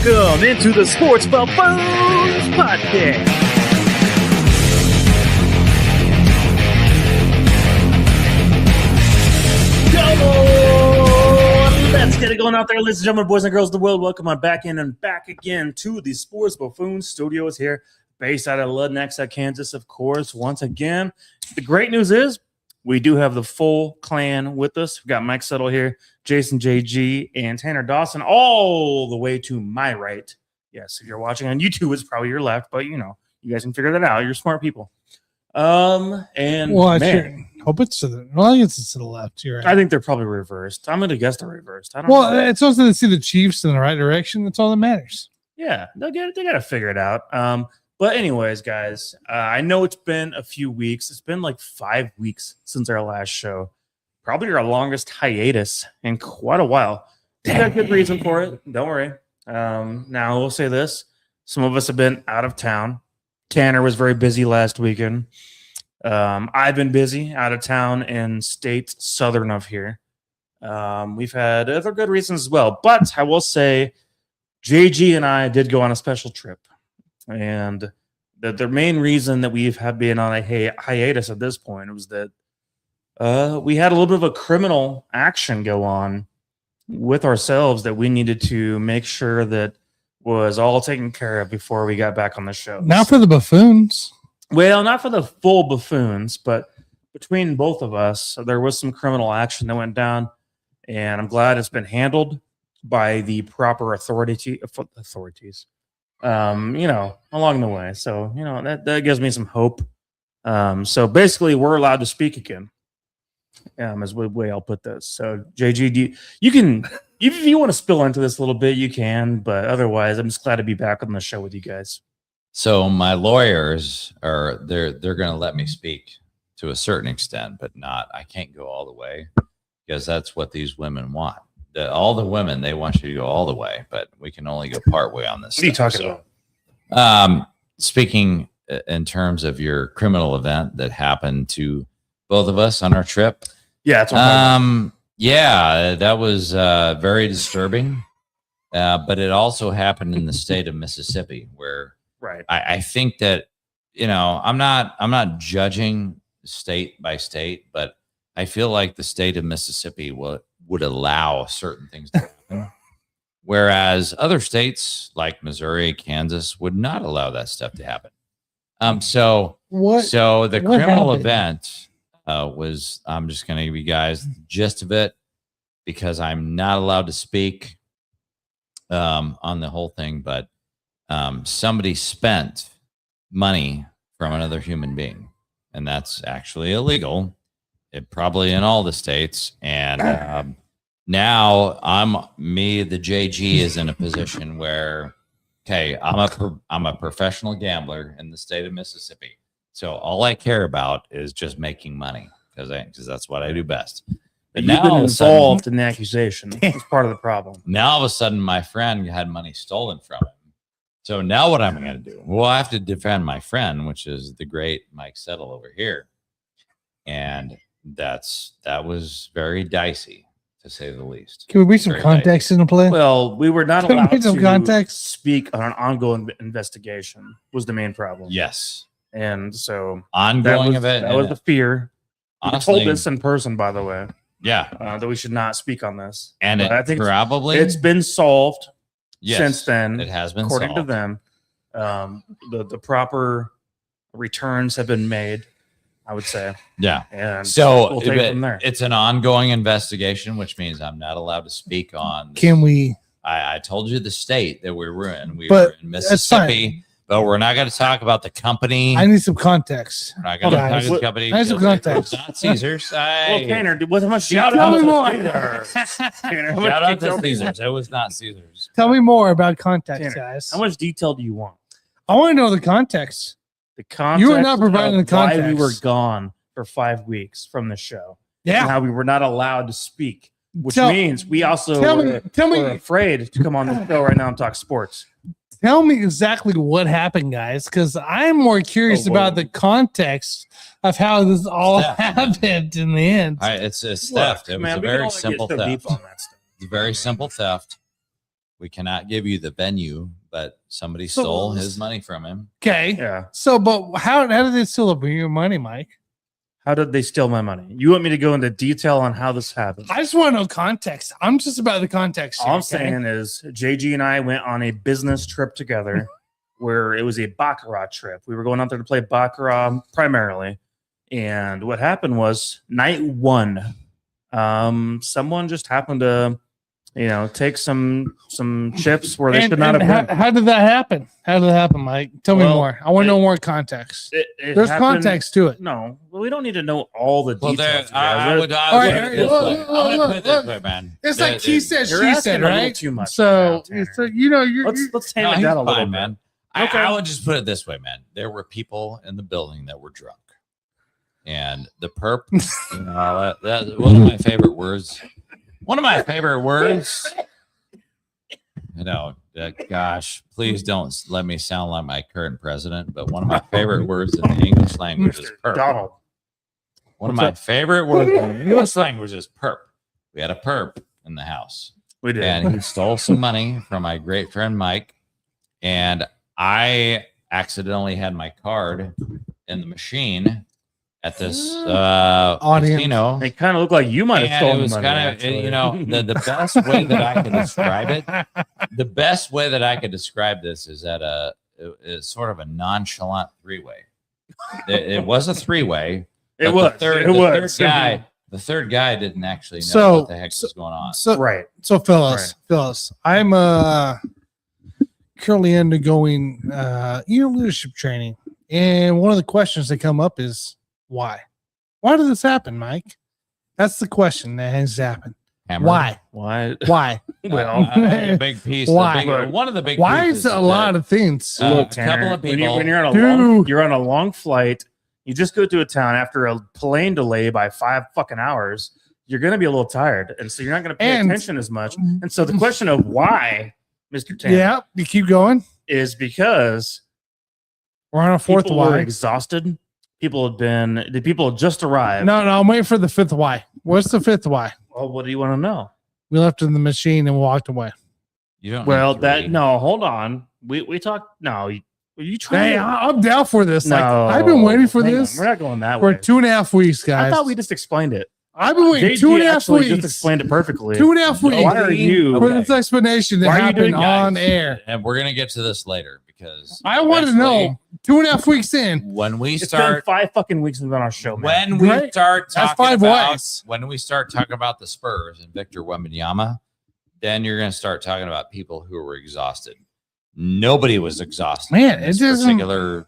Welcome into the Sports Buffoons podcast. Come on, let's get it going out there, ladies and gentlemen, boys and girls of the world. Welcome on back in and back again to the Sports Buffoons studios here, based out of Lenexa, Kansas, of course. Once again, the great news is we do have the full clan with us. We've got Mike Settle here, Jason JG, and Tanner Dawson all the way to my right. Yes, if you're watching on YouTube, it's probably your left, but you know, you guys can figure that out. You're smart people. And well, man, I hope it's to the. Well, I guess it's to the left. You're right. I think they're probably reversed. I'm going to guess they're reversed. I don't Well, know. it's also to see the Chiefs in the right direction. That's all that matters. Yeah, they got to figure it out. But anyways, guys, I know it's been a few weeks. It's been like 5 weeks since our last show. Probably our longest hiatus in quite a while. We got a good reason for it. Don't worry. Now, we'll say this. Some of us have been out of town. Tanner was very busy last weekend. I've been busy out of town in states southern of here. We've had other good reasons as well. But I will say JG and I did go on a special trip. And the main reason that we've been on a hiatus at this point was that we had a little bit of a criminal action go on with ourselves that we needed to make sure that was all taken care of before we got back on the show. Now for the Buffoons. Well, not for the full Buffoons, but between both of us, there was some criminal action that went down, and I'm glad it's been handled by the proper authorities. Along the way. So, that gives me some hope. So basically we're allowed to speak again. Is the way I'll put this. So JG, you can, if you want to spill into this a little bit, you can, but otherwise I'm just glad to be back on the show with you guys. So my lawyers they're going to let me speak to a certain extent, but I can't go all the way because that's what these women want. All the women, they want you to go all the way, but we can only go part way on this. What are you talking about? Speaking in terms of your criminal event that happened to both of us on our trip. Yeah, that's what yeah, that was very disturbing. But it also happened in the state of Mississippi, where right. I think that I'm not judging state by state, but I feel like the state of Mississippi would allow certain things to happen, whereas other states like Missouri, Kansas would not allow that stuff to happen. So the criminal event was, I'm just going to give you guys the gist of it because I'm not allowed to speak on the whole thing, but somebody spent money from another human being, and that's actually illegal. It probably in all the states. And now the JG is in a position where, okay, I'm a professional gambler in the state of Mississippi. So all I care about is just making money because that's what I do best. But now you've been involved in the accusation. It's part of the problem. Now all of a sudden my friend had money stolen from him. So now what am I going to do? Well, I have to defend my friend, which is the great Mike Settle over here. And that was very dicey, to say the least. Can we bring some context into play? Well, we were not allowed to speak on an ongoing investigation was the main problem. Yes. And so ongoing that was the fear. Honestly, you told this in person, by the way. Yeah. That we should not speak on this. And I think it's been solved since then. It has been according solved. to them. The proper returns have been made, I would say. Yeah. And so we'll take it from there. It's an ongoing investigation, which means I'm not allowed to speak on. Can we? I told you the state that we were in. We But were in Mississippi, but we're not going to talk about the company. I need some context. We're not going to talk about the company. I need some context. Not Caesars. Well, Tanner, how much Shout Tell me out more. to Shout out to Caesars. It was not Caesars. Tell me more about context, Tanner, guys. how much detail do you want? I want to know the context. The context. You are not providing the Why context. we were gone for 5 weeks from the show. Yeah. And how we were not allowed to speak, which Tell- means we also tell me- were afraid to come on the show right now and talk sports. Tell me exactly what happened, guys, because I'm more curious about the context of how this all happened in the end. It's theft. It was a very simple theft. Deep on that stuff. It's a very simple theft. We cannot give you the venue, but somebody stole his money from him. Okay. Yeah. So, but how did they steal your money, Mike? How did they steal my money? You want me to go into detail on how this happened? I just want to know context. I'm just about the context. All I'm saying is JG and I went on a business trip together where it was a Baccarat trip. We were going out there to play Baccarat primarily. And what happened was night one, someone just happened to, take some chips where they should not have been. How did that happen? How did it happen, Mike? Tell me more. I want to know more context. There's context to it. No, well, we don't need to know all the details. I would put it this way, man. It's like he said, she said, right? Too much. So let's tame it down a little bit, man. Okay. I would just put it this way, man. There were people in the building that were drunk, and the perp. That's one of my favorite words. One of my favorite words. Gosh, please don't let me sound like my current president. But one of my favorite words in the English language is perp. Donald. One of my favorite words in the English language is perp. We had a perp in the house. We did, and he stole some money from my great friend Mike, and I accidentally had my card in the machine at this casino. It kind of looked like you might have stolen it was money. Kind of, the best way that I could describe it. The best way that I could describe this is that it's sort of a nonchalant three-way. It was a three-way. It was. The third guy didn't actually know what the heck was going on. So Phyllis, I'm currently undergoing leadership training, and one of the questions that come up is why? Why did this happen, Mike? That's the question that has happened. Hammered. Why? Well, a big piece. Why? One of the big. Why is a lot of things? Look, Tanner, a couple of people. When you're on a long flight, you just go to a town after a plane delay by 5 fucking hours. You're going to be a little tired, and so you're not going to pay attention as much. And so the question of why, Mr. Tanner, yeah, you keep going, is because we're on a fourth people why. Were exhausted. People had just arrived. No, I'm waiting for the fifth why. What's the fifth why? Well, what do you want to know? We left in the machine and walked away. You don't. Well, hold on. We talked. No, you trying? Hey, I'm down for this. No, I've been waiting for this. We're not going that way. For 2.5 weeks, guys. I thought we just explained it. I've been waiting 2.5 weeks. Just explained it perfectly. 2.5 weeks. Why are you for this explanation that happened on air? And we're gonna get to this later because I want to know 2.5 weeks in when we it's start. Been 5 fucking weeks on our show. Man. When we start talking That's 5 about ways. When we start talking about the Spurs and Victor Wembanyama, then you're gonna start talking about people who were exhausted. Nobody was exhausted. Man, in this particular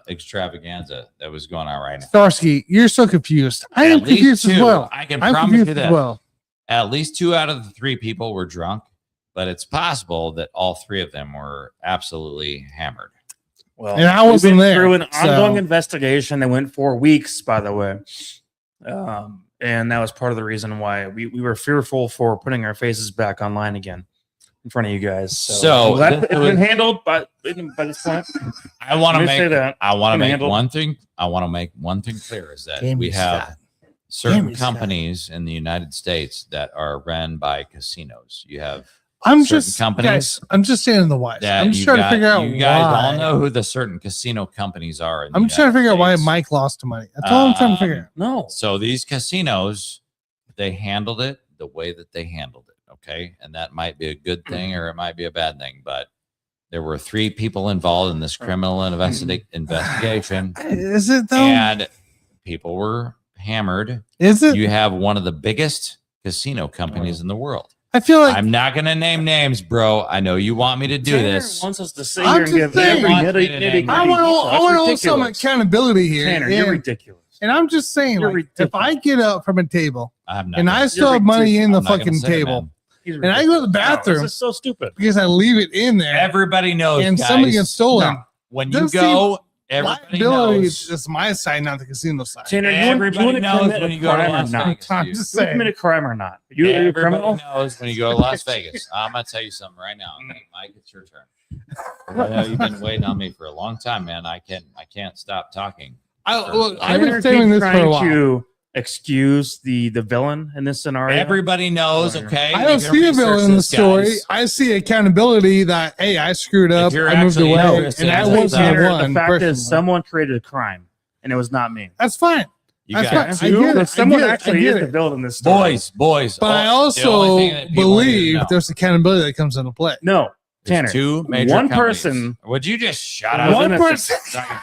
extravaganza that was going on right now. Starsky, you're so confused. I am confused as well. I can promise you that at least 2 out of the 3 people were drunk, but it's possible that all 3 of them were absolutely hammered. Well, and I wasn't there. Through an ongoing investigation that went 4 weeks, by the way. And that was part of the reason why we were fearful for putting our faces back online again in front of you guys. So it's been handled by this point. I want to make one thing clear is that we have certain companies in the United States that are run by casinos. You have companies. I'm just saying the why. I'm just trying to figure out why. You guys all know who the certain casino companies are. I'm just trying to figure out why Mike lost money. That's all I'm trying to figure out. No. So these casinos, they handled it the way that they handled it. Okay. And that might be a good thing or it might be a bad thing, but there were 3 people involved in this criminal investigation. Is it though? And people were hammered. Is it? You have one of the biggest casino companies in the world. I feel like I'm not going to name names, bro. I know you want me to do this. Wants us to sit here and give every nitty-gritty. I want to hold some accountability here. Tanner, you're ridiculous. And I'm just saying, if I get up from a table and I still have ridiculous. money in the fucking table, and I go to the bathroom, this is so stupid because I leave it in there. Everybody knows, and guys, somebody gets stolen. When you go, everybody knows. It's my side, not the casino side. Tanner, everybody knows when you go to Las Vegas. I'm just saying, commit a crime or not. You're a criminal. Knows when you go to Las Vegas. I'm gonna tell you something right now, Mike. It's your turn. I know you've been waiting on me for a long time, man. I can't stop talking. I've been saying this for a while. To excuse the villain in this scenario. Everybody knows, okay? I don't see a villain in the story. I see accountability that, hey, I screwed up. you're I moved actually away. interested And in that this, wasn't Tanner, one. the fact personally. is, someone created a crime, and it was not me. That's fine. You That's guys, fine. I get it. Someone I get it. actually I get is the it. villain in this story. boys. But I the also only thing that people need to believe know, there's accountability that comes into play. No, there's Tanner. two major one companies. person- Would you just shut was up? One innocent.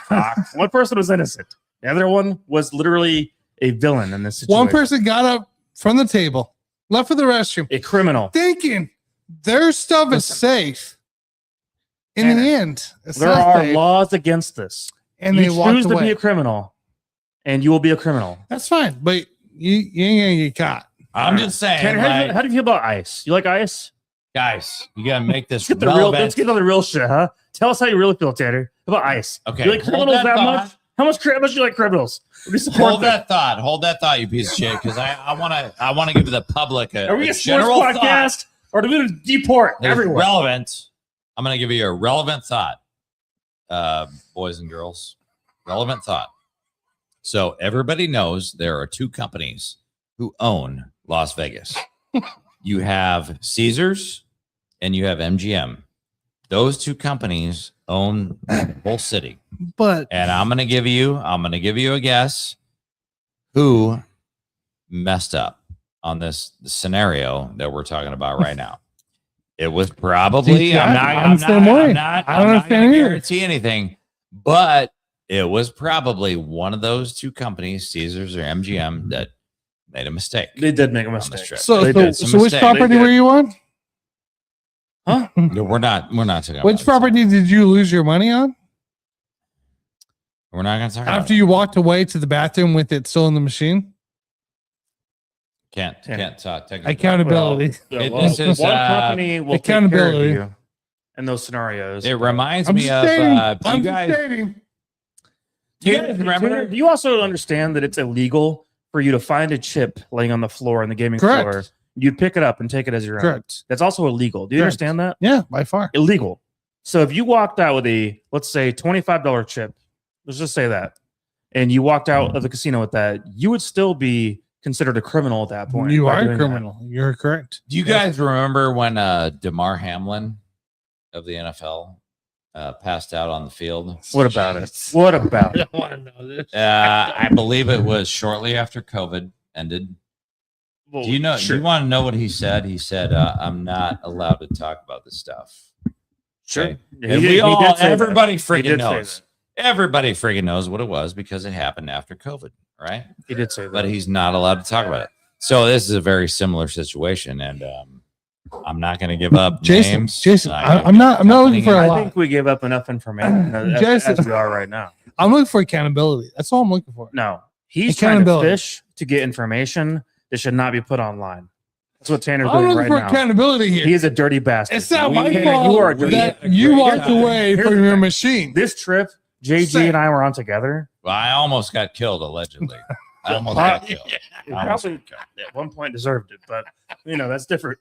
person. One person was innocent. The other one was literally a villain in this situation. One person got up from the table, left for the restroom, a criminal. thinking their stuff is Listen. safe. In Tanner, the end, it's There not are safe. laws against this. And you they walked choose to be away. a criminal, and you will be a criminal. That's fine, but you ain't gonna get caught. I'm just saying, Tanner, like, how do you feel about ice? You like ice? guys, you gotta make this Let's get relevant. let's get on the real shit, huh? Tell us how you really feel, Tanner. How about ice? Okay, You like hold criminals that thought. much? How much do you like criminals? We support Hold them. that thought, you piece of shit, because I wanna give the public Are we a a sports general thought podcast, or do we deport that is everyone? relevant. I'm gonna give you a relevant thought, boys and girls. Relevant thought. So everybody knows there are two companies who own Las Vegas. You have Caesars and you have MGM. Those two companies own the whole city. But And I'm gonna give you a guess who messed up on this scenario that we're talking about right now. It was probably See, I'm I not understand why. I'm not I don't gonna understand either. guarantee anything, but it was probably one of those two companies, Caesars or MGM, that made a mistake. They did make a on this mistake. trip. so, They so, did. Some so which mistake. property They were did. you on? Huh? No, we're not talking about Which this. property did you lose your money on? We're not gonna talk about After it. you walked away to the bathroom with it still in the machine? Can't talk technically. Accountability. This is, one company will take care of accountability. you in those scenarios. It reminds I'm me just of stating. do I'm you just guys stating. do you guys remember? Do you also understand that it's illegal for you to find a chip laying on the floor on the gaming Correct. floor? You'd pick it up and take it as your own. Correct. That's also illegal. Do you Correct. understand that? Yeah, by far. Illegal. So if you walked out with a, let's say, $25 chip, let's just say that, and you walked out of the casino with that, you would still be considered a criminal at that point. You by are a doing that. criminal. You're correct. Do you guys remember when DeMar Hamlin of the NFL passed out on the field? What about it? What about it? don't want to know this. I believe it was shortly after COVID ended. Do you know? Sure. Do you want to know what he said? He said, "I'm not allowed to talk about this stuff." Sure. Okay. Yeah, And he we did- he all, did say that. everybody He freaking did say knows. Everybody freaking knows what it was because it happened after COVID, right? that. He did say that. But he's not allowed to talk about it. So this is a very similar situation, and I'm not going to give up Jason, names. Jason, I- I'm not looking for a I lot. think we gave up enough information as Jason. we are right now. I'm looking for accountability. That's all I'm looking for. No, he's trying to Accountability. fish to get information that should not be put online. That's what Tanner's I'm doing looking right for now. accountability here. He is a dirty bastard. It's not We- my Tanner, fault you are a dirty that bastard. you Great walked guy. away Here's from the your thing. machine. This trip, JG Say- and I were on together. Well, I almost got killed allegedly. I almost got killed. We I almost probably got at one point deserved it, but that's different.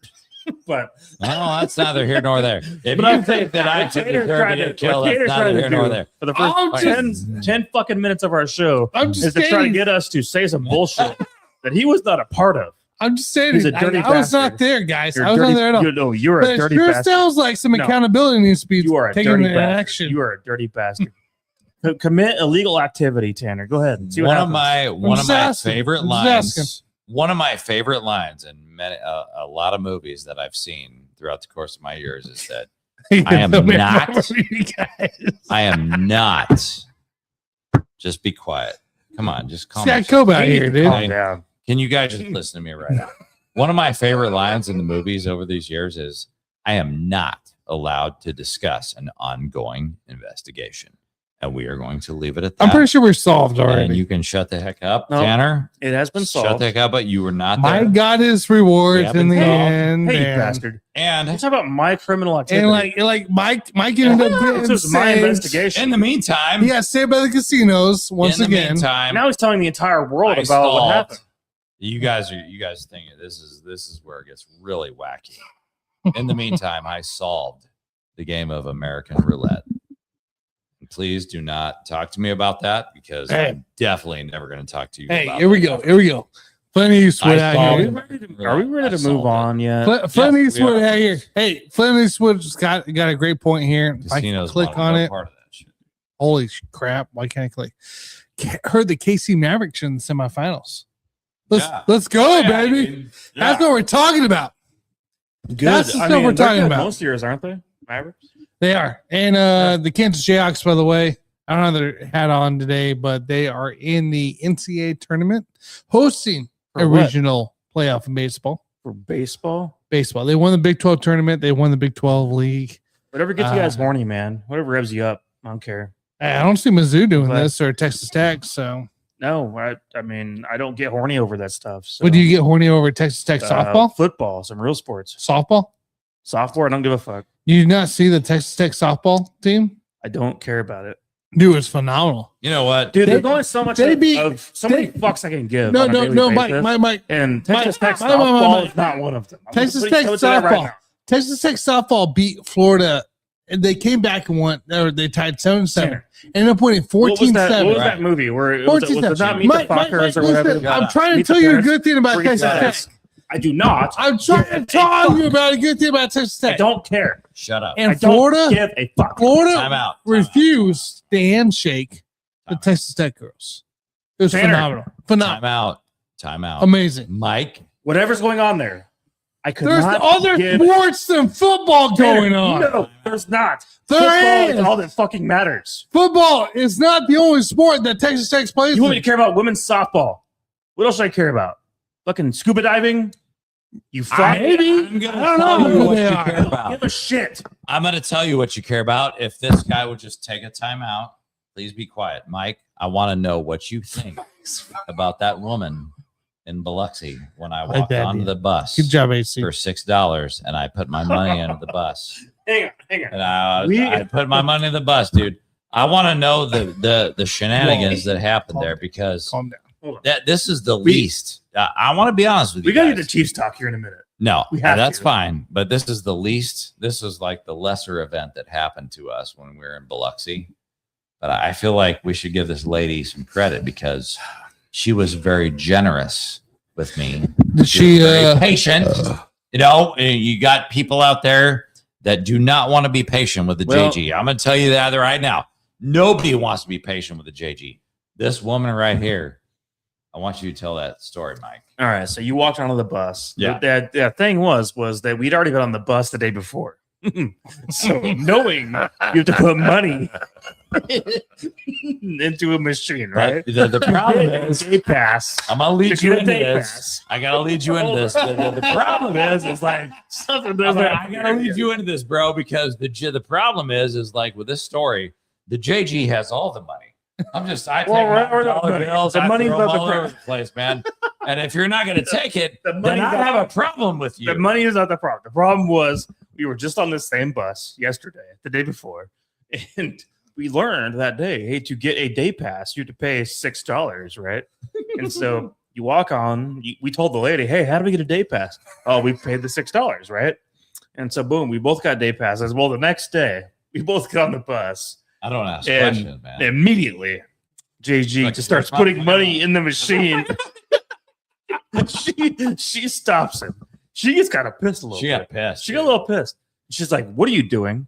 But No, that's neither here nor there. If But you think that I what should Tanner deserve tried to to- get killed, what that's Tanner neither tried to here nor do there. for the first I'm 10 fucking minutes of our show I'm is just to try to saying. get us to say some bullshit that he was not a part of. I'm just saying. He's a dirty I was not bastard. there, guys. You're I was dirty, not there at all. you're But a it dirty sure bastard. sounds like some No. accountability needs to be You are a taken dirty into bastard. action. You are a dirty bastard. Commit illegal activity, Tanner. Go ahead. And see what One of happens. my one of just my asking. favorite I'm just lines. One of my favorite lines in many, a lot of movies that I've seen throughout the course of my years is that I am not. You guys. I am not. Just be quiet. Come on, just calm Scott yourself. Cobe out here, dude. Calm down. Can you guys just listen to me right now? One of my favorite lines in the movies over these years is, "I am not allowed to discuss an ongoing investigation." And we are going to leave it at that. I'm pretty sure we're solved And already. you can shut the heck up, No, Tanner. It has been Shut solved. the heck up, but you were not My there. God is rewards Yeah, in the but- end. Hey, you and, bastard. You're And talking about my criminal activity. and like Mike ended up getting this was my saved. investigation. in the meantime, He got saved by the casinos once in the again. meantime, Now he's telling the entire world I about what stalled. happened. You guys think this is where it gets really wacky. In the meantime, I solved the game of American roulette. Please do not talk to me about that because I'm definitely never going to talk to you. Hey, about here we that. go. Here we go. Flint Eastwood I out saw here. it. Are we ready to move on yet? Flint Yes, Eastwood we are. out here. Hey, Flint Eastwood's got a great point here. If I can Casinos click want on no it. part of that shit. Holy crap! Why can't I click? Heard the KC Mavericks in the semifinals. Let's go, Yeah, baby. dude. That's Yeah. what we're talking about. Good. That's the stuff we're they're talking good about. most years, aren't they? Mavericks. They are. And the Kansas Jayhawks, by the way, I don't have their hat on today, but they are in the NCAA tournament hosting For a what? regional playoff in baseball. For baseball. Baseball. They won the Big 12 tournament. They won the Big 12 league. Whatever gets you guys horny, man. Whatever revs you up. I don't care. I don't see Mizzou doing But- this or Texas Tech. So, No, I mean, I don't get horny over that stuff. So, what do you get horny over? Texas Tech softball? Football, some real sports. Softball? Softball, I don't give a fuck. You do not see the Texas Tech softball team? I don't care about it. Dude, it's phenomenal. You know what? Dude, They- there's only so much they beat- of so many they- fucks I can give. No, on a no, daily no, basis. Mike. And Texas Tech Mike, softball Mike. is not one of them. I'm Texas gonna Tech tell you that right softball. now. Texas Tech softball beat Florida, and they came back and won. Or they tied 7-7. Ended up winning 14-7. What was Right. that movie? Where it was it 14-7. not Meet Mike, the Fuckers or listen, whatever? I'm trying to Meet the tell you a Parents. good thing about Freak Texas Ass. Tech. I do not. I'm trying to tell you about a good thing about Texas I Tech. don't care. Shut up. And I don't Florida, give a fuck. Florida Time out. refused the handshake the Time Texas Tech girls. It was Tanner. phenomenal. Time Phenomenal. out. Time out. Amazing. Mike, Whatever's going on there, I could There's not other give. sports than football going on. No, there's not. There Football is. is all that fucking matters. Football is not the only sport that Texas Tech plays. You want me in. to care about women's softball? What else should I care about? Fucking scuba diving? You fuck? I'm gonna I don't tell know you who what they you are. care I don't about. give a shit. I'm going to tell you what you care about. If this guy would just take a timeout, please be quiet. Mike, I want to know what you think about that woman in Biloxi when I Like walked that, onto dude. the bus Good job, AC. for $6 and I put my money into the bus. Hang on. And We- I put my money in the bus, dude. I want to know the shenanigans that happened there because Calm down. this is the least. I want to be honest with you. We gotta get guys. the Chiefs talk here in a minute. No, We have that's to. fine. But this is the least. This is like the lesser event that happened to us when we were in Biloxi. But I feel like we should give this lady some credit because she was very generous with me. Did She she? was very patient. You know, you got people out there that do not want to be patient with the Well- JG. I'm going to tell you that right now. Nobody wants to be patient with the JG. This woman right here. I want you to tell that story, Mike. All right, so you walked onto the bus. Yeah. The thing was that we'd already been on the bus the day before. So knowing you have to put money into a machine, right? But the problem is, Day pass. I'm gonna lead To you get a into day this. pass. I gotta lead you into this. The problem is like Something I doesn't gotta lead you into this, bro, because the problem is like with this story, the JG has all the money. I take Well, my or the dollar money. bills, The I money's throw not them the all problem. over the place, man. And if you're not gonna take it, The then money's I not- have a problem with you. The money is not the problem. The problem was we were just on the same bus yesterday, the day before, and we learned that day, hey, to get a day pass, you have to pay $6, right? And so you walk on. We told the lady, hey, how do we get a day pass? Oh, we paid the $6, right? And so boom, we both got day passes. Well, the next day, we both got on the bus. I don't ask And questions, man. immediately, JG Like, just starts here's my putting money. money in the machine. she stops him. She gets kind of pissed a little She bit. got pissed. She got a little pissed. She's like, "What are you doing?"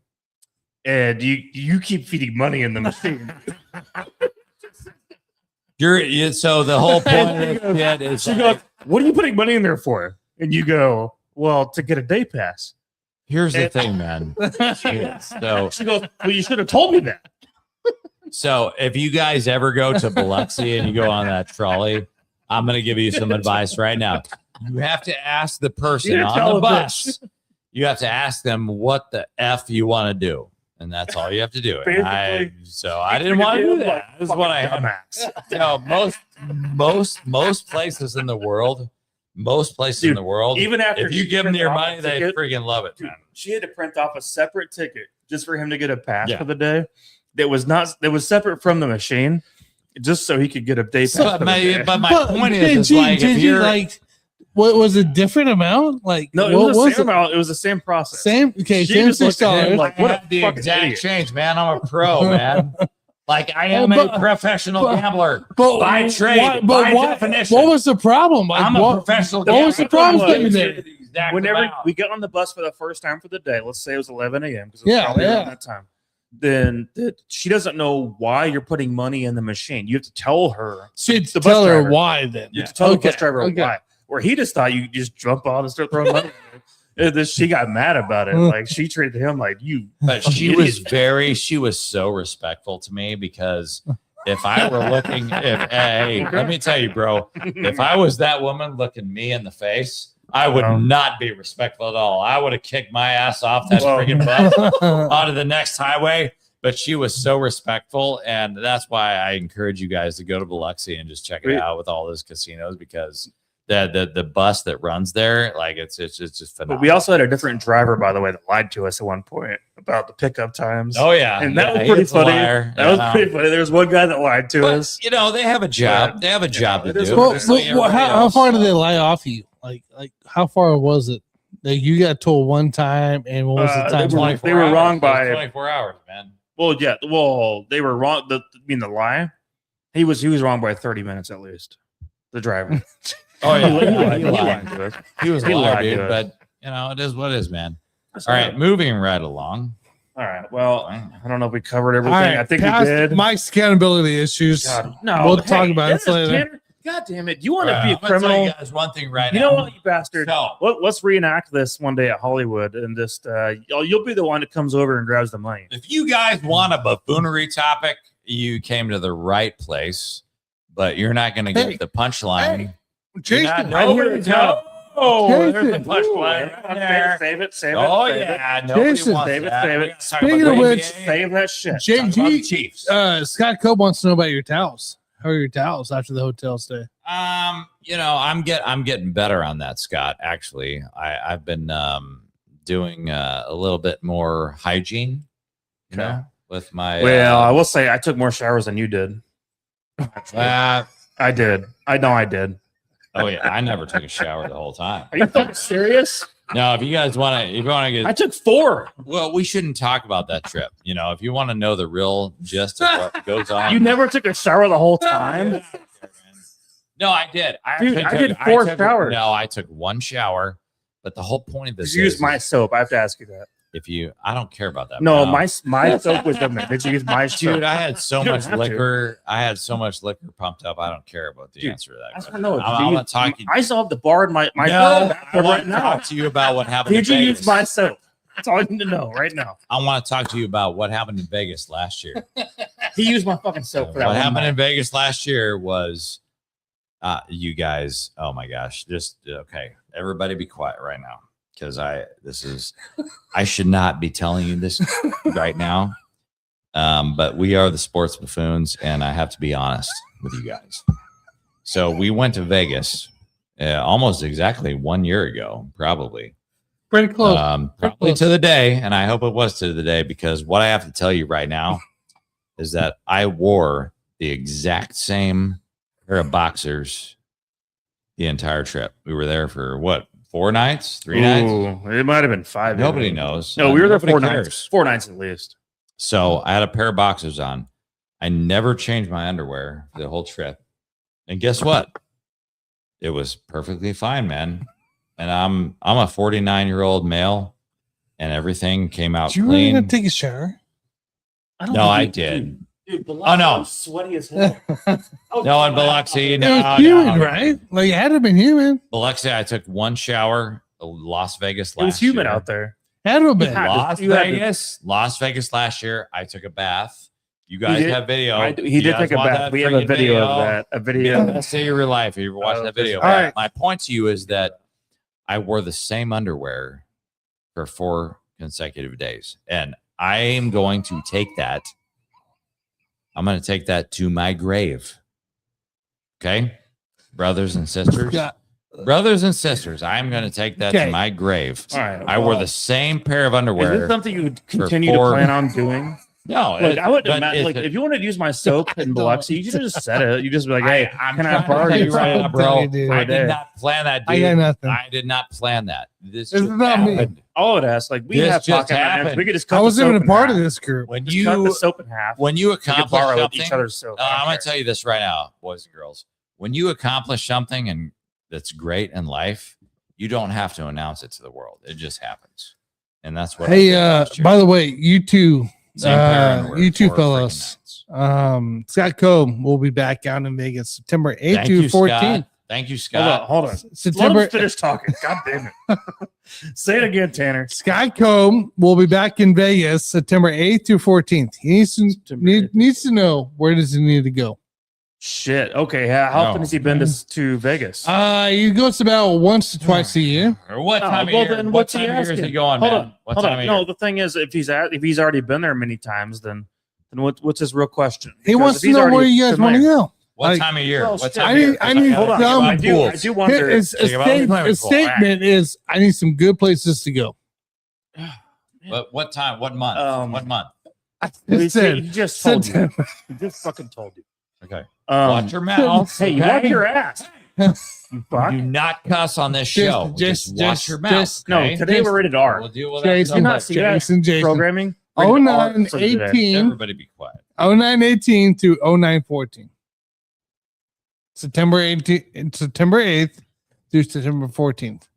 And you keep feeding money in the machine. So the whole point of this shit is She like, goes, "What are you putting money in there for?" And you go, "Well, to get a day pass." here's the and- thing, man. So She goes, "Well, you should have told me that." So if you guys ever go to Biloxi and you go on that trolley, I'm going to give you some advice right now. You have to ask the person You're on telling the bus. You have to ask them what the F you want to do. And that's all you have to do. And I didn't want to do that. This is what I had. Dumbass. You know, most places in the world, Dude, Even after if you she give them printed your off money, a they ticket, freaking love it, dude, man. she had to print off a separate ticket just for him to get a pass Yeah. for the day. That was separate from the machine, just so he could get a day pass. So, for the day. but my point is like if you're like What was it? Different amount? Like No, it what was the same amount. It was the same process. Same. Okay, She same just looked at him $6. like, what a the fucking exact idiot. change, man. I'm a pro, man. Like I am a professional gambler by trade, by definition. What was the problem? Like, I'm a professional What gambler. was the problem was- getting there? Whenever we get on the bus for the first time for the day, let's say it was 11 a.m. because Yeah, probably yeah. around that time. Then she doesn't know why you're putting money in the machine. You have to tell her. So you have to The bus tell her driver. why then. You have to tell the bus Okay, driver okay. why. Where he just thought you just jump on and start throwing money. And then she got mad about it. Like she treated him like you. But she was so respectful to me because if I were looking, hey, let me tell you, bro, if I was that woman looking me in the face, I would not be respectful at all. I would have kicked my ass off that friggin' bus onto the next highway. But she was so respectful, and that's why I encourage you guys to go to Biloxi and just check it out with all those casinos because the bus that runs there, like it's just phenomenal. But we also had a different driver, by the way, that lied to us at one point about the pickup times. Oh yeah, and that was he pretty was a funny. liar. That was pretty funny. There was one guy that lied to us. You know, they have a job. Yeah. They have a job to it is do. what it just is. like everybody how else. far did they lie off you? Like how far was it? Like you got told one time, and what was the time? they were- like? they were wrong by- 24 hours, man. Well, yeah. Well, they were wrong. The lie. He was wrong by 30 minutes at least. The driver. Oh yeah, He he lied lied. to us. He was a He liar, lied to dude. us. But you know, it is what it is, man. All right, moving right along. All right. Well, I don't know if we covered everything. All right, I think we past did. Mike's accountability issues. God, no, We'll talk about it this is later. Tanner. God damn it! You want to I'm be a gonna tell criminal? you guys one thing right You now. know what, you bastard? So, Let's reenact this one day at Hollywood, and just you'll be the one that comes over and grabs the money. if you guys want a buffoonery topic, you came to the right place, but you're not going to get Hey, the punchline. hey, You're Jason, not- I hear nobody it. knows. Oh, there's the Jason. punchline right there. Save it. Oh save it. yeah, nobody Jason, wants save it, that. save We it. gotta talk Speaking about of the which, NBA. Save that shit. Talk about the JG, Chiefs. Scott Cope wants to know about your towels. How are your towels after the hotel stay? You know, I'm getting better on that, Scott. Actually, I've been doing a little bit more hygiene, you Okay. know, with my. Well, I will say I took more showers than you did. I did. I know I did. Oh yeah, I never took a shower the whole time. Are you fucking serious? No, if you guys want to, I get, took 4. well, we shouldn't talk about that trip. You know, if you want to know the real gist of what goes on, You never took a shower the whole time. No, I did. Dude, I did 4 showers. No, I took 1 shower. But the whole point of this Did you use is my soap? I have to ask you that. I don't care about that. No, bro. my soap was different. Did you use my soap? Dude, I had so You don't much have to. liquor. I had so much liquor pumped up. I don't care about the Dude, answer to that. I question. don't know. I'm not talking. I still have the bar in my No, I bathroom want right to now. talk to you about what happened. Did in you Vegas. use my soap? That's all I need to know right now. I want to talk to you about what happened in Vegas last year. He used my fucking soap for that. What one happened night. in Vegas last year was, you guys. Oh my gosh! Just okay. Everybody, be quiet right now because I should not be telling you this right now. But we are the sports buffoons, and I have to be honest with you guys. So we went to Vegas almost exactly 1 year ago, probably. Pretty close. Probably to the day, and I hope it was to the day because what I have to tell you right now is that I wore the exact same pair of boxers the entire trip. We were there for what, 4 nights, 3 nights? Ooh, it might have been 5. Nobody even. knows. No, we were there Nobody 4 cares. nights. 4 nights at least. So I had a pair of boxers on. I never changed my underwear for the whole trip. And guess what? It was perfectly fine, man. And I'm a 49-year-old male, and everything came out Did you really clean. gonna take a shower? No, I did. Dude, Oh, no. I'm sweaty as hell. No, in Biloxi, It no, was human, no. right? Like it had to have been human. Biloxi, I took 1 shower. Las Vegas last It was humid year. out there. Had to have been. had- Las you had to- Las Vegas last year. I took a bath. You guys did- have video. He You did guys take a want bath. that We have a freaking video of that. A Be video. the best day of your life if you ever watched that video. all right. My point to you is that I wore the same underwear for 4 consecutive days, and I am going to take that. I'm going to take that to my grave. Okay, brothers and sisters. Yeah. Brothers and sisters, I'm going to take that Okay. to my grave. All right. I wore the same pair of Is underwear. this something you would continue to four- plan on doing? No, Like I would but imagine, like it's- if you wanted to use my soap in No. Biloxi, you could have just said it. You just be like, "Hey, I'm can I trying to borrow tell you you right now, bro. Dude. I for a day?" did not plan that, dude. I got nothing. I did not plan that. This This just is not me. happened. All I would ask, like we This have just pocket knives. happened. We could just cut I the wasn't soap even a in part of half. this group. When Just cut the you soap in half. when you We could accomplish borrow something, each other's soap. I I'm don't going care. to tell you this right now, boys and girls. When you accomplish something and that's great in life, you don't have to announce it to the world. It just happens, and that's what. I Hey, did last year. by the way, you two, Same pair of underwear, you two 4 freaking fellas, nights. Scott Coe will be back out in Vegas September 8th Thank to you, 14th. Scott. Thank you, Scott. Hold on. Let September him finish talking. God damn it. Say it again, Tanner. Scott Coe will be back in Vegas September 8th to 14th. He needs to know, where does he need to go. Shit. Okay. How often has he been to Vegas? He goes about once to twice a year. Or what Oh, time of well, year? then What what's he time of year is asking? he going, Hold man? on. What Hold time on. of No, year? the thing is, if he's already been there many times, then what's his real question? He Because wants if to he's know already where you guys been want to there- go. What Like, time of year? well, What shit, time I of need- year? I need Hold on. some I do wonder. His statement is, I need some good places to go. But what time? What month? What month? He Said just told you. September. He just fucking told you. Okay. Um, Watch your mouth. Hey, you okay? watch your ass. You fuck. Do not cuss on this show. Just watch your mouth. No, okay? today we're rated R. We'll deal with Jason, You that. not see that Jason. programming? Rated R for today. 0918 Everybody be quiet. 0918 to 0914. September 8th through September 14th.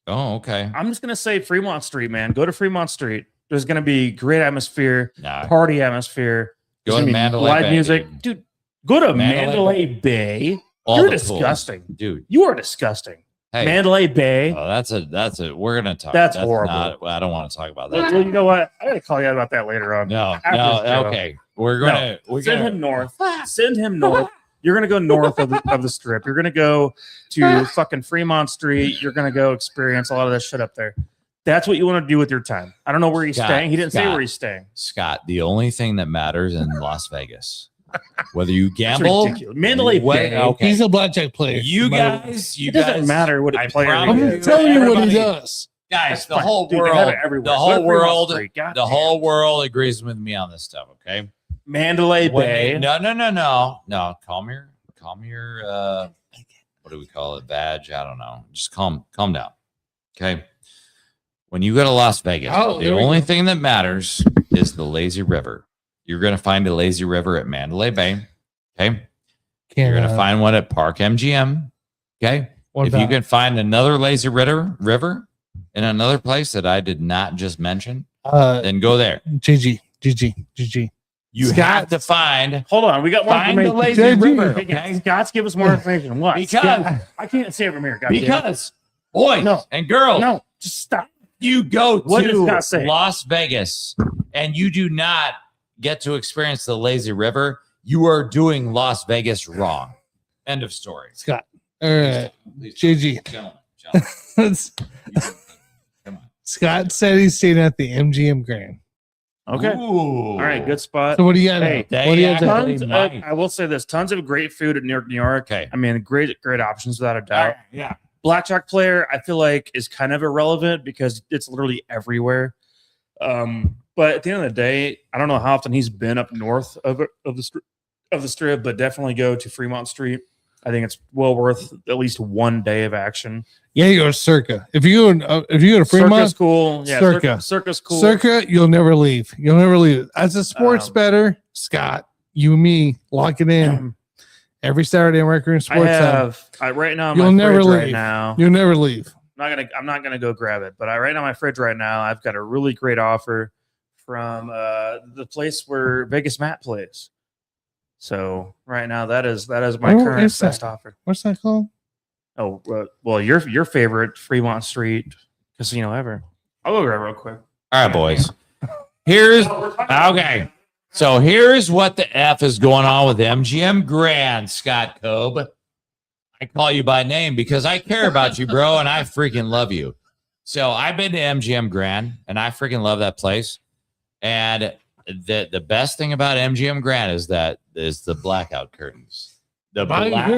Oh, okay. I'm just gonna say Fremont Street, man. Go to Fremont Street. There's gonna be great atmosphere, Nah. party atmosphere. Go There's to gonna be Mandalay live Bay, music, dude. Go to Mandalay Mandalay Bay. All You're the pools. disgusting, dude. You are disgusting. Hey, Mandalay Bay. that's a. We're gonna talk. That's horrible. I don't want to talk about Well, that. you know what? I gotta call you out about that later on. No, After this show. okay. We're gonna. Send him north. Send him north. You're gonna go north of the strip. You're gonna go to fucking Fremont Street. You're gonna go experience a lot of that shit up there. That's what you want to do with your time. I don't know where he's Scott, staying. He didn't say Scott. where he's staying. Scott, the only thing that matters in Las Vegas, whether you That's gamble, ridiculous. Mandalay Bay. okay. He's a blackjack player. You by the way. guys, It doesn't matter what I a player promise I'm is. you, telling you what he everybody- does. guys. That's The fine. whole Dude, they have world, it everywhere. the Go to whole Fremont world, Street. God the damn. whole world agrees with me on this stuff. Okay. Mandalay When Bay. they- no. Calm your. What do we call it? Badge? I don't know. Just calm down. Okay. When you go to Las Vegas, Oh, the there we only go. thing that matters is the lazy river. You're going to find a lazy river at Mandalay Bay. Okay. You're going to find one at Park MGM. Okay. What If you about can find another lazy river in another place that I did not just mention, then go there. GG. You Scott- have to find Hold on. We got more find the information. lazy JG. river. Okay, Okay. Scott's give us more information. What? Because I can't say it from here. goddamn. because boys No. and girls, No, just stop. you go What does to Scott say? Las Vegas and you do not get to experience the lazy river, you are doing Las Vegas wrong. End of story. Scott. All right. Please, GG. gentlemen, come on. Scott said he's staying at the MGM Grand. Okay. Ooh. All right. Good spot. So what do you got? Hey, now? What do you got? they now? actually- Tons. might. I will say this: tons of great food in New York. Okay. I mean, great options without a doubt. Yeah. Blackjack player, I feel like, is kind of irrelevant because it's literally everywhere. But at the end of the day, I don't know how often he's been up north of the strip, but definitely go to Fremont Street. I think it's well worth at least one day of action. Yeah, you go to Circa. If you go to Fremont, Circa's cool. Yeah, Circa. Circa's cool. Circa, you'll never leave. You'll never leave. As a sports bettor, Scott, you and me, lock it in. Every Saturday in Rec Room I Sports Center. have right now. in You'll my never fridge right leave. now. You'll never leave. I'm not gonna go grab it, but right now in my fridge right now, I've got a really great offer from the place where Vegas Matt plays. So right now, that is my Where current is that? best offer. What's that called? Oh well, your favorite Fremont Street casino ever. I'll go grab it real quick. All right, boys. Here's okay. So here's what the F is going on with MGM Grand, Scott Cobe. I call you by name because I care about you, bro, and I freaking love you. So I've been to MGM Grand, and I freaking love that place. And the best thing about MGM Grand is the blackout curtains. The blackout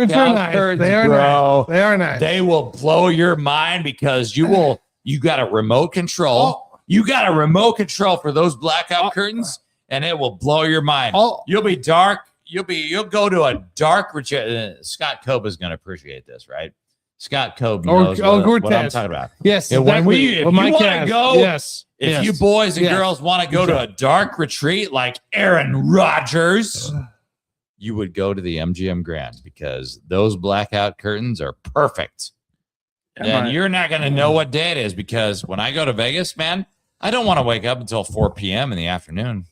curtains, They are bro. nice. They are nice. They will blow your mind because you got a remote control. You got a remote control for those blackout curtains, and it will blow your mind. Oh. You'll be dark. You'll go to a dark retreat. Scott Cope is going to appreciate this, right? Scott Cope knows what I'm talking about. Yes, Yeah, exactly. if you want to go, if you boys and girls want to go to a dark retreat like Aaron Rodgers, you would go to the MGM Grand because those blackout curtains are perfect. And you're not going to know what day it is because when I go to Vegas, man, I don't want to wake up until 4 p.m. in the afternoon.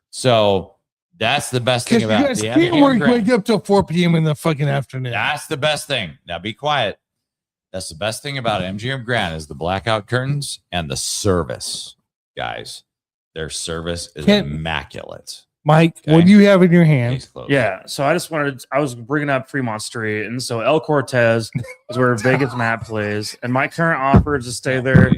So that's the best thing about the MGM Grand. Wake up till 4 p.m. in the fucking afternoon. That's the best thing. Now be quiet. That's the best thing about MGM Grand is the blackout curtains and the service, guys. Their service is immaculate. Mike, what do you have in your hand? Yeah, so I was bringing up Fremont Street, and so El Cortez is where Vegas Matt plays, and my current offer is to stay there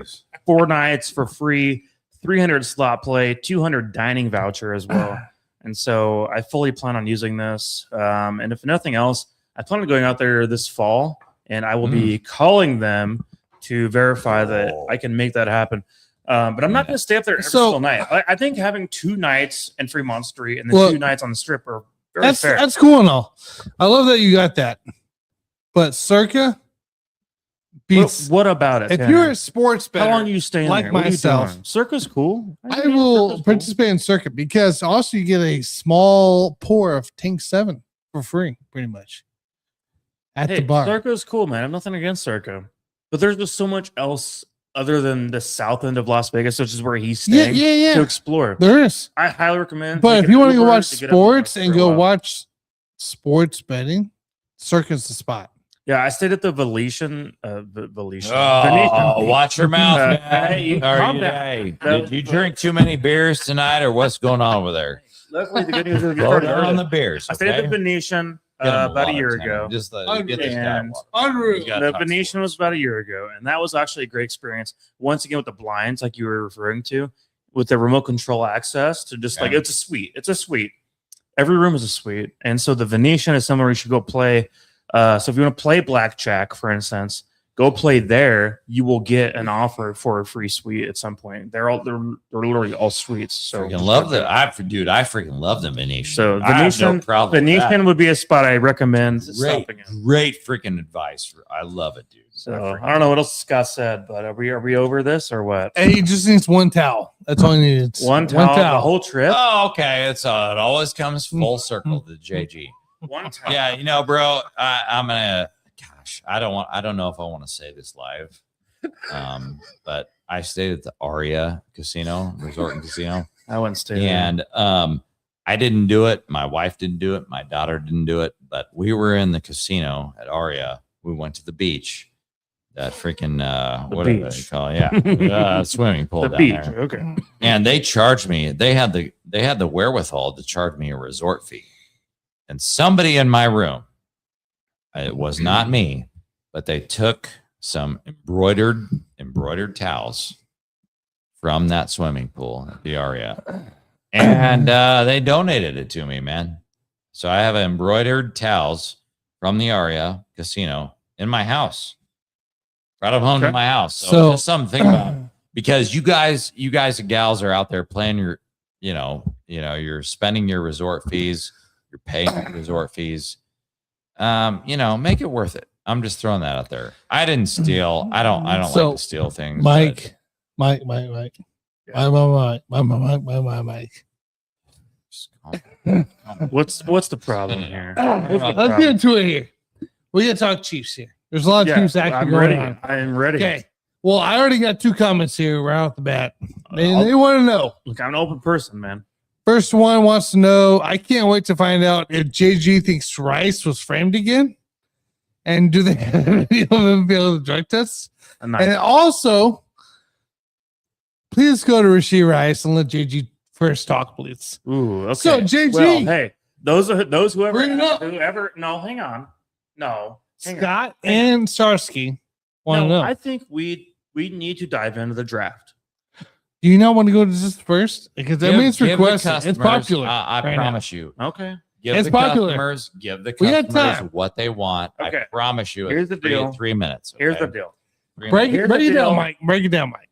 4 nights for free, 300 slot play, 200 dining voucher as well. And so I fully plan on using this. And if nothing else, I plan on going out there this fall, and I will be calling them to verify that I can make that happen. But I'm not going to stay up there every single night. I think having 2 nights in Fremont Street and then 2 nights on the Strip are very fair. That's cool and all. I love that you got that. But Circa beats. What about it? If you're a sports bettor, how long are you staying like there? myself, Circa's cool. I will participate in Circa because also you get a small pour of Tank 7 for free, pretty much. At the bar. Circa's cool, man. I'm nothing against Circa. But there's just so much else other than the south end of Las Vegas, which is where he's staying, to explore. There is. I highly recommend. But if you want to go watch sports and go watch sports betting, Circa's the spot. Yeah, I stayed at the Venetian. Venetian. Watch your mouth, man. Did you drink too many beers tonight, or what's going on over there? Luckily, the good news is Slow down on the beers. I stayed at the Venetian about a year ago. Just The Venetian was about a year ago, and that was actually a great experience. Once again, with the blinds, like you were referring to, with the remote control access to just like it's a suite. It's a suite. Every room is a suite, and so the Venetian is somewhere you should go play. So if you want to play blackjack, for instance, go play there. You will get an offer for a free suite at some point. They're literally all suites. So freaking love that. I freaking love the Venetian. So Venetian would be a spot I recommend stopping in. Great freaking advice. I love it, dude. So I don't know what else Scott said, but are we over this or what? And he just needs 1 towel. That's all he needs. One towel the whole trip. Oh, okay. It always comes full circle to JG. 1 towel. Yeah, bro. I'm gonna. Gosh, I don't know if I want to say this live, but I stayed at the Aria Resort and Casino. I wouldn't stay there. And I didn't do it. My wife didn't do it. My daughter didn't do it. But we were in the casino at Aria. We went to the beach. That freaking what do they call it? Yeah, swimming pool down beach. there. Okay. And they charged me. They had the wherewithal to charge me a resort fee. And somebody in my room, it was not me, but they took some embroidered towels from that swimming pool at the Aria, and they donated it to me, man. So I have embroidered towels from the Aria Casino in my house, right up home to my house. So just something to think about, because you guys and gals are out there playing your, you're spending your resort fees, you're paying your resort fees. Make it worth it. I'm just throwing that out there. I didn't steal. I don't like to steal things. Mike. Mike. What's the problem here? Let's get into it here. We gotta talk Chiefs here. There's a lot of Chiefs action going on. I am ready. Okay. Well, I already got 2 comments here right off the bat. They want to know. Look, I'm an open person, man. First one wants to know, I can't wait to find out if JG thinks Rice was framed again. And do they have a video of him failing the drug tests? And also, please go to Rashee Rice and let JG first talk, please. Ooh, okay. So JG, well, hey, whoever. No, hang on. No, Scott and Starsky want to know. I think we need to dive into the draft. Do you not want to go to this first? Because that means requested. It's popular. I promise you. Okay. It's popular. Give the customers what they want. Okay. I promise you. Here's the deal. 3 minutes. Okay? Here's the deal. Break it down, Mike. Break it down, Mike.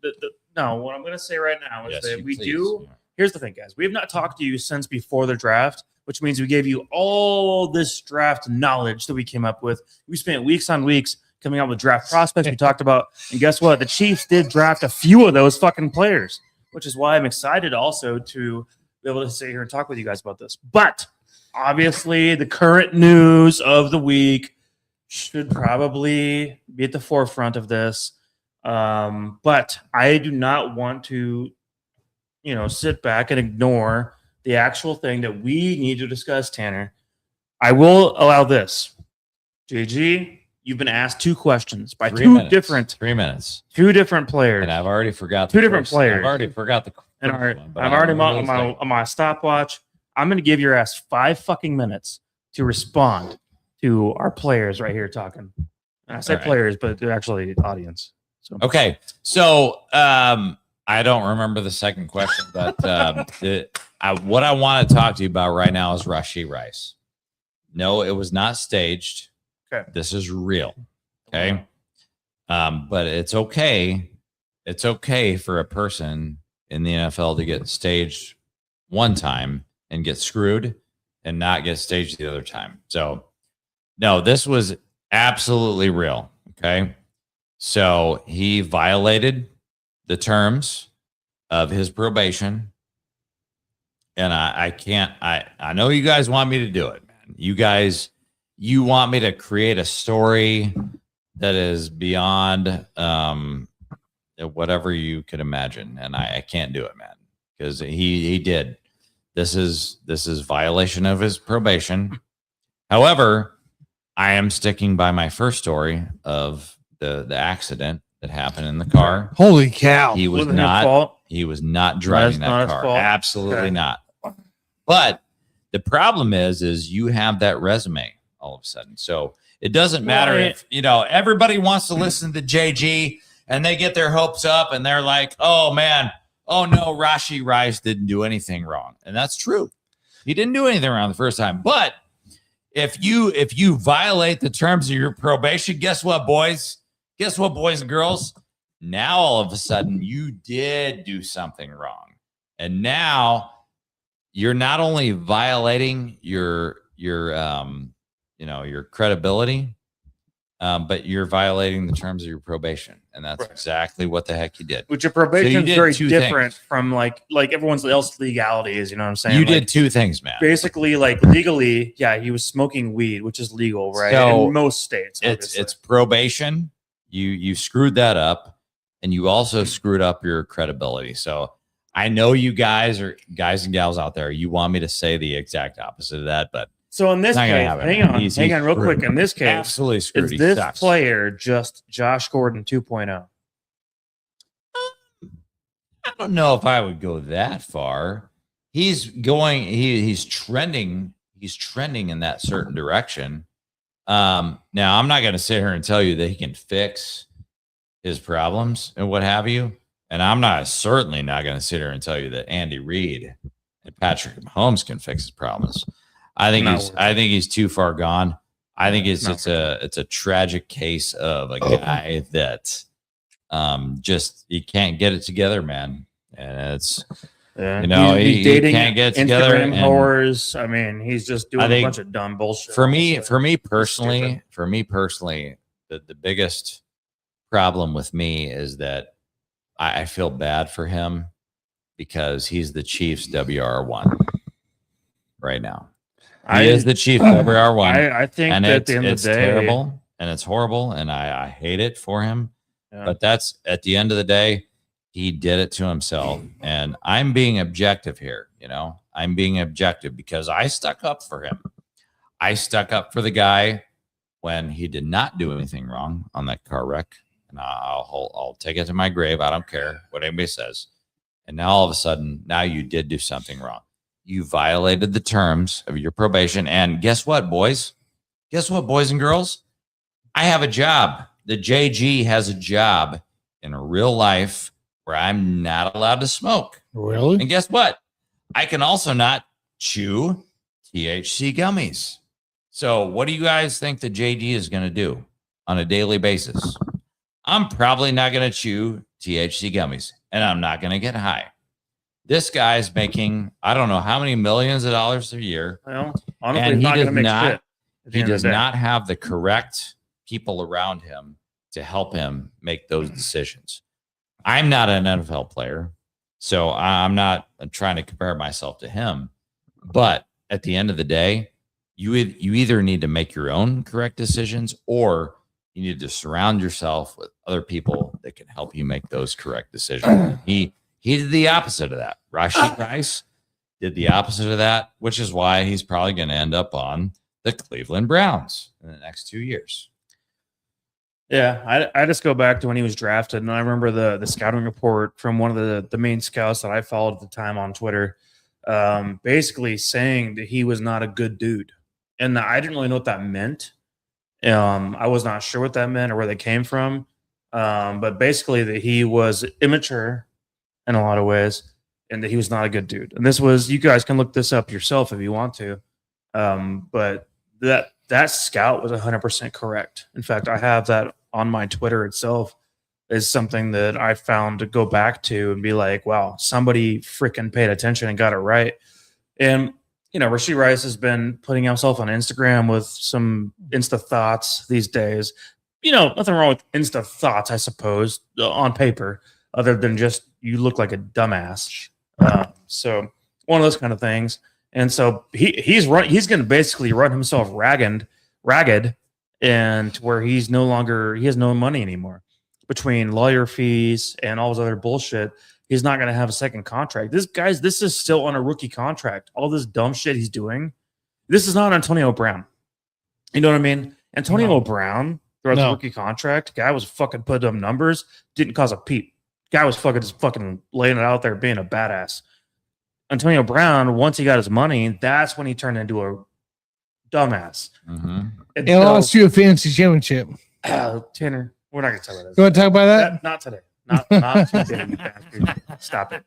No, what I'm going to say right now is that we do. here's the thing, guys. We have not talked to you since before the draft, which means we gave you all this draft knowledge that we came up with. We spent weeks on weeks coming up with draft prospects we talked about. And guess what? The Chiefs did draft a few of those fucking players, which is why I'm excited also to be able to sit here and talk with you guys about this. But obviously, the current news of the week should probably be at the forefront of this. But I do not want to, sit back and ignore the actual thing that we need to discuss, Tanner. I will allow this. JG, you've been asked 2 questions by 3 minutes. 3 minutes. 2 different players. And I've already forgot 2 different players. I've already forgot the and I'm already on my stopwatch. I'm going to give your ass 5 fucking minutes to respond to our players right here talking. And I say players, but they're actually audience. So okay. So I don't remember the second question, but what I want to talk to you about right now is Rashee Rice. No, it was not staged. Okay. This is real. Okay. But it's okay. It's okay for a person in the NFL to get staged one time and get screwed and not get staged the other time. So no, this was absolutely real. Okay. So he violated the terms of his probation. And I know you guys want me to do it, man. You want me to create a story that is beyond whatever you could imagine. And I can't do it, man, because he did. This is violation of his probation. However, I am sticking by my first story of the accident that happened in the car. Holy cow. He was not driving that car. Absolutely not. But the problem is you have that resume all of a sudden. So it doesn't matter if, everybody wants to listen to JG and they get their hopes up and they're like, oh man, oh no, Rashee Rice didn't do anything wrong. And that's true. He didn't do anything wrong the first time. But if you violate the terms of your probation, guess what, boys? Guess what, boys and girls? Now all of a sudden you did do something wrong. And now you're not only violating your credibility, but you're violating the terms of your probation. And that's exactly what the heck you did. Which your probation is very different from like everyone's else legalities. You know what I'm saying? You did 2 things, man. Basically, like legally, yeah, he was smoking weed, which is legal, right? So in most states. It's probation. You screwed that up, and you also screwed up your credibility. So I know you guys and gals out there, you want me to say the exact opposite of that, but so in this case, hang on real quick. In this case, absolutely screwed. Is this player just Josh Gordon 2.0? I don't know if I would go that far. He's trending in that certain direction. Now I'm not going to sit here and tell you that he can fix his problems and what have you. And I'm certainly not going to sit here and tell you that Andy Reid and Patrick Mahomes can fix his problems. I think he's too far gone. I think it's a tragic case of a guy that just he can't get it together, man. And it's he's dating, he can't get it together. And whores. I mean, he's just doing a bunch of dumb bullshit. For me personally, the biggest problem with me is that I feel bad for him because he's the Chiefs WR1 right now. He is the Chiefs WR1. I think that at the end of the day, terrible and it's horrible, and I hate it for him. Yeah. But that's at the end of the day, he did it to himself. And I'm being objective here. I'm being objective because I stuck up for him. I stuck up for the guy when he did not do anything wrong on that car wreck. And I'll take it to my grave. I don't care what anybody says. And now all of a sudden, now you did do something wrong. You violated the terms of your probation. And guess what, boys? Guess what, boys and girls? I have a job. The JG has a job in real life where I'm not allowed to smoke. Really? And guess what? I can also not chew THC gummies. So what do you guys think the JG is going to do on a daily basis? I'm probably not going to chew THC gummies, and I'm not going to get high. This guy's making, I don't know how many millions of dollars a year. Well, honestly, And he's not going to make not, shit. he does not have the correct people around him to help him make those decisions. I'm not an NFL player, so I'm not trying to compare myself to him. But at the end of the day, you either need to make your own correct decisions, or you need to surround yourself with other people that can help you make those correct decisions. He did the opposite of that. Rashee Rice did the opposite of that, which is why he's probably going to end up on the Cleveland Browns in the next 2 years. Yeah, I just go back to when he was drafted, and I remember the scouting report from one of the main scouts that I followed at the time on Twitter, basically saying that he was not a good dude. And I didn't really know what that meant. I was not sure what that meant or where they came from. But basically that he was immature in a lot of ways and that he was not a good dude. And this was, you guys can look this up yourself if you want to. But that scout was 100% correct. In fact, I have that on my Twitter itself, is something that I found to go back to and be like, wow, somebody freaking paid attention and got it right. And Rashee Rice has been putting himself on Instagram with some Insta thoughts these days. Nothing wrong with Insta thoughts, I suppose, on paper, other than just you look like a dumbass. So one of those kind of things. And so he's going to basically run himself ragged, and where he has no money anymore between lawyer fees and all his other bullshit. He's not going to have a second contract. This is still on a rookie contract. All this dumb shit he's doing. This is not Antonio Brown. You know what I mean? Antonio Brown, throughout the rookie contract, guy was fucking putting up numbers, didn't cause a peep. Guy was fucking laying it out there, being a badass. Antonio Brown, once he got his money, that's when he turned into a dumbass. Mm-hmm. And lost you a fantasy championship. Tanner, we're not going to talk about that. You want to talk about that? Not today. Not today, you bastard. Stop it.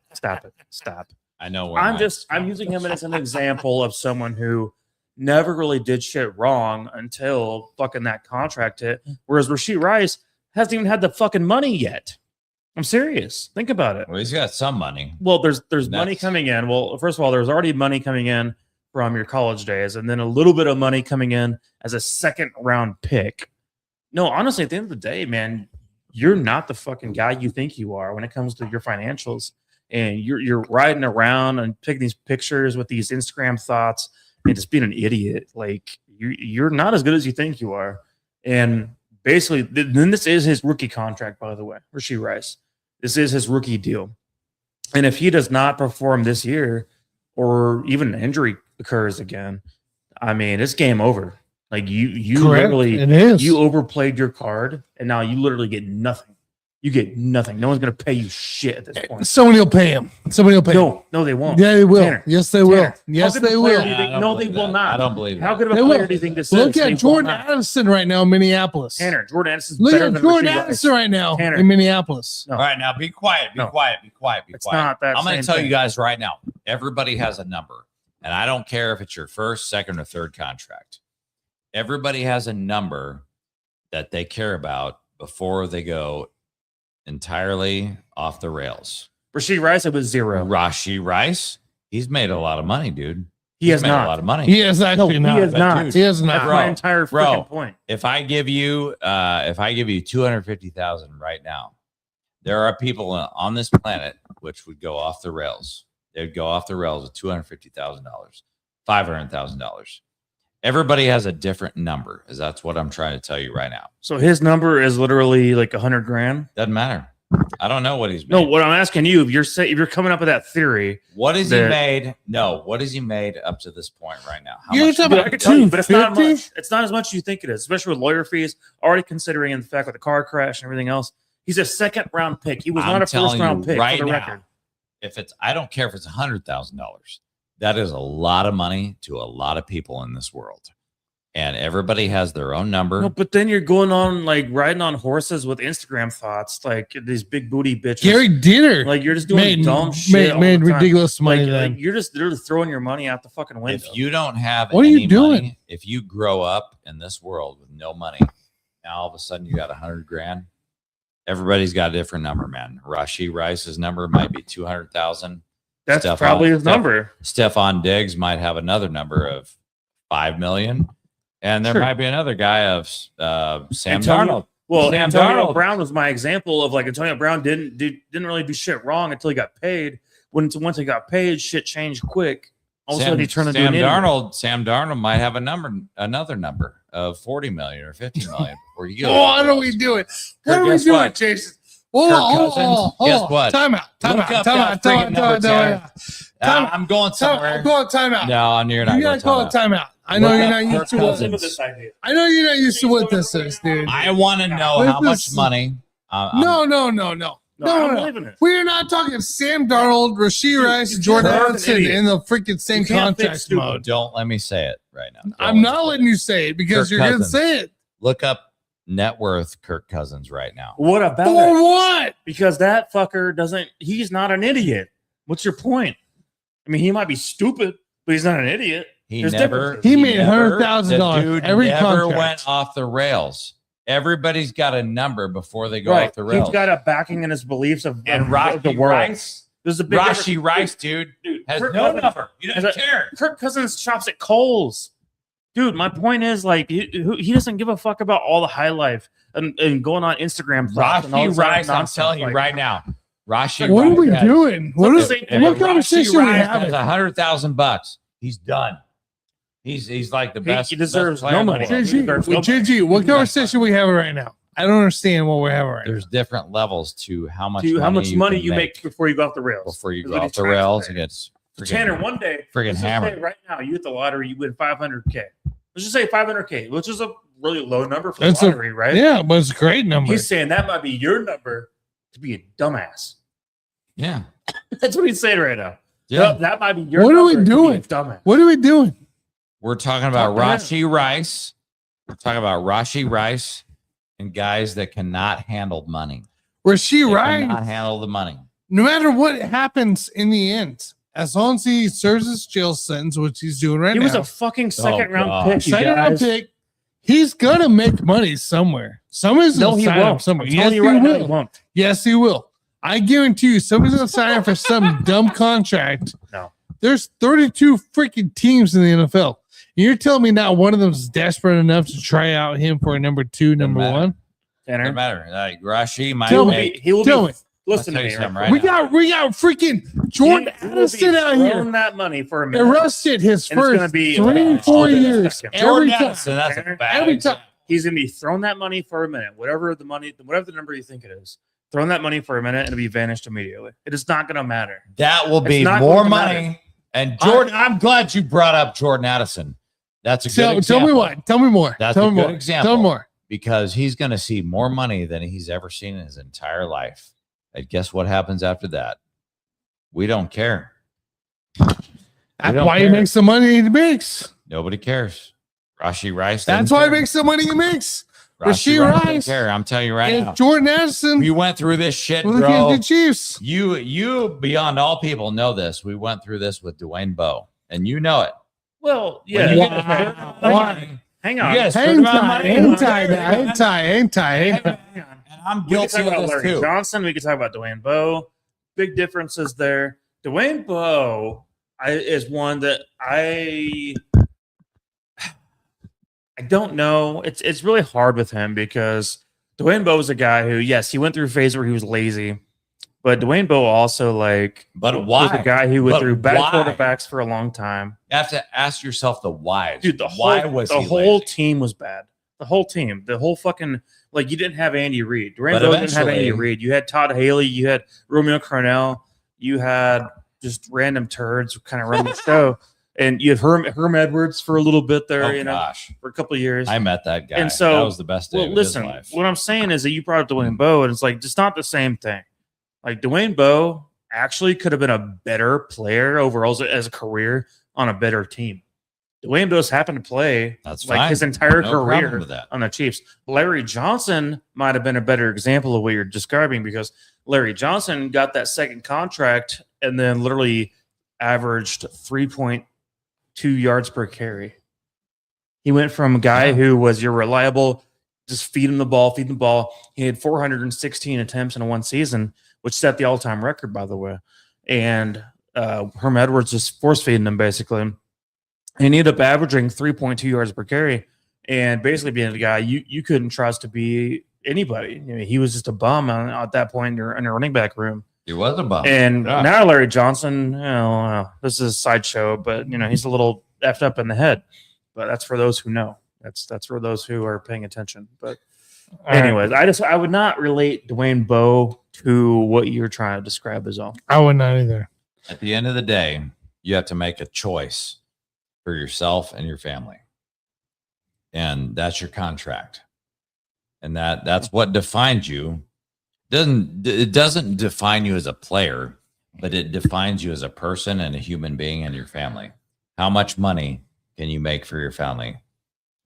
I know. I'm using him as an example of someone who never really did shit wrong until fucking that contract hit. Whereas Rashee Rice hasn't even had the fucking money yet. I'm serious. Think about it. Well, he's got some money. Well, there's money coming in. Well, first of all, there's already money coming in from your college days, and then a little bit of money coming in as a second round pick. No, honestly, at the end of the day, man, you're not the fucking guy you think you are when it comes to your financials. And you're riding around and taking these pictures with these Instagram thoughts and just being an idiot. Like you're not as good as you think you are. And basically, then this is his rookie contract, by the way, Rashee Rice. This is his rookie deal. And if he does not perform this year, or even an injury occurs again, I mean, it's game over. Like you literally, you overplayed your card, and now you literally get nothing. You get nothing. No one's going to pay you shit at this point. Somebody will pay him. No, they won't. Yeah, they will. Tanner, yes, they will. Yes, they will. No, they will not. I don't believe How good of a player do you think this is? Look at Jordan Addison right now in Minneapolis. Tanner, Jordan Addison. Look at Jordan Addison right now in Minneapolis. All right, now be quiet. Be quiet. It's not that. I'm going to tell you guys right now. Everybody has a number, and I don't care if it's your first, second, or third contract. Everybody has a number that they care about before they go entirely off the rails. Rashee Rice, it was zero. Rashee Rice, he's made a lot of money, dude. He has made not a lot of money. He has actually not. He has not. Dude, he has not. That's my entire freaking point. If I give you $250,000 right now, there are people on this planet which would go off the rails. They would go off the rails with $250,000, $500,000. Everybody has a different number, as that's what I'm trying to tell you right now. So his number is literally like $100,000. Doesn't matter. I don't know what he's made. No, what I'm asking you, if you're coming up with that theory, what has he made? No, what has he made up to this point right now? You're talking about I can tell you, but it's not much. It's not as much as you think it is, especially with lawyer fees. Already considering the fact with the car crash and everything else, he's a second round pick. He was not a first round pick right for the now, record. I don't care if it's $100,000. That is a lot of money to a lot of people in this world. And everybody has their own number. No, but then you're going on like riding on horses with Instagram thoughts, like these big booty bitches. Gary Dinner. Like you're just doing dumb shit. Made ridiculous money. Like you're just literally throwing your money out the fucking window. If you don't have what are you doing? Money, if you grow up in this world with no money, now all of a sudden you got $100,000. Everybody's got a different number, man. Rashee Rice's number might be 200,000. That's probably his number. Stephon Diggs might have another number of 5 million. And there might be another guy of Sam Darnold. Well, Antonio Brown was my example of like Antonio Brown didn't really do shit wrong until he got paid. Once he got paid, shit changed quick. All of a sudden, he turned into an idiot. Sam Darnold might have another number of 40 million or 50 million before you go. What are we doing? What are we doing, Jason? Guess what? Time out. I'm going somewhere. I'm going time out. No, you're not. You gotta call it time out. I know you're not used to what I know you're not used to what this is, dude. I want to know how much money. No. We're not talking Sam Darnold, Rashee Rice, Jordan Addison in the freaking same contract mode. Don't let me say it right now. I'm not letting you say it because you're going to say it. Look up net worth Kirk Cousins right now. What about For what? Because that fucker he's not an idiot. What's your point? I mean, he might be stupid, but he's not an idiot. He made $100,000 every contract. Went off the rails. Everybody's got a number before they go off the rails. He's got a backing in his beliefs of the world. Rice. There's a big Rashee Rice, dude has no number. He doesn't care. Kirk Cousins shops at Kohl's. Dude, my point is like he doesn't give a fuck about all the high life and going on Instagram. Rashee Rice, I'm telling you right now. Rashee, what are we doing? What conversation are we having? $100,000. He's done. He's like the best. He deserves no money. JG, what conversation are we having right now? I don't understand what we're having right now. There's different levels to how much money you make before you go off the rails. Before you go off the rails, it gets Tanner. One day, friggin' hammered. Right now, you hit the lottery, you win $500K. Let's just say $500K, which is a really low number for the lottery, right? Yeah, but it's a great number. He's saying that might be your number to be a dumbass. Yeah, that's what he's saying right now. Yeah, that might be your. What are we doing? Dumbass. What are we doing? We're talking about Rashee Rice. We're talking about Rashee Rice and guys that cannot handle money. Rashee Rice cannot handle the money. No matter what happens in the end, as long as he serves his jail sentence, which he's doing right now. He was a fucking second round pick. Second round pick. He's gonna make money somewhere. Somebody's gonna sign up somewhere. Yes, he will. Yes, he will. I guarantee you, somebody's gonna sign up for some dumb contract. No. There's 32 freaking teams in the NFL. You're telling me not one of them is desperate enough to try out him for a number 2, number 1? Doesn't matter. Like Rashee might make. Tell me. Listen to me. Right we got freaking Jordan Addison out here. That money for a minute. Arrested his first 3-4 years. Every time. Every time. He's gonna be throwing that money for a minute. Whatever the number you think it is. Throwing that money for a minute and it'll be vanished immediately. It is not gonna matter. That will be more money. And Jordan, I'm glad you brought up Jordan Addison. That's a good example. Tell me what. Tell me more. That's a good example. Tell me more. Because he's going to see more money than he's ever seen in his entire life. And guess what happens after that? We don't care. That's why he makes the money he makes. Nobody cares. Rashee Rice. That's why he makes the money he makes. Rashee Rice. I'm telling you right now. Jordan Addison. We went through this shit, bro. The Chiefs. You beyond all people know this. We went through this with Dwayne Bowe, and you know it. Well, yeah. Hang on. Hang tight. And I'm guilty of this Larry too. Johnson. We could talk about Dwayne Bowe. Big differences there. Dwayne Bowe is one that I don't know. It's really hard with him because Dwayne Bowe is a guy who, yes, he went through a phase where he was lazy, but Dwayne Bowe also was a guy who went through bad quarterbacks for a long time. You have to ask yourself the why. Dude, the whole team was bad. The whole team, the whole fucking you didn't have Andy Reid. Dwayne Bowe didn't have Andy Reid. You had Todd Haley. You had Romeo Crennel. You had just random turds kind of running the show. And you had Herm Edwards for a little bit there, for a couple of years. I met that guy. And so that was the best day of his life. What I'm saying is that you brought up Dwayne Bowe, and it's just not the same thing. Like Dwayne Bowe actually could have been a better player overall as a career on a better team. Dwayne Bowe's happened to play his entire career on the Chiefs. Larry Johnson might have been a better example of what you're describing because Larry Johnson got that second contract and then literally averaged 3.2 yards per carry. He went from a guy who was your reliable, just feed him the ball. He had 416 attempts in one season, which set the all-time record, by the way. And Herm Edwards just force feeding him basically. And he ended up averaging 3.2 yards per carry, and basically being the guy you couldn't trust to be anybody. He was just a bum at that point in your running back room. He was a bum. And now Larry Johnson, this is a sideshow, but he's a little effed up in the head. But that's for those who know. That's for those who are paying attention. But anyways, I would not relate Dwayne Bowe to what you're trying to describe as all. I would not either. At the end of the day, you have to make a choice for yourself and your family. And that's your contract. And that's what defines you. It doesn't define you as a player, but it defines you as a person and a human being and your family. How much money can you make for your family?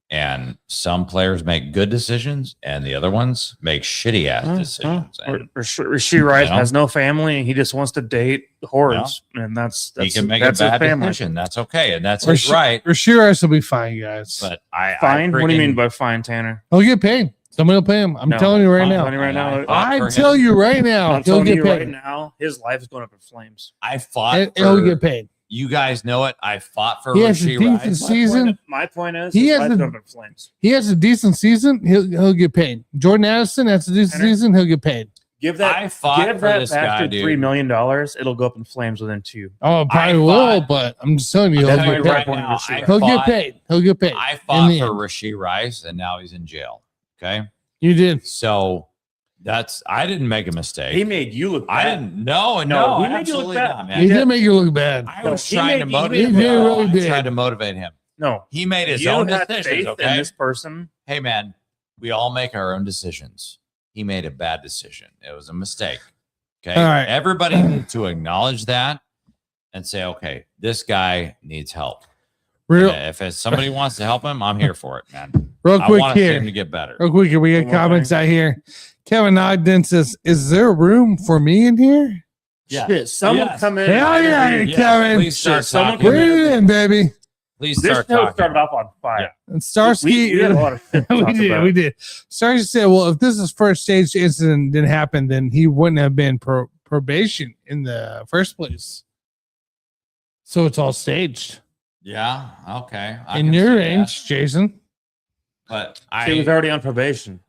And some players make good decisions, and the other ones make shitty ass decisions. Rashee Rice has no family, and he just wants to date whores, and that's he can make a bad decision. That's okay, and that's his right. Rashee Rice will be fine, guys. But fine. What do you mean by fine, Tanner? He'll get paid. Somebody will pay him. I'm telling you right now. I tell you right now, he'll get paid. Right now, his life is going up in flames. I fought. He'll get paid. You guys know it. I fought for Rashee Rice. Season. My point is, he has a decent season. He'll get paid. Jordan Addison has a decent season. He'll get paid. Give that bastard $3 million. It'll go up in flames within 2. Oh, probably will. But I'm just telling you, he'll get paid. He'll get paid. He'll get paid. I fought for Rashee Rice, and now he's in jail. Okay, you did. So I didn't make a mistake. He made you look bad. I didn't. No, he made you look bad. He did make you look bad. I was trying to motivate him. I tried to motivate him. No, he made his own decisions. Okay, in this person. Hey, man, we all make our own decisions. He made a bad decision. It was a mistake. Okay, all right. Everybody needs to acknowledge that and say, okay, this guy needs help. If somebody wants to help him, I'm here for it, man. Real quick I want here, him to get better. Real quick here, we got comments out here. Kevin Ogden says, "Is there room for me in here?" Yeah, shit, someone come in. Hell yeah, Kevin! Please start talking. Bring it in, baby. Please start talking. This show started off on fire. Yeah. And Starsky, we had a lot of shit we did. Starsky said, "Well, if this is first stage incident didn't happen, then he wouldn't have been probation in the first place. So it's all staged." Yeah. Okay. In your range, Jason. But he was already on probation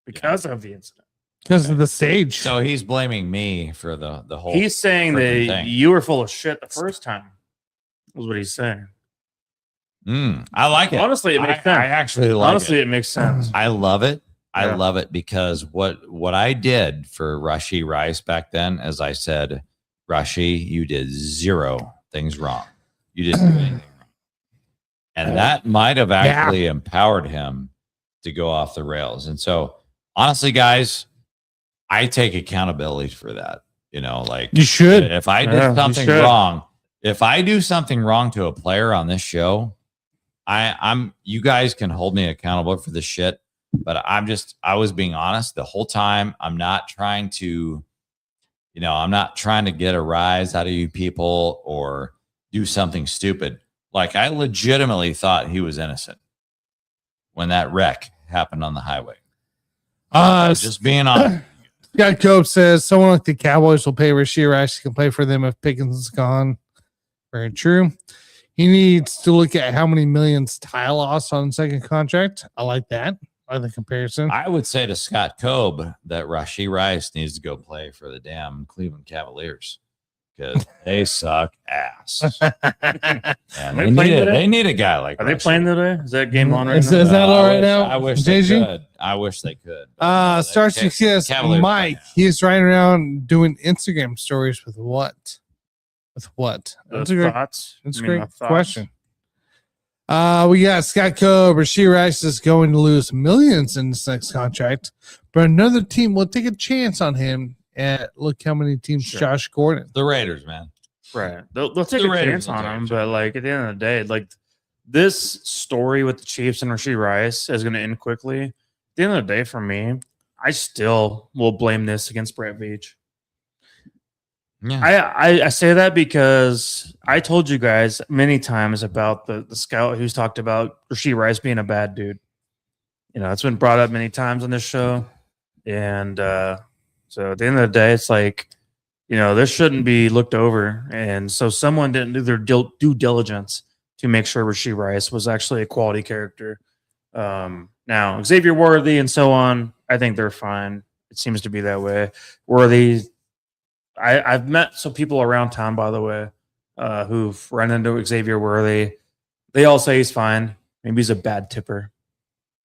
because of the incident. Because of the stage. So he's blaming me for the whole. He's saying that you were full of shit the first time. Was what he's saying. I like it. Honestly, it makes sense. I actually like it. Honestly, it makes sense. I love it. I love it because what I did for Rashee Rice back then, as I said, Rashee, you did 0 things wrong. You didn't do anything wrong. And that might have actually empowered him to go off the rails. And so, honestly, guys, I take accountability for that. Like you should. If I did something wrong, if I do something wrong to a player on this show, you guys can hold me accountable for this shit. But I was being honest the whole time. I'm not trying to, I'm not trying to get a rise out of you people or do something stupid. Like, I legitimately thought he was innocent when that wreck happened on the highway. Just being honest. Scott Cope says someone like the Cowboys will pay Rashee Rice to play for them if Pickens is gone. Very true. He needs to look at how many millions Ty lost on the second contract. I like that. I like the comparison. I would say to Scott Cobe that Rashee Rice needs to go play for the damn Cleveland Cavaliers. Because they suck ass. And they need a guy like that. Are they playing today? Is that game on right now? Is that all right now? I wish they could. I wish they could. Starship says, Mike, he's riding around doing Instagram stories with what? With what? That's a great question. We got Scott Coe. Rashee Rice is going to lose millions in this next contract, but another team will take a chance on him. And look how many teams Josh Gordon. The Raiders, man. Right. They'll take a chance on him, but like at the end of the day, like this story with the Chiefs and Rashee Rice is going to end quickly. At the end of the day, for me, I still will blame this against Brett Veach. Yeah. I say that because I told you guys many times about the scout who's talked about Rashee Rice being a bad dude. It's been brought up many times on this show. And so at the end of the day, it's like, this shouldn't be looked over. And so someone didn't do their due diligence to make sure Rashee Rice was actually a quality character. Now, Xavier Worthy and so on, I think they're fine. It seems to be that way. Worthy, I've met some people around town, by the way, who've run into Xavier Worthy. They all say he's fine. Maybe he's a bad tipper,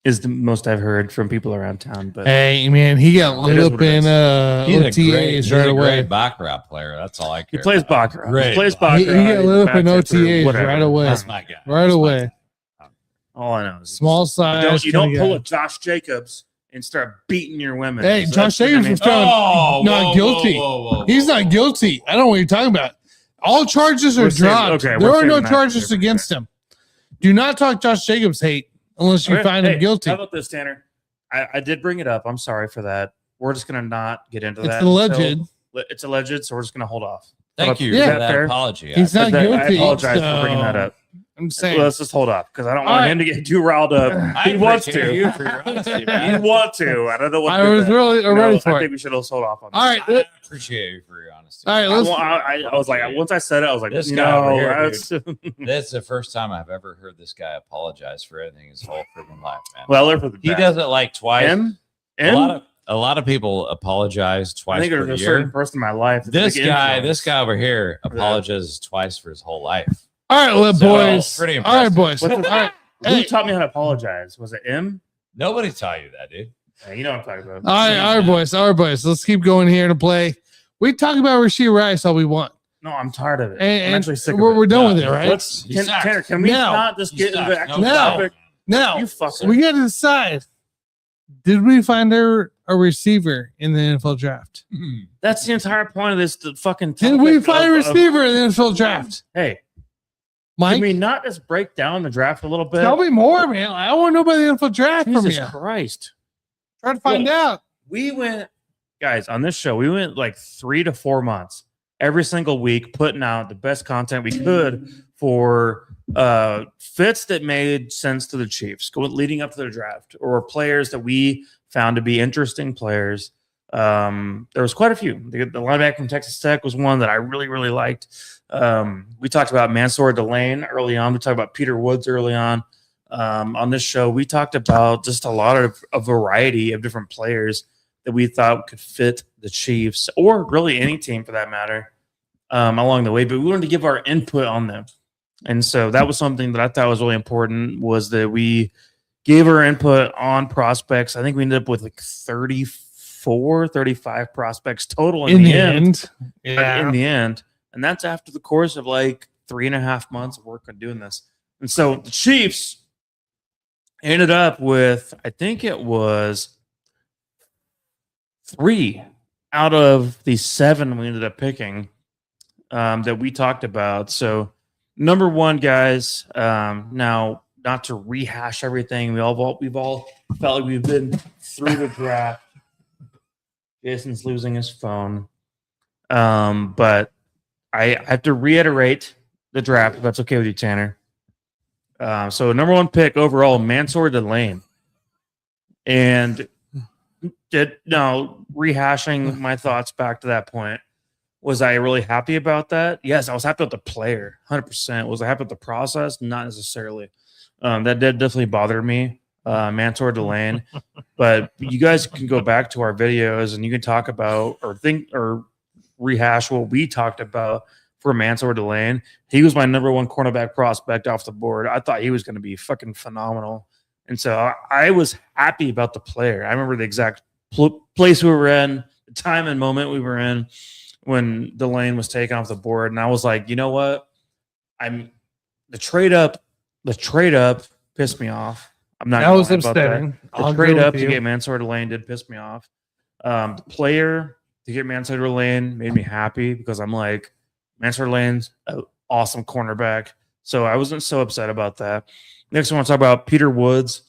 is the most I've heard from people around town. But hey, man, he got lit up in OTAs right away. Great Baccarat player. That's all I care. He plays Baccarat. Great. He plays Baccarat. He got lit up in OTAs right away. That's my guy. Right away. All I know is small size. You don't pull a Josh Jacobs and start beating your women. Hey, Josh Jacobs was found not guilty. He's not guilty. I don't know what you're talking about. All charges are dropped. There are no charges against him. Do not talk Josh Jacobs hate unless you find him guilty. How about this, Tanner? I did bring it up. I'm sorry for that. We're just going to not get into that. It's alleged. It's alleged, so we're just going to hold off. Thank you for that apology. He's not guilty. I apologize for bringing that up. I'm saying, let's just hold up because I don't want him to get too riled up. He wants to. You for your honesty, he wants to. I don't know what. I was really ready for it. I think we should also hold off on. All right, I appreciate you for your honesty. All right, I was like, once I said it, I was like, this guy over here, that's the first time I've ever heard this guy apologize for anything his whole freaking life, man. Well, for the he does it like twice. A lot of people apologize twice. I think there's a certain person in my life. This guy over here apologizes twice for his whole life. All right, boys. Pretty impressive. All right, boys. All right. Who taught me how to apologize? Was it M? Nobody taught you that, dude. Yeah, you know what I'm talking about. All right, boys. Let's keep going here to play. We talk about Rashee Rice all we want. No, I'm tired of it. I'm actually sick of it. We're done with it, right? Tanner, can we not just get into the actual topic? No. You fucker. We got to decide. Did we find a receiver in the NFL draft? That's the entire point of this fucking topic. Did we find a receiver in the NFL draft? Hey, Mike, can we not just break down the draft a little bit? Tell me more, man. I want to know about the NFL draft from you. Jesus Christ. Try to find out. We went, guys, on this show, we went like 3 to 4 months every single week putting out the best content we could for fits that made sense to the Chiefs leading up to the draft or players that we found to be interesting players. There was quite a few. The linebacker from Texas Tech was one that I really, really liked. We talked about Mansour Delane early on. We talked about Peter Woods early on. On this show, we talked about just a variety of different players that we thought could fit the Chiefs or really any team for that matter along the way. But we wanted to give our input on them. And so that was something that I thought was really important was that we gave our input on prospects. I think we ended up with like 34, 35 prospects total in the end. Yeah. In the end. And that's after the course of like 3.5 months of work on doing this. And so the Chiefs ended up with, I think it was 3 out of the 7 we ended up picking that we talked about. So number one, guys, now not to rehash everything. We've all felt like we've been through the draft. Jason's losing his phone. But I have to reiterate the draft, if that's okay with you, Tanner. So number 1 pick overall, Mansour Delane. And rehashing my thoughts back to that point, was I really happy about that? Yes, I was happy with the player, 100%. Was I happy with the process? Not necessarily. That did definitely bother me, Mansour Delane. But you guys can go back to our videos and you can talk about or rehash what we talked about for Mansour Delane. He was my number 1 cornerback prospect off the board. I thought he was going to be fucking phenomenal. And so I was happy about the player. I remember the exact place we were in, the time and moment we were in when Delane was taken off the board. And I was like, you know what? The trade up pissed me off. I'm not. That was upsetting. The trade up to get Mansour Delane did piss me off. The player to get Mansour Delane made me happy because I'm like, Mansour Delane's an awesome cornerback. So I wasn't so upset about that. Next, I want to talk about Peter Woods.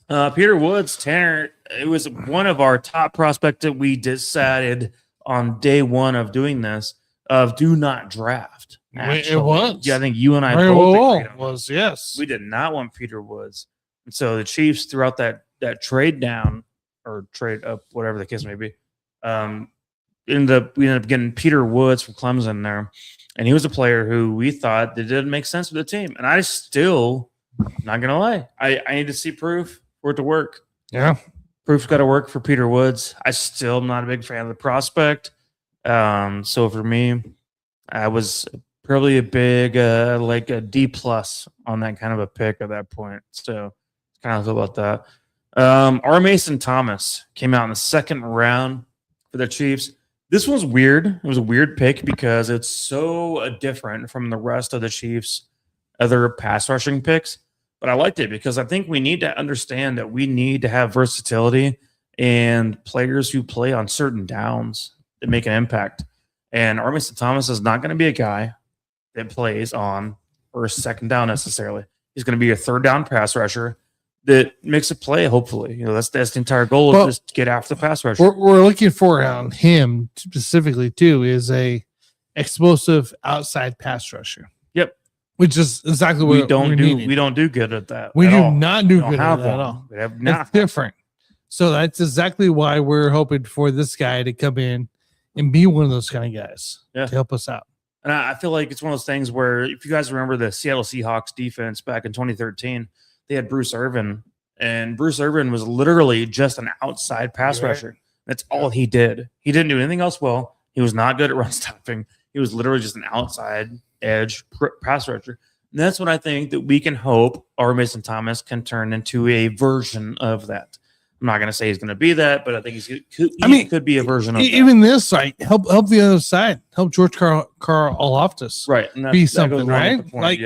Peter Woods, Tanner, it was one of our top prospects that we decided on day 1 of doing this of do not draft. Actually. It was. Yeah, I think you and I both was, yes. We did not want Peter Woods. And so the Chiefs throughout that trade down or trade up, whatever the case may be, we ended up getting Peter Woods from Clemson there, and he was a player who we thought that didn't make sense for the team. And I still, not gonna lie, I need to see proof for it to work. Yeah, proof's got to work for Peter Woods. I still am not a big fan of the prospect. So for me, I was probably a big like a D plus on that kind of a pick at that point. So kind of feel about that. R. Mason Thomas came out in the second round for the Chiefs. This was weird. It was a weird pick because it's so different from the rest of the Chiefs' other pass rushing picks. But I liked it because I think we need to understand that we need to have versatility and players who play on certain downs that make an impact. And R. Mason Thomas is not going to be a guy that plays on first, second down necessarily. He's going to be a third down pass rusher that makes a play, hopefully. You know, that's the entire goal, is just to get after the pass rusher. We're looking for on him specifically too is a explosive outside pass rusher. Yep. Which is exactly what we don't do good at that. We do not do good at that at all. It's different. So that's exactly why we're hoping for this guy to come in and be one of those kind of guys to help us out. And I feel like it's one of those things where, if you guys remember the Seattle Seahawks defense back in 2013, they had Bruce Irvin, and Bruce Irvin was literally just an outside pass rusher. That's all he did. He didn't do anything else well. He was not good at run stopping. He was literally just an outside edge pass rusher. And that's what I think that we can hope R. Mason Thomas can turn into a version of that. I'm not going to say he's going to be that, but I think he could be a version of even that. This, right? Help the other side. Help George Karlaftis, right? Be something, right? Like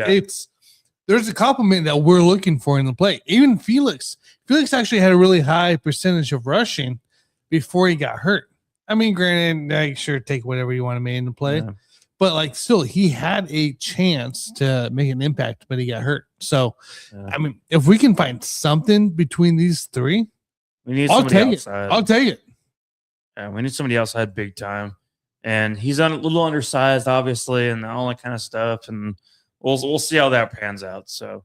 there's a compliment that we're looking for in the play. Even Felix actually had a really high percentage of rushing before he got hurt. I mean, granted, sure, take whatever you want to make in the play, but like still, he had a chance to make an impact, but he got hurt. So, I mean, if we can find something between these three, I'll take it. I'll take it. Yeah, we need somebody outside big time, and he's a little undersized, obviously, and all that kind of stuff. And we'll see how that pans out. So,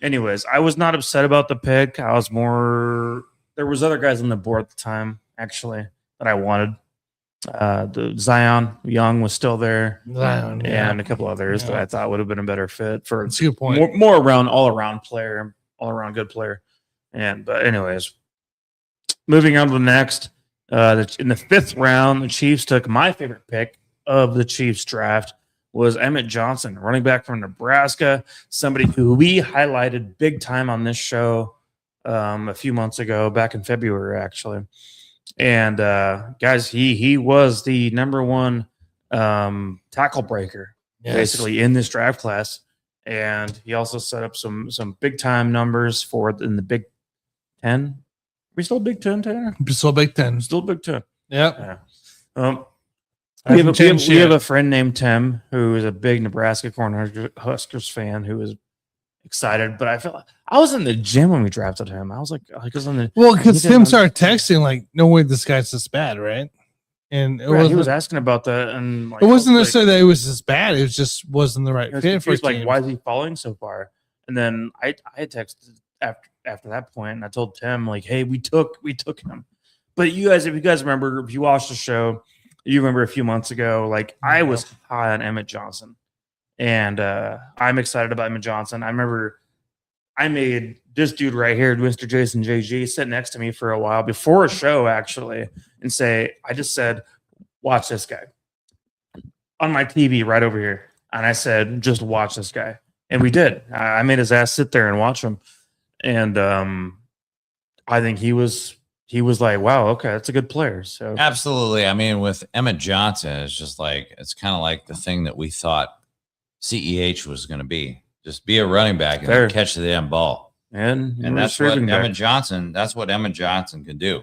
anyways, I was not upset about the pick. I was more. There was other guys on the board at the time, actually, that I wanted. The Zion Young was still there, and a couple others that I thought would have been a better fit for. That's a good point. More all around good player. But anyways. Moving on to the next, in the fifth round, the Chiefs took my favorite pick of the Chiefs draft was Emmett Johnson, running back from Nebraska, somebody who we highlighted big time on this show a few months ago, back in February, actually. And guys, he was the number one tackle breaker, basically in this draft class, and he also set up some big time numbers in the Big Ten. We still Big Ten, Tanner? Still Big Ten. Still Big Ten. Yep. Yeah. We have a friend named Tim who is a big Nebraska Cornhuskers fan who is excited. But I feel like I was in the gym when we drafted him. I was like, because Tim started texting like, "No way, this guy's this bad, right?" And he was asking about that, and it wasn't necessarily that it was this bad. It just wasn't the right fit for his team. Why is he falling so far? And then I texted after that point, and I told Tim, like, hey, we took him. But if you guys remember, if you watched the show, you remember a few months ago, like, I was high on Emmett Johnson, and I'm excited about Emmett Johnson. I remember I made this dude right here, Mr. Jason JG, sit next to me for a while before a show, actually, and I just said, watch this guy on my TV right over here. And I said, just watch this guy. And we did. I made his ass sit there and watch him. And I think he was like, wow, okay, that's a good player. So absolutely. I mean, with Emmett Johnson, it's kind of like the thing that we thought CEH was going to be. Just be a running back and catch the damn ball. And that's what Emmett Johnson can do.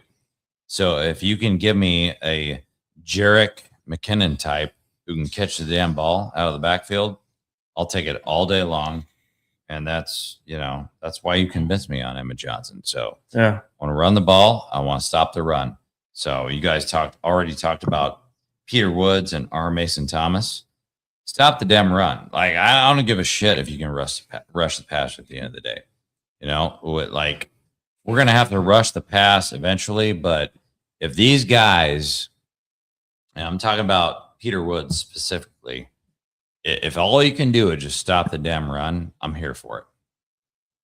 So if you can give me a Jerick McKinnon type who can catch the damn ball out of the backfield, I'll take it all day long. And that's why you convinced me on Emmett Johnson. So I want to run the ball. I want to stop the run. So you guys already talked about Peter Woods and R. Mason Thomas. Stop the damn run. Like, I don't give a shit if you can rush the pass at the end of the day. Like, we're going to have to rush the pass eventually. But if these guys and I'm talking about Peter Woods specifically. If all you can do is just stop the damn run, I'm here for it.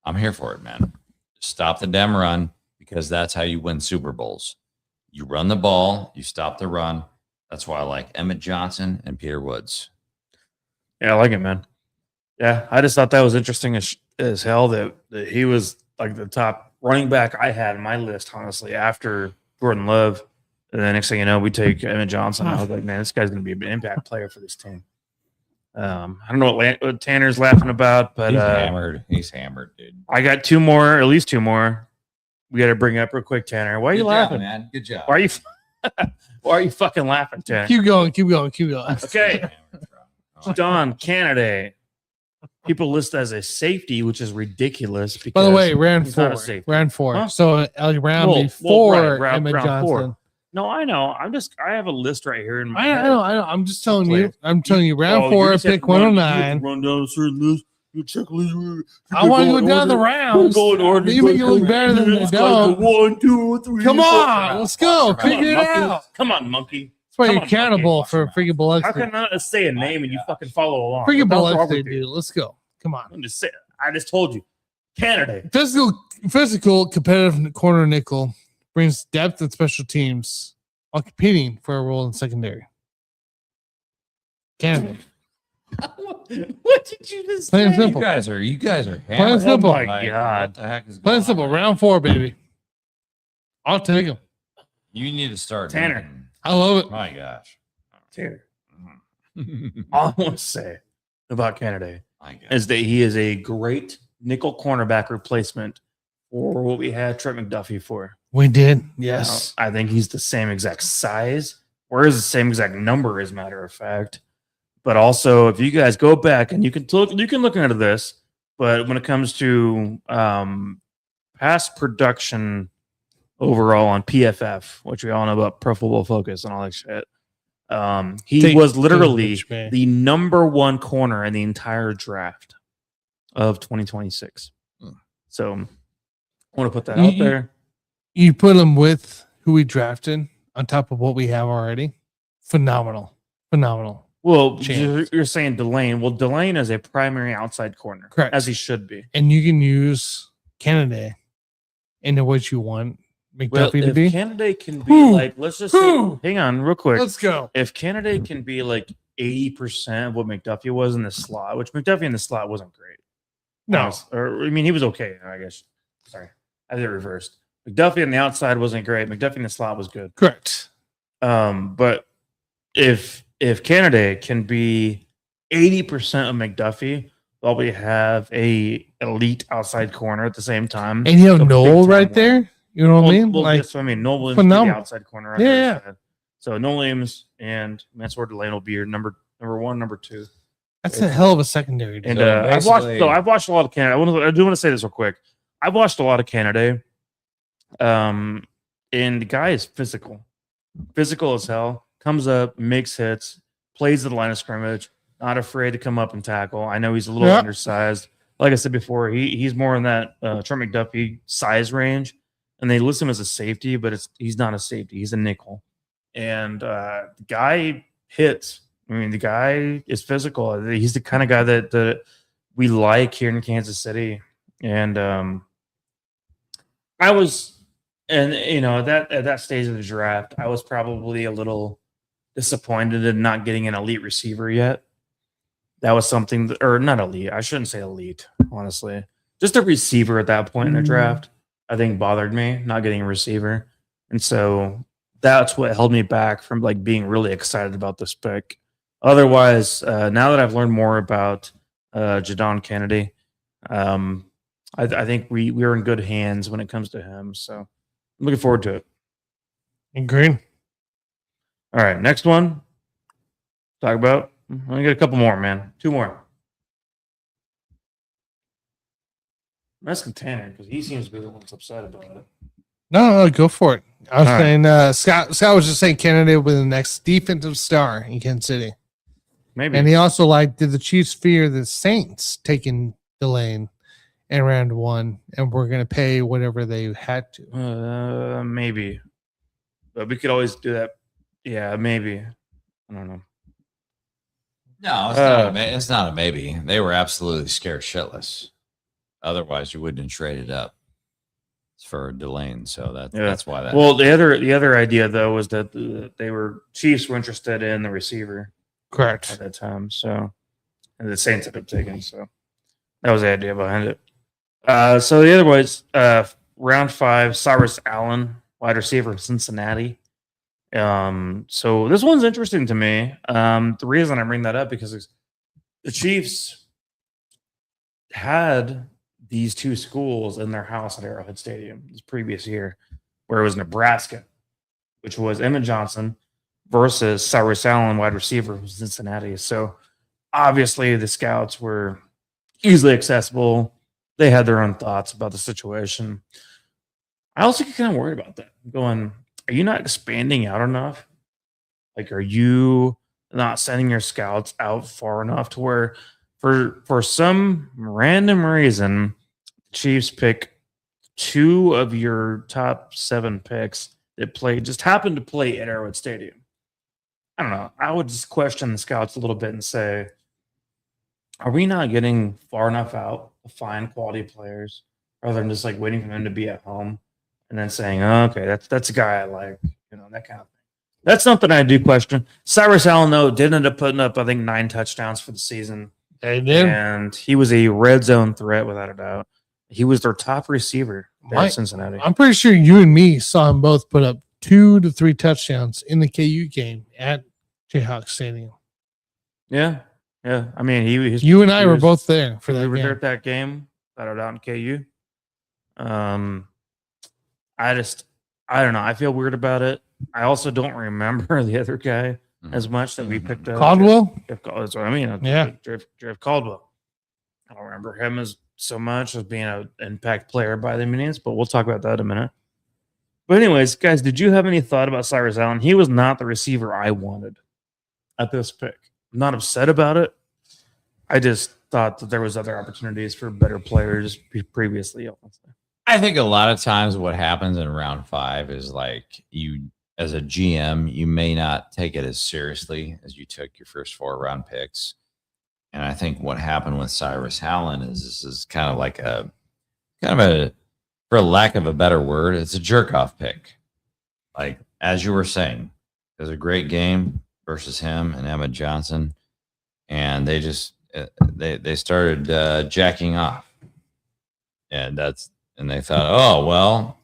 I'm here for it, man. Stop the damn run, because that's how you win Super Bowls. You run the ball, you stop the run. That's why I like Emmett Johnson and Peter Woods. Yeah, I like it, man. Yeah, I just thought that was interesting as hell that he was like the top running back I had in my list, honestly, after Jordan Love. And then next thing you know, we take Emmett Johnson. I was like, man, this guy's going to be an impact player for this team. I don't know what Tanner's laughing about, but he's hammered. He's hammered, dude. I got two more, at least two more. We got to bring up real quick, Tanner. Why are you laughing, man? Good job. Why are you fucking laughing, Tanner? Keep going. Okay. Don Canada. People list as a safety, which is ridiculous. Because by the way, ran he's not a four. safety. Ran four. Huh? So round before right, Emmett round Johnson. 4. No, I know. I have a list right here in my head. I know. I'm just telling you. I'm telling you, round Oh, 4, you pick just have to 109. run down a certain list. You check list. I want to go down the rounds. You make it look better than they don't. 1, 2, 3. Come on, let's go. Figure it out. Come on, monkey. That's why Come you're on, accountable monkey. for freaking Biloxi. How can I not say a name and you fucking follow along? Freaking What the hell's wrong Biloxi, with you? dude. Let's go. Come on. I'm just saying. I just told you. Canada. Physical, competitive corner nickel brings depth and special teams while competing for a role in secondary. Canada. What did you just Plain and say? simple. You guys are Plain and hammered. simple. Oh my Like, God. what the heck is Plain going and simple. on? Round 4, baby. I'll take him. You need to start Tanner. drinking. I love it. My gosh. Tanner. All I want to say about Canada My gosh. is that he is a great nickel cornerback replacement for what we had Trent McDuffie for. We did. Yes. I think he's the same exact size, or is the same exact number, as a matter of fact. But also, if you guys go back and you can look into this, but when it comes to past production overall on PFF, which we all know about Pro Football Focus and all that shit, he was literally the number 1 corner in the entire draft of 2026. So I want to put that out there. You put him with who we drafted on top of what we have already. Phenomenal. Well, chance. you're saying Delane. Well, Delane is a primary outside corner, Correct, as he should be. And you can use Canada into what you want McDuffie to be. Canada can be like, let's just say, hang on real quick. Let's go. If Canada can be like 80% of what McDuffie was in the slot, which McDuffie in the slot wasn't great. No. Or I mean, he was okay, I guess. Sorry, I did it reversed. McDuffie on the outside wasn't great. McDuffie in the slot was good. Correct. But if Canada can be 80% of McDuffie, while we have a elite outside corner at the same time, And you have a Noel big-time right winner. there. You know what I mean? Well, Like, yes, I mean, Noel Williams phenomenal. be the outside corner. Yeah. So Noel Williams and Mansour Delane will be your number 1, number 2. that's a hell of a secondary. Dude. And So I've watched a lot of Canada. I do want to say this real quick. I've watched a lot of Canada. And the guy is physical as hell. Comes up, makes hits, plays the line of scrimmage. Not afraid to come up and tackle. I know he's a little undersized. Like I said before, he's more in that Trent McDuffie size range, and they list him as a safety, but he's not a safety. He's a nickel. And the guy hits. I mean, the guy is physical. He's the kind of guy that we like here in Kansas City. And I was, and you know, at that stage of the draft, I was probably a little disappointed in not getting an elite receiver yet. That was something, or not elite. I shouldn't say elite, honestly. Just a receiver at that point in the draft, I think bothered me, not getting a receiver. And so that's what held me back from like being really excited about this pick. Otherwise, now that I've learned more about Jadon Kennedy, I think we're in good hands when it comes to him. So I'm looking forward to it. Agreed. All right, next one. Talk about. I got a couple more, man. 2 more. I'm asking Tanner because he seems to be the one that's upset about it. No, go for it. I was All saying Scott was just saying Canada with the next defensive star in Kansas City. Maybe. And he also did the Chiefs fear the Saints taking Delane in round 1 and we're going to pay whatever they had to? Maybe. But we could always do that. Yeah, maybe. I don't know. No, it's not a maybe. They were absolutely scared shitless. Otherwise, you wouldn't have traded up for Delane. So that's why that. Well, the other idea though was that the Chiefs were interested in the receiver, correct, at that time. So, and the Saints ended up taking. So that was the idea behind it. So the other was round 5, Cyrus Allen, wide receiver, Cincinnati. So this one's interesting to me. The reason I bring that up because the Chiefs had these two schools in their house at Arrowhead Stadium this previous year, where it was Nebraska, which was Emmett Johnson versus Cyrus Allen, wide receiver from Cincinnati. So obviously the scouts were easily accessible. They had their own thoughts about the situation. I also get kind of worried about that. I'm going, are you not expanding out enough? Like, are you not sending your scouts out far enough to where for some random reason, the Chiefs pick 2 of your top 7 picks that just happened to play at Arrowhead Stadium? I don't know. I would just question the scouts a little bit and say, are we not getting far enough out to find quality players rather than just like waiting for them to be at home and then saying, oh, okay, that's a guy I like, that kind of thing. That's something I do question. Cyrus Allen, though, did end up putting up, I think, 9 touchdowns for the season. They did. And he was a red zone threat without a doubt. He was their top receiver at Cincinnati. I'm pretty sure you and me saw him both put up 2 to 3 touchdowns in the KU game at Jayhawk Stadium. Yeah. I mean, you and I were both there for that. We were game. there at that game. That out in KU. I don't know. I feel weird about it. I also don't remember the other guy as much that we picked up. Caldwell? That's what I mean. Yeah. Jeff Caldwell. I don't remember him as so much as being an impact player by the means, but we'll talk about that in a minute. But anyways, guys, did you have any thought about Cyrus Allen? He was not the receiver I wanted at this pick. I'm not upset about it. I just thought that there was other opportunities for better players previously. I think a lot of times what happens in round 5 is like you, as a GM, you may not take it as seriously as you took your first 4 round picks. And I think what happened with Cyrus Allen is this is kind of a, for lack of a better word, it's a jerk off pick. Like, as you were saying, it was a great game versus him and Emmett Johnson. And they just, they started jacking off. And they thought, oh, well,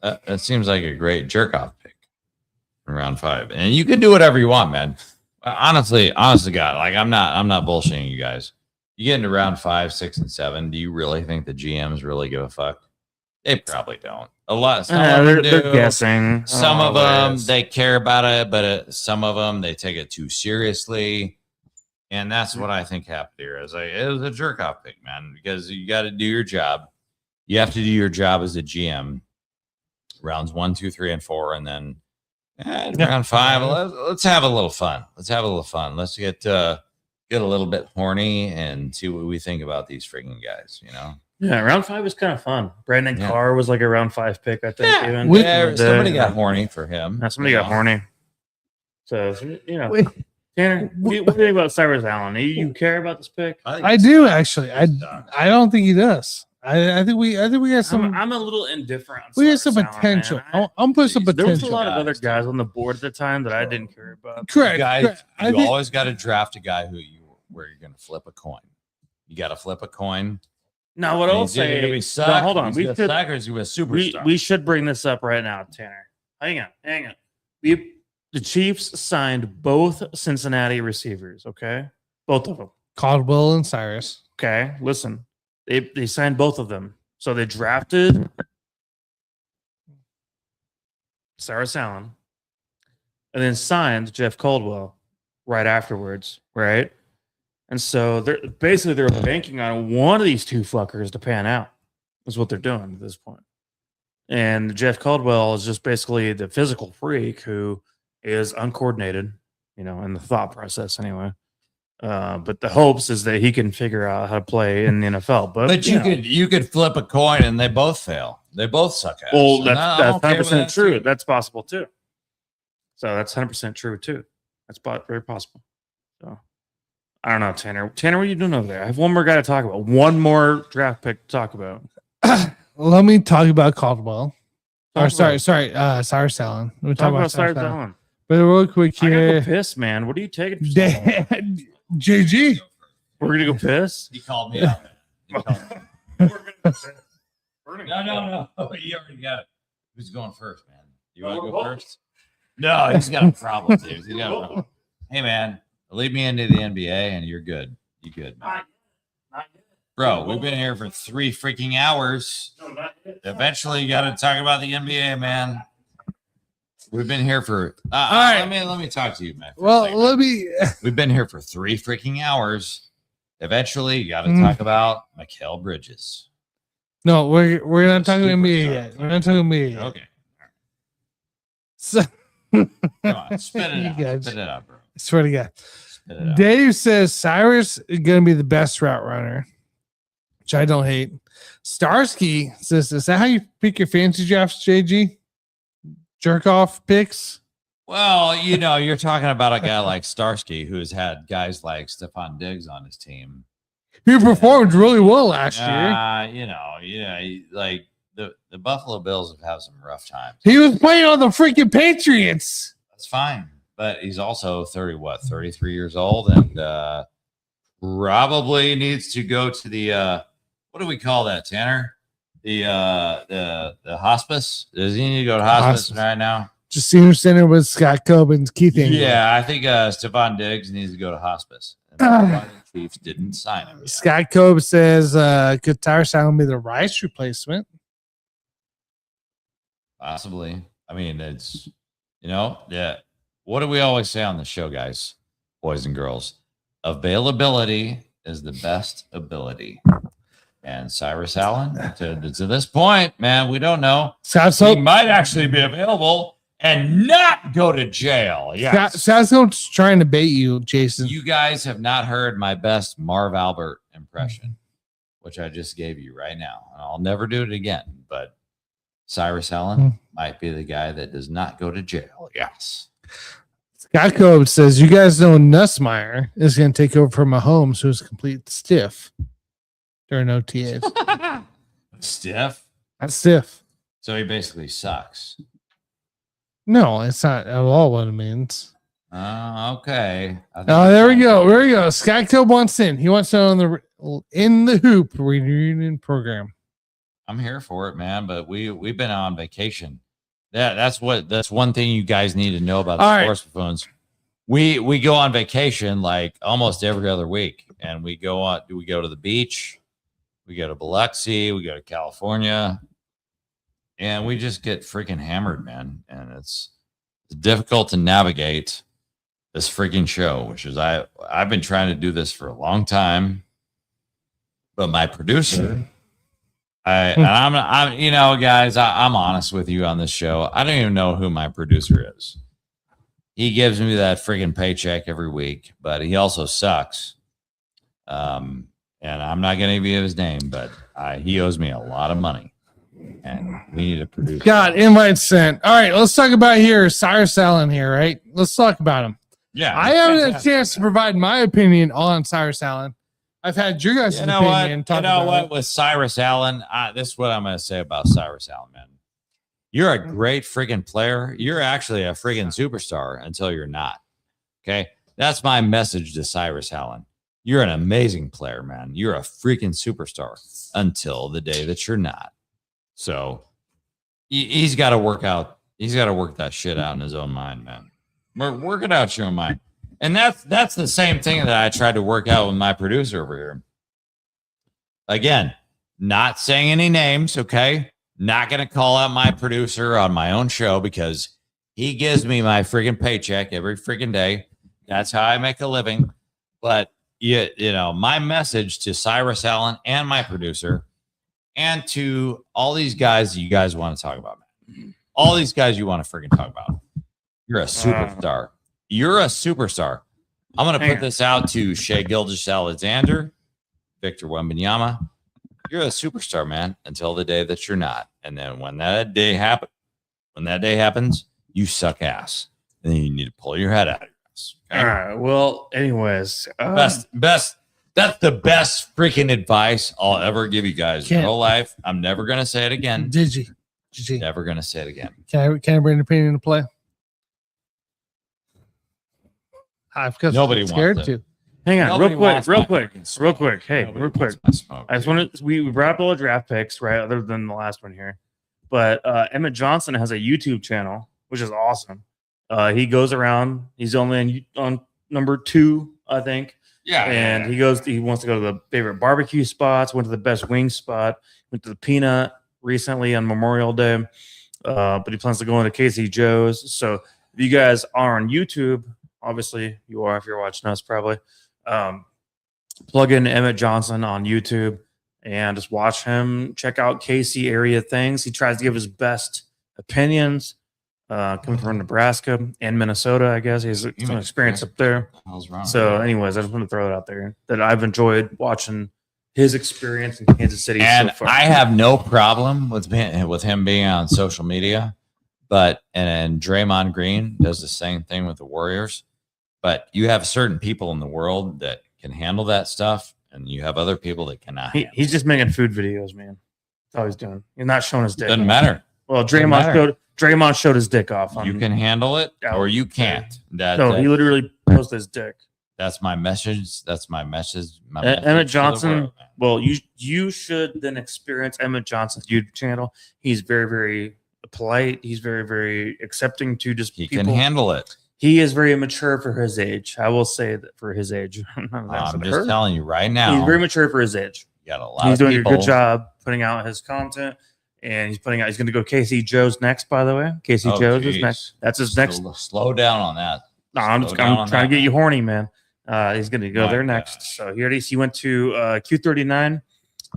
that seems like a great jerk off pick in round 5. And you can do whatever you want, man. Honestly, God, like I'm not bullshitting you guys. You get into round 5, 6, and 7. Do you really think the GMs really give a fuck? They probably don't. A lot. They're guessing. Some of them they care about it, but some of them they take it too seriously. And that's what I think happened here. It was a jerk off pick, man, because you got to do your job. You have to do your job as a GM. Rounds 1, 2, 3, and 4, and then round 5. Let's have a little fun. Let's get a little bit horny and see what we think about these freaking guys. Yeah, round 5 was kind of fun. Brandon Carr was like a round 5 pick, I think. Somebody got horny for him. Somebody got horny. So Tanner, what do you think about Cyrus Allen? Do you care about this pick? I do actually. I don't think he does. I think we got some. I'm a little indifferent. We got some potential. I'm putting some potential. There was a lot of other guys on the board at the time that I didn't care about. Correct. You always got to draft a guy where you're going to flip a coin. You got to flip a coin. Now, what I'll say, hold on, we should bring this up right now, Tanner. Hang on. The Chiefs signed both Cincinnati receivers. Okay, both of them, Caldwell and Cyrus. Okay, listen. They signed both of them. So they drafted Cyrus Allen and then signed Jeff Caldwell right afterwards, right? And so they're banking on one of these two fuckers to pan out. Is what they're doing at this point. And Jeff Caldwell is just basically the physical freak who is uncoordinated, in the thought process anyway. But the hopes is that he can figure out how to play in the NFL. But you could flip a coin and they both fail. They both suck ass. Well, that's 100% true. That's possible too. So that's 100% true too. That's very possible. So I don't know, Tanner. Tanner, what are you doing over there? I have one more guy to talk about. One more draft pick to talk about. Let me talk about Caldwell. Cyrus Allen. Let me talk about Cyrus Allen. But real quick here. I gotta go piss, man. What are you taking? JG. We're gonna go piss. He called me out. No. You already got it. Who's going first, man? You want to go first? No, he's got a problem, dude. He's got a problem. Hey, man, lead me into the NBA, and you're good. You good, man? Not yet. Bro, we've been here for 3 freaking hours. No, not yet. Eventually, you got to talk about the NBA, man. We've been here for. All right, let me talk to you, man. Well, We've been here for 3 freaking hours. Eventually, you got to talk about Mikal Bridges. No, we're not talking NBA yet. We're not talking NBA yet. Okay. So, come on, spit it out. Guys, spit it out, bro. I swear to God. Dave says Cyrus is going to be the best route runner, which I don't hate. Starsky says, is that how you pick your fantasy drafts, JG? Jerk off picks? Well, you're talking about a guy like Starsky who's had guys like Stephon Diggs on his team. He performed really well last year. Like the Buffalo Bills have had some rough times. He was playing on the freaking Patriots. That's fine. But he's also 33 years old and probably needs to go to the what do we call that, Tanner? The hospice. Does he need to go to hospice right now? Just senior center with Scott Coben's Keith Ingram. Yeah, I think Stephon Diggs needs to go to hospice. The Chiefs didn't sign him yet. Scott Cobe says, could Cyrus Allen be the Rice replacement? Possibly. I mean, it's, yeah. What do we always say on the show, guys, boys and girls? Availability is the best ability. And Cyrus Allen, to this point, man, we don't know. He might actually be available and not go to jail. Yeah. Sasco's trying to bait you, Jason. You guys have not heard my best Marv Albert impression, which I just gave you right now. And I'll never do it again. But Cyrus Allen might be the guy that does not go to jail. Yes. Scott Cobe says, you guys know Nussmeier is going to take over for Mahomes, who's complete stiff during OTAs. Stiff? That's stiff. So he basically sucks. No, it's not at all what it means. Okay. There we go. There we go. Scott Cobe wants in. He wants to in the hoop reunion program. I'm here for it, man. But we've been on vacation. That's one thing you guys need to know about the sports Buffoons. We go on vacation like almost every other week, and we go to the beach, we go to Biloxi, we go to California, and we just get freaking hammered, man. And it's difficult to navigate this freaking show, which is I've been trying to do this for a long time, but my producer. I'm guys, I'm honest with you on this show. I don't even know who my producer is. He gives me that freaking paycheck every week, but he also sucks. And I'm not going to give you his name, but he owes me a lot of money, and we need a producer. God, invite sent. All right, let's talk about Cyrus Allen here, right? Let's talk about him. Yeah, I haven't had a chance to provide my opinion on Cyrus Allen. I've had your guys' opinion. With Cyrus Allen, this is what I'm going to say about Cyrus Allen, man. You're a great freaking player. You're actually a freaking superstar until you're not. Okay? That's my message to Cyrus Allen. You're an amazing player, man. You're a freaking superstar until the day that you're not. So he's got to work out. He's got to work that shit out in his own mind, man. Work it out your own mind. And that's the same thing that I tried to work out with my producer over here. Again, not saying any names, okay? Not going to call out my producer on my own show because he gives me my freaking paycheck every freaking day. That's how I make a living. But, my message to Cyrus Allen and my producer and to all these guys that you guys want to talk about, man. All these guys you want to freaking talk about. You're a superstar. You're a superstar. I'm going to put this out to Shea Gilgeous-Alexander, Victor Wembanyama. You're a superstar, man, until the day that you're not. And then when that day happens, you suck ass. And then you need to pull your head out of your ass. Jones. All right. Well, anyways, Best. That's the best freaking advice I'll ever give you guys in your whole life. I'm never gonna say it again. Gigi. Never gonna say it again. Can I bring an opinion into play? Nobody scared wants it. to. Hang on, Nobody real wants quick. Hey, Nobody real quick. wants my smoke, I just dude. wanted we wrapped all the draft picks, right? Other than the last one here, but Emmett Johnson has a YouTube channel, which is awesome. He goes around. He's only on number 2, I think. Yeah, and he wants to go to the favorite barbecue spots. Went to the best wing spot. Went to the Peanut recently on Memorial Day. But he plans to go into Casey Joe's. So if you guys are on YouTube, obviously you are if you're watching us probably. Plug in Emmett Johnson on YouTube and just watch him. Check out Casey area things. He tries to give his best opinions. Coming from Nebraska and Minnesota, I guess he has some experience up there. So, anyways, I just want to throw it out there that I've enjoyed watching his experience in Kansas City and so far. I have no problem with him being on social media, but and Draymond Green does the same thing with the Warriors. But you have certain people in the world that can handle that stuff, and you have other people that cannot. He's just making food videos, man. That's all he's doing. He's not showing his dick. Doesn't matter. Well, Draymond showed his dick off. You can handle it, or you can't. He literally posted his dick. That's my message. That's my message. Emmett Johnson. Well, you should then experience Emmett Johnson's YouTube channel. He's very, very polite. He's very, very accepting to just he people. Can handle it. He is very mature for his age. I will say that for his age. I'm just telling you right now. He's very mature for his age. You got a lot. He's doing a good job putting out his content. And he's going to go Casey Joe's next, by the way. Casey Joe's is next. That's his next. Slow down on that. No, I'm trying to get you horny, man. He's going to go there next. So here it is. He went to Q39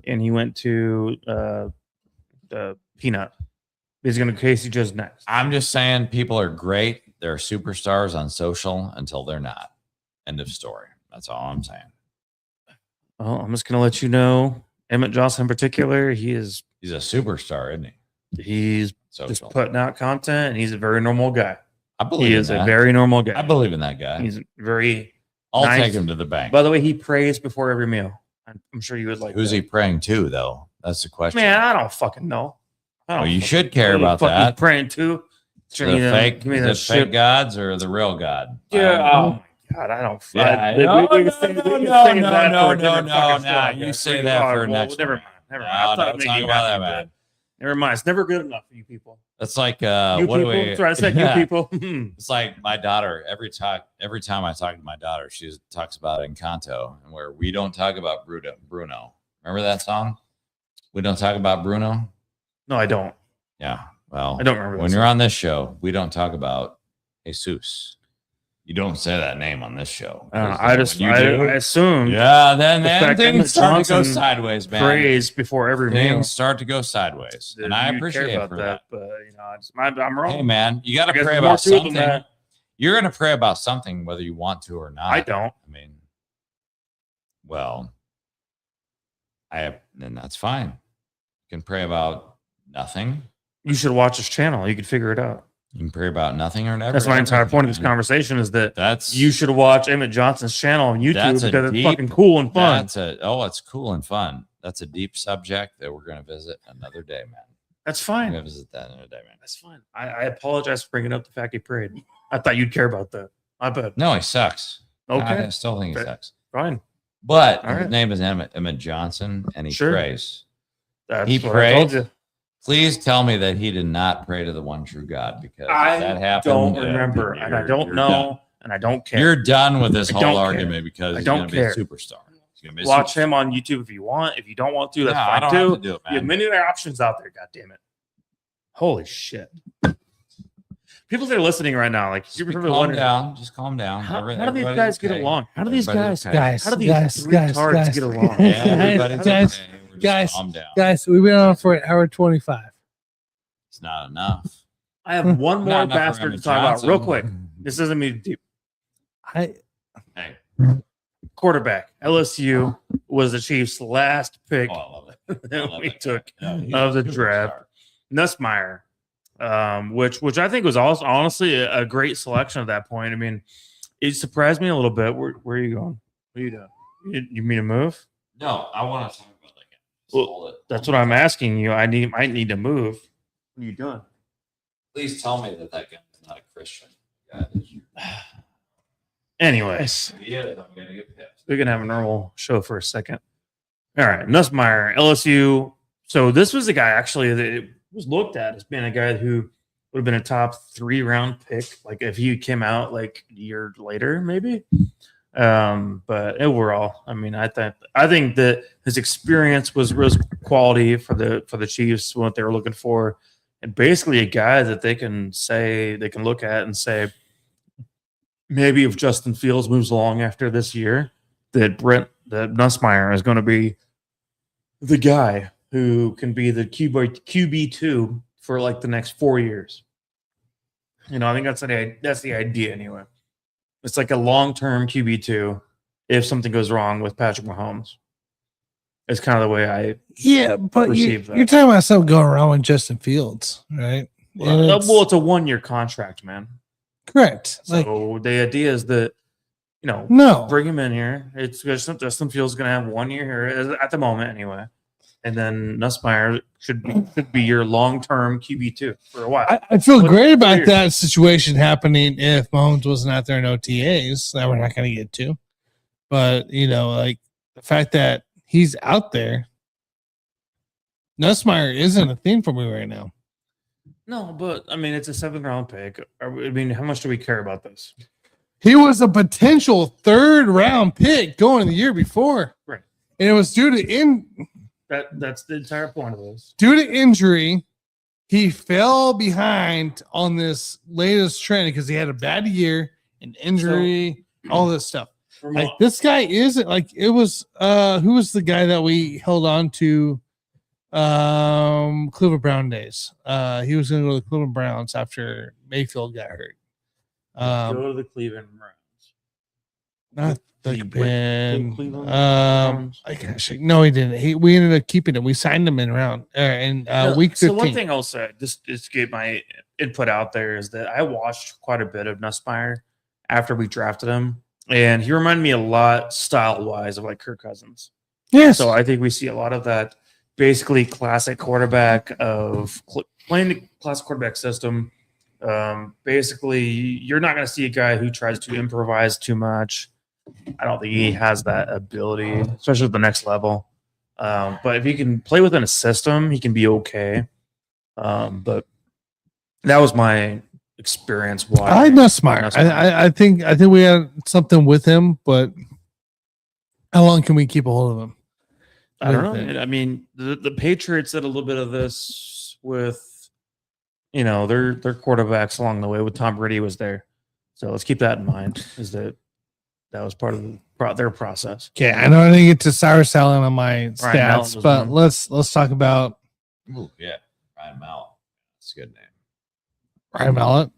and he went to the Peanut. He's going to Casey Joe's next. I'm just saying people are great. They're superstars on social until they're not. End of story. That's all I'm saying. Well, I'm just going to let you know, Emmett Johnson in particular, he's a superstar, isn't he? He's just putting out content, and he's a very normal guy. I believe he is a very normal guy. I believe in that guy. He's very. I'll take him to the bank. By the way, he prays before every meal. I'm sure you would like. Who's he praying to, though? That's the question. Man, I don't fucking know. Well, you should care about that. Praying to the fake gods or the real God? Yeah. Oh my God, I don't. No. You say that for next. Never mind. Never mind. It's never good enough for you people. That's like you what people, do we trying to say you people. It's like my daughter. Every time I talk to my daughter, she talks about Encanto, and where we don't talk about Bruno. Remember that song? We don't talk about Bruno. No, I don't. Yeah. Well, I don't remember. When you're on this show, we don't talk about Jesus. You don't say that name on this show. I assume. Yeah, then things start to go sideways, man. Praise before every meal. Things start to go sideways, and I appreciate about that. But I'm wrong. Hey, man, you got to pray about something. You're going to pray about something, whether you want to or not. I don't. I mean, well, then that's fine. You can pray about nothing. You should watch this channel. You can figure it out. You can pray about nothing or never. That's my entire point of this conversation is that you should watch Emmett Johnson's channel on YouTube because it's fucking cool and fun. It's cool and fun. That's a deep subject that we're going to visit another day, man. That's fine. We're going to visit that another day, man. That's fine. I apologize for bringing up the fact he prayed. I thought you'd care about that. I bet. No, he sucks. Okay. I still think he sucks. Fine. But his name is Emmett Johnson, and he prays. He prays. Please tell me that he did not pray to the one true God, because that happened. Don't remember, and I don't know, and I don't care. You're done with this whole argument because he's going to be a superstar. Watch him on YouTube if you want. If you don't want to, that's fine too. Have to do it, man. You have many other options out there. God damn it! Holy shit! People that are listening right now, like, just calm down. Just calm down. How do these guys get along? How do these guys get along? Guys, we've been on for an hour 25. It's not enough. I have one more bastard to talk about real quick. This doesn't mean deep. Quarterback LSU was the Chiefs' last pick that we took of the draft. Nussmeier, which I think was also honestly a great selection at that point. I mean, it surprised me a little bit. Where are you going? What are you doing? You mean to move? No, I want to talk about that game. Well, that's what I'm asking you. I might need to move. What are you doing? Please tell me that guy is not a Christian. God, anyways, yeah, I'm gonna get pissed. We can have a normal show for a second. All right, Nussmeier, LSU. So this was a guy actually that was looked at as being a guy who would have been a top 3-round pick, like if he came out like a year later, maybe. But overall, I mean, I think that his experience was quality for the Chiefs, what they were looking for, and basically a guy that they can look at and say, maybe if Justin Fields moves along after this year, that Nussmeier is going to be the guy who can be the QB2 for like the next 4 years. I think that's the idea anyway. It's like a long-term QB2 if something goes wrong with Patrick Mahomes. It's kind of the way I but perceive that. You're talking about something going wrong with Justin Fields, right? Well, it's a 1-year contract, man. Correct. So the idea is that bring him in here. It's Justin Fields going to have 1 year here at the moment anyway. And then Nussmeier should be your long-term QB2 for a while. I feel great about that situation happening if Mahomes wasn't out there in OTAs. That we're not going to get to. But, like the fact that he's out there, Nussmeier isn't a thing for me right now. No, but, I mean, it's a 7th-round pick. I mean, how much do we care about this? He was a potential 3rd-round pick going the year before. Right. And it was due to That's the entire point of this. Due to injury, he fell behind on this latest trend because he had a bad year, an injury, all this stuff. Like this guy isn't like it was. Who was the guy that we held on to? Cleveland Brown days. He was going to go to the Cleveland Browns after Mayfield got hurt. Go to the Cleveland Browns. Not the Ben. No, he didn't. We ended up keeping him. We signed him in week 15. So one thing I'll say, just to get my input out there, is that I watched quite a bit of Nussmeier after we drafted him, and he reminded me a lot style-wise of like Kirk Cousins. Yes. So I think we see a lot of that basically classic quarterback of playing the classic quarterback system. Basically, you're not going to see a guy who tries to improvise too much. I don't think he has that ability, especially at the next level. But if he can play within a system, he can be okay. But that was my experience. I know smart. I think we had something with him, but how long can we keep a hold of him? I don't know. I mean, the Patriots did a little bit of this with, their quarterbacks along the way. With Tom Brady was there, so let's keep that in mind. Is that was part of their process. Okay, I know I didn't get to Cyrus Allen on my stats, but let's talk about. Ooh, yeah, Ryan Mallett. That's a good name. Ryan Mallett.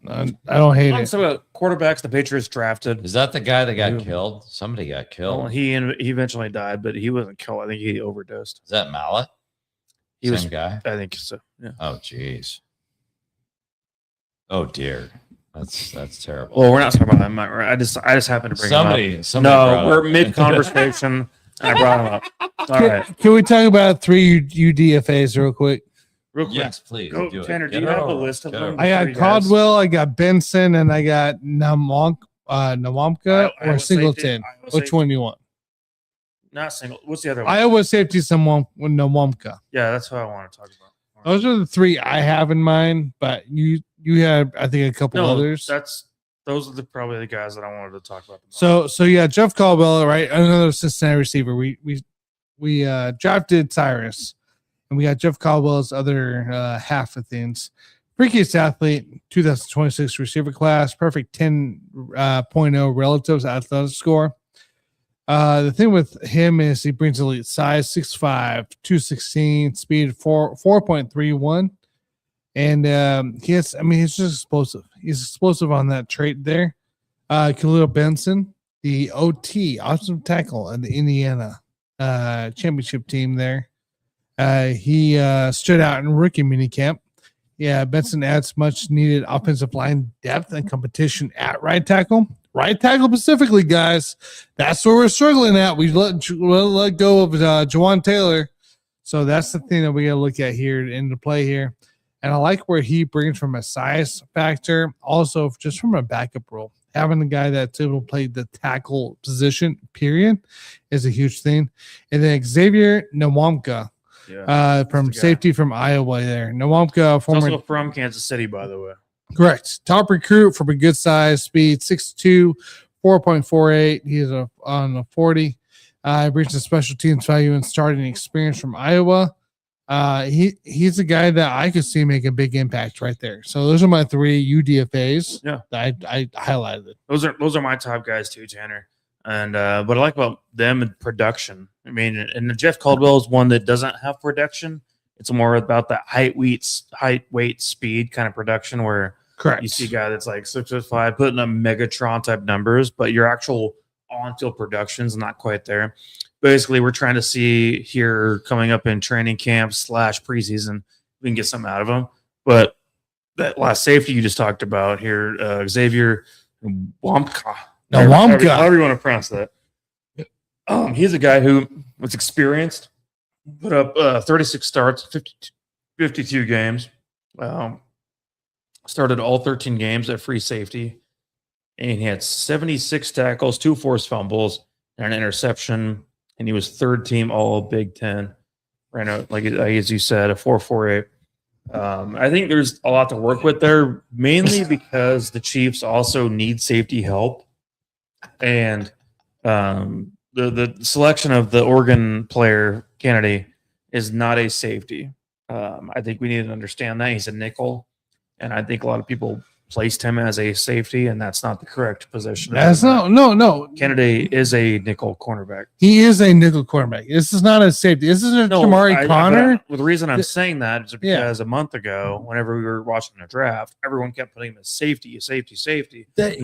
I don't hate it. So about quarterbacks the Patriots drafted. Is that the guy that got killed? Somebody got killed. Well, he eventually died, but he wasn't killed. I think he overdosed. Is that Mallett? Same guy? I think so. Yeah. Oh, jeez. Oh dear. That's terrible. Well, we're not talking about him. I just happened to bring him up. No, we're mid conversation. I brought him up. All right. Can we talk about 3 UDFAs real quick? Yes, please. Go, Tanner, do you have the list of them? I got Caldwell, I got Benson, and I got Nawamka or Singleton. Which one do you want? Not single. What's the other one? Iowa safety, someone with Nawamka. Yeah, that's what I want to talk about. Those are the 3 I have in mind, but you had, I think, a couple others. Those are probably the guys that I wanted to talk about. So yeah, Jeff Caldwell, right? Another Cincinnati receiver. We drafted Cyrus, and we got Jeff Caldwell's other half of things. Freakiest athlete, 2026 receiver class, perfect 10.0 relatives athletic score. The thing with him is he brings elite size, 6'5", 216, speed 4.31. And he's just explosive. He's explosive on that trait there. Khalil Benson, the OT, awesome tackle in the Indiana championship team there. He stood out in rookie minicamp. Yeah, Benson adds much needed offensive line depth and competition at right tackle. right tackle specifically, guys, that's where we're struggling at. We let go of Jawan Taylor. So that's the thing that we got to look at here into play here. And I like where he brings from a size factor, also just from a backup role. Having a guy that's able to play the tackle position, period, is a huge thing. And then Xavier Nwamka, from safety from Iowa there. Nwamka, also from Kansas City, by the way. Correct. Top recruit from a good size, speed, 6'2", 4.48. He's on the 40. Brings a special teams value and starting experience from Iowa. He's a guy that I could see make a big impact right there. So those are my 3 UDFAs. Yeah, I highlighted it. Those are my top guys too, Tanner. And what I like about them in production, I mean, and the Jeff Caldwell is one that doesn't have production. It's more about that height, weight, speed kind of production where correct you see a guy that's like 6'5", putting up Megatron type numbers, but your actual on-field production's not quite there. Basically, we're trying to see here coming up in training camp / preseason, we can get something out of him. But that last safety you just talked about here, Xavier Nwamka. However you want to pronounce that. He's a guy who was experienced, put up 36 starts, 52 games, started all 13 games at free safety, and he had 76 tackles, 2 forced fumbles, and an interception, and he was third team all Big Ten. Right now, like as you said, a 4.48. I think there's a lot to work with there, mainly because the Chiefs also need safety help, and the selection of the Oregon player Kennedy is not a safety. I think we need to understand that he's a nickel, and I think a lot of people placed him as a safety, and that's not the correct position. That's no. Kennedy is a nickel cornerback. He is a nickel cornerback. This is not a safety. This isn't Shamari Connor. The reason I'm saying that is because a month ago, whenever we were watching the draft, everyone kept putting him as safety. He's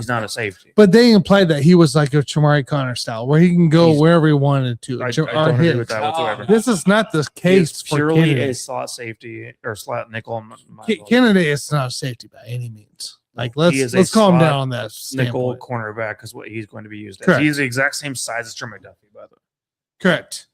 not a safety. But they implied that he was like a Shamari Connor style, where he can go wherever he wanted to. I don't agree with that whatsoever. This is not the case for purely Kennedy. a slot safety or slot nickel. Kennedy is not a safety by any means. Like let's calm down on that. Nickel cornerback is what he's going to be used as. Correct. He's the exact same size as Trent McDuffie, by the way. Correct.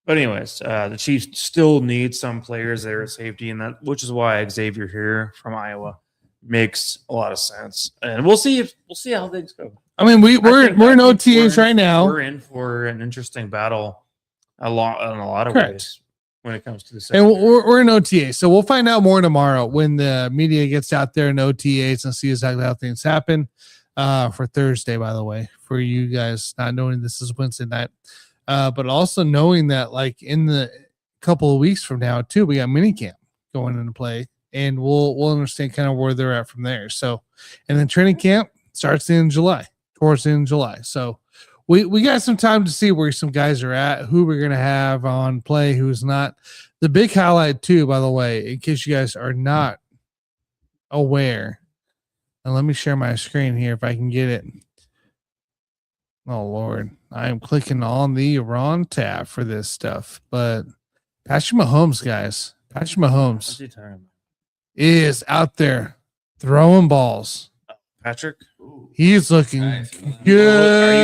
But anyways, the Chiefs still need some players there at safety, and that which is why Xavier here from Iowa makes a lot of sense. And we'll see how things go. I mean, we're in OTAs right now. We're in for an interesting battle in a lot of Correct. ways when it comes to the secondary. And we're in OTA, so we'll find out more tomorrow when the media gets out there in OTAs and see exactly how things happen for Thursday, by the way, for you guys not knowing this is Wednesday night, but also knowing that like in the couple of weeks from now too, we got minicamp going into play, and we'll understand kind of where they're at from there. So, and then training camp starts in July, towards the end of July. So we got some time to see where some guys are at, who we're going to have on play, who's not. The big highlight too, by the way, in case you guys are not aware, and let me share my screen here if I can get it. Oh, Lord. I am clicking on the wrong tab for this stuff. But Patrick Mahomes, guys. Patrick Mahomes is out there throwing balls. Patrick? He's looking good.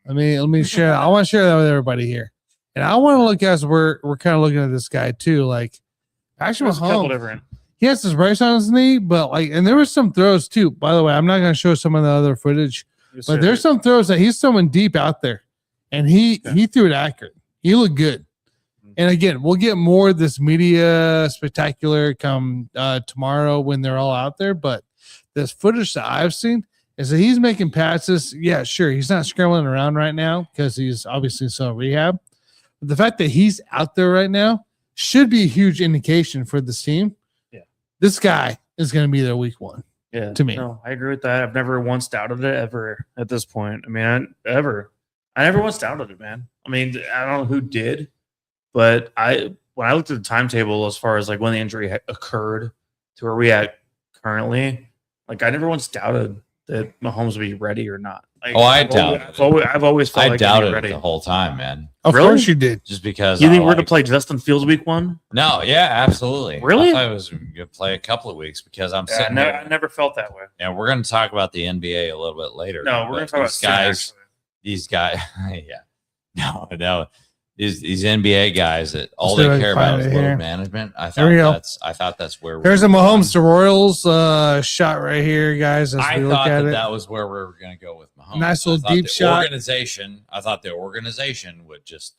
Let me share. I want to share that with everybody here. And I want to look as we're kind of looking at this guy too. Like Patrick Mahomes, he has his brace on his knee, but like, and there were some throws too. By the way, I'm not going to show some of the other footage, but there's some throws that he's throwing deep out there, and he threw it accurate. He looked good. And again, we'll get more of this media spectacular come tomorrow when they're all out there. But this footage that I've seen is that he's making passes. Yeah, sure. He's not scrambling around right now because he's obviously still in rehab. But the fact that he's out there right now should be a huge indication for this team. Yeah. This guy is going to be their week one. Yeah. To me. No, I agree with that. I've never once doubted it ever at this point. I mean, I never once doubted it, man. I mean, I don't know who did. But when I looked at the timetable as far as like when the injury occurred to where we at currently, like I never once doubted that Mahomes will be ready or not. Like, I doubt it. I've always felt I like doubted ready it the whole time, man. Of course you did. Just because you think we're to play Justin Fields week 1? No, yeah, absolutely. Really? I thought it was going to play a couple of weeks because I'm sitting I never felt that way. And we're going to talk about the NBA a little bit later. No, we're going to talk about guys. These guys, yeah. No. These NBA guys that all they care about is load management. I thought that's where there's a Mahomes to Royals shot right here, guys. As I we thought look at that was where we were going to go with Mahomes. Nice little deep shot. I thought the organization would just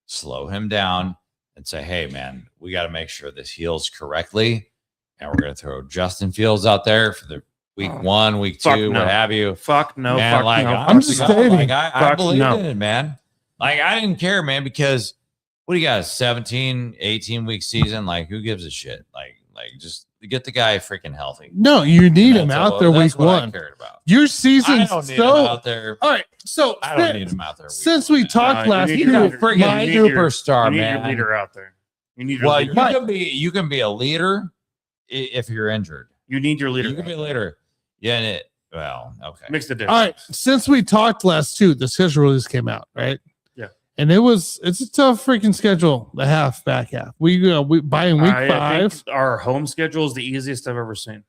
slow him down and say, "Hey, man, we got to make sure this heals correctly, and we're going to throw Justin Fields out there for the week 1, week 2, what have you." Fuck no. Man, fuck no. I'm just stating. I believe in it, man. Like, I didn't care, man, because what do you got? 17, 18-week season? Like, who gives a shit? Like, just get the guy freaking healthy. No, you need him out there week 1. I cared about. Your season I don't need him out there. All right, so I don't need him out there. Since we talked last week, you're a freaking superstar, man. You need your leader out there. You need you can be a leader if you're injured. You need your leader. You can be a leader. Yeah, well, okay. Makes the difference. All right, since we talked last too, the schedule release came out, right? Yeah. And it's a tough freaking schedule, the back half. We buying week 5. I think our home schedule is the easiest I've ever seen.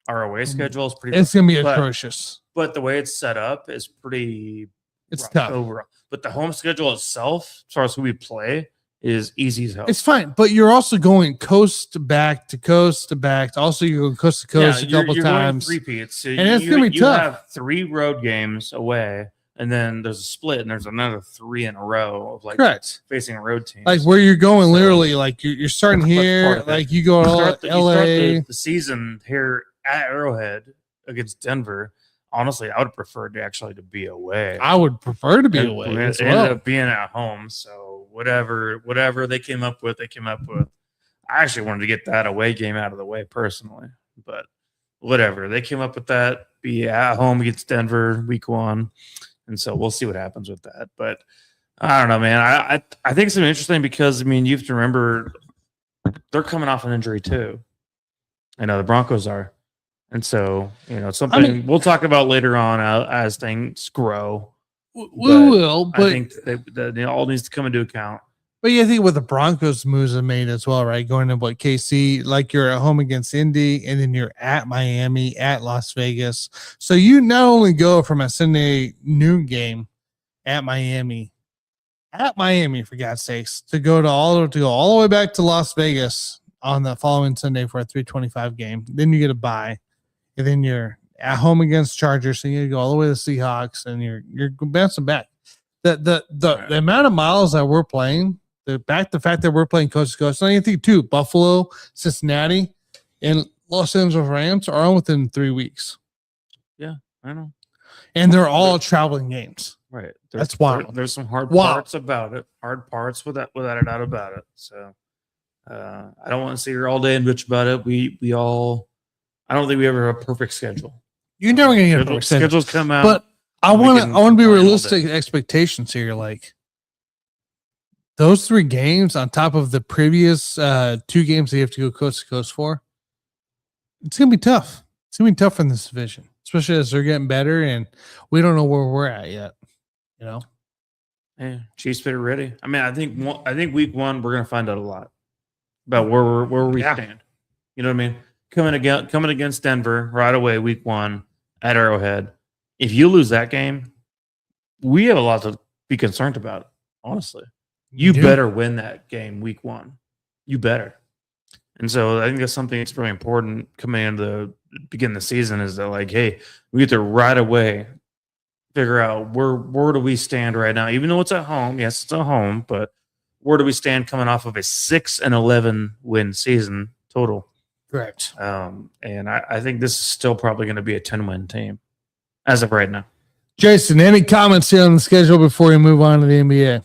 Our away schedule is pretty. It's gonna be atrocious. But the way it's set up is pretty. It's tough overall. But the home schedule itself, as far as who we play, is easy as hell. It's fine, but you're also going coast to back to coast to back. Also, you're going coast to coast a couple times. Repeats, so and it's gonna be tough. You have 3 road games away. And then there's a split, and there's another 3 in a row of facing road teams. Like where you're going, literally, like you're starting here, like you go to LA. You start the season here at Arrowhead against Denver. Honestly, I would prefer to be away. I would prefer to be away. It ended up being at home, so whatever they came up with, I actually wanted to get that away game out of the way personally, but whatever they came up with that. Be at home against Denver week 1. And so we'll see what happens with that. But I don't know, man. I think it's interesting because, I mean, you have to remember they're coming off an injury too. I know the Broncos are. And so, something we'll talk about later on as things grow. We will, but I think that all needs to come into account. But yeah, I think what the Broncos moves have made as well, right? Going to KC, like you're at home against Indy, and then you're at Miami, at Las Vegas. So you not only go from a Sunday noon game at Miami, for God's sakes, to go all the way back to Las Vegas on the following Sunday for a 3:25 game. Then you get a bye, and then you're at home against Chargers, so you go all the way to the Seahawks, and you're bouncing back. The amount of miles that we're playing. The fact that we're playing coast to coast, and I think too, Buffalo, Cincinnati, and Los Angeles Rams are all within 3 weeks. Yeah, I know. And they're all traveling games. Right. That's wild. There's some hard parts about it. Hard parts without a doubt about it. So I don't want to sit here all day and bitch about it. I don't think we ever have a perfect schedule. You're never gonna get a perfect schedule. Schedules come out. But I want to be realistic expectations here. Like those 3 games on top of the previous 2 games that you have to go coast to coast for, it's going to be tough. It's going to be tough in this division, especially as they're getting better and we don't know where we're at yet. Hey, Chiefs better ready. I mean, I think week 1 we're going to find out a lot about where we stand. You know what I mean? Coming against Denver right away, week 1 at Arrowhead. If you lose that game, we have a lot to be concerned about. Honestly. You better win that game week 1. You better. And so I think that's something that's really important coming into the beginning of the season is that, like, hey, we get to right away figure out where do we stand right now, even though it's at home. Yes, it's at home, but where do we stand coming off of a 6-11 win season total? Correct. And I think this is still probably going to be a 10-win team as of right now. Jason, any comments here on the schedule before we move on to the NBA?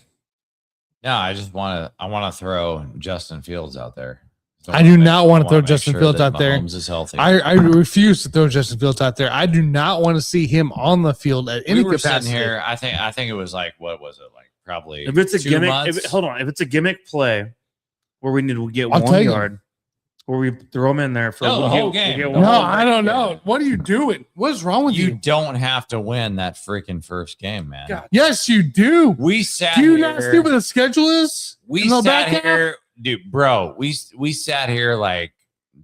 No, I just want to throw Justin Fields out there. I do not want to throw Justin Fields out there. Mahomes is healthy. I refuse to throw Justin Fields out there. I do not want to see him on the field at any capacity. Here, I think it was like, what was it, like probably if it's a 2 gimmick. months? If it's a gimmick play where we need to get 1 yard, where we throw him in there for the whole game. No, I don't know. What are you doing? What's wrong with you? You don't have to win that freaking first game, man. God. Yes, you do. We sat. Do you here, not see what the schedule is? We sat here, dude, bro. We sat here like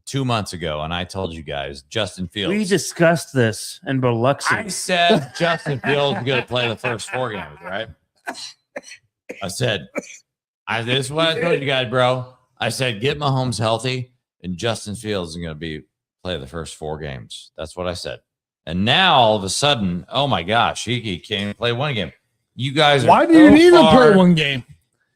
2 months ago, and I told you guys Justin Fields. We discussed this in Biloxi. I said Justin Fields is going to play the first 4 games, right? I said, this is what I told you guys, bro. I said, get Mahomes healthy, and Justin Fields is going to play the first 4 games. That's what I said. And now all of a sudden, oh my gosh, he can't even play 1 game. You guys, why do you need him to play 1 game?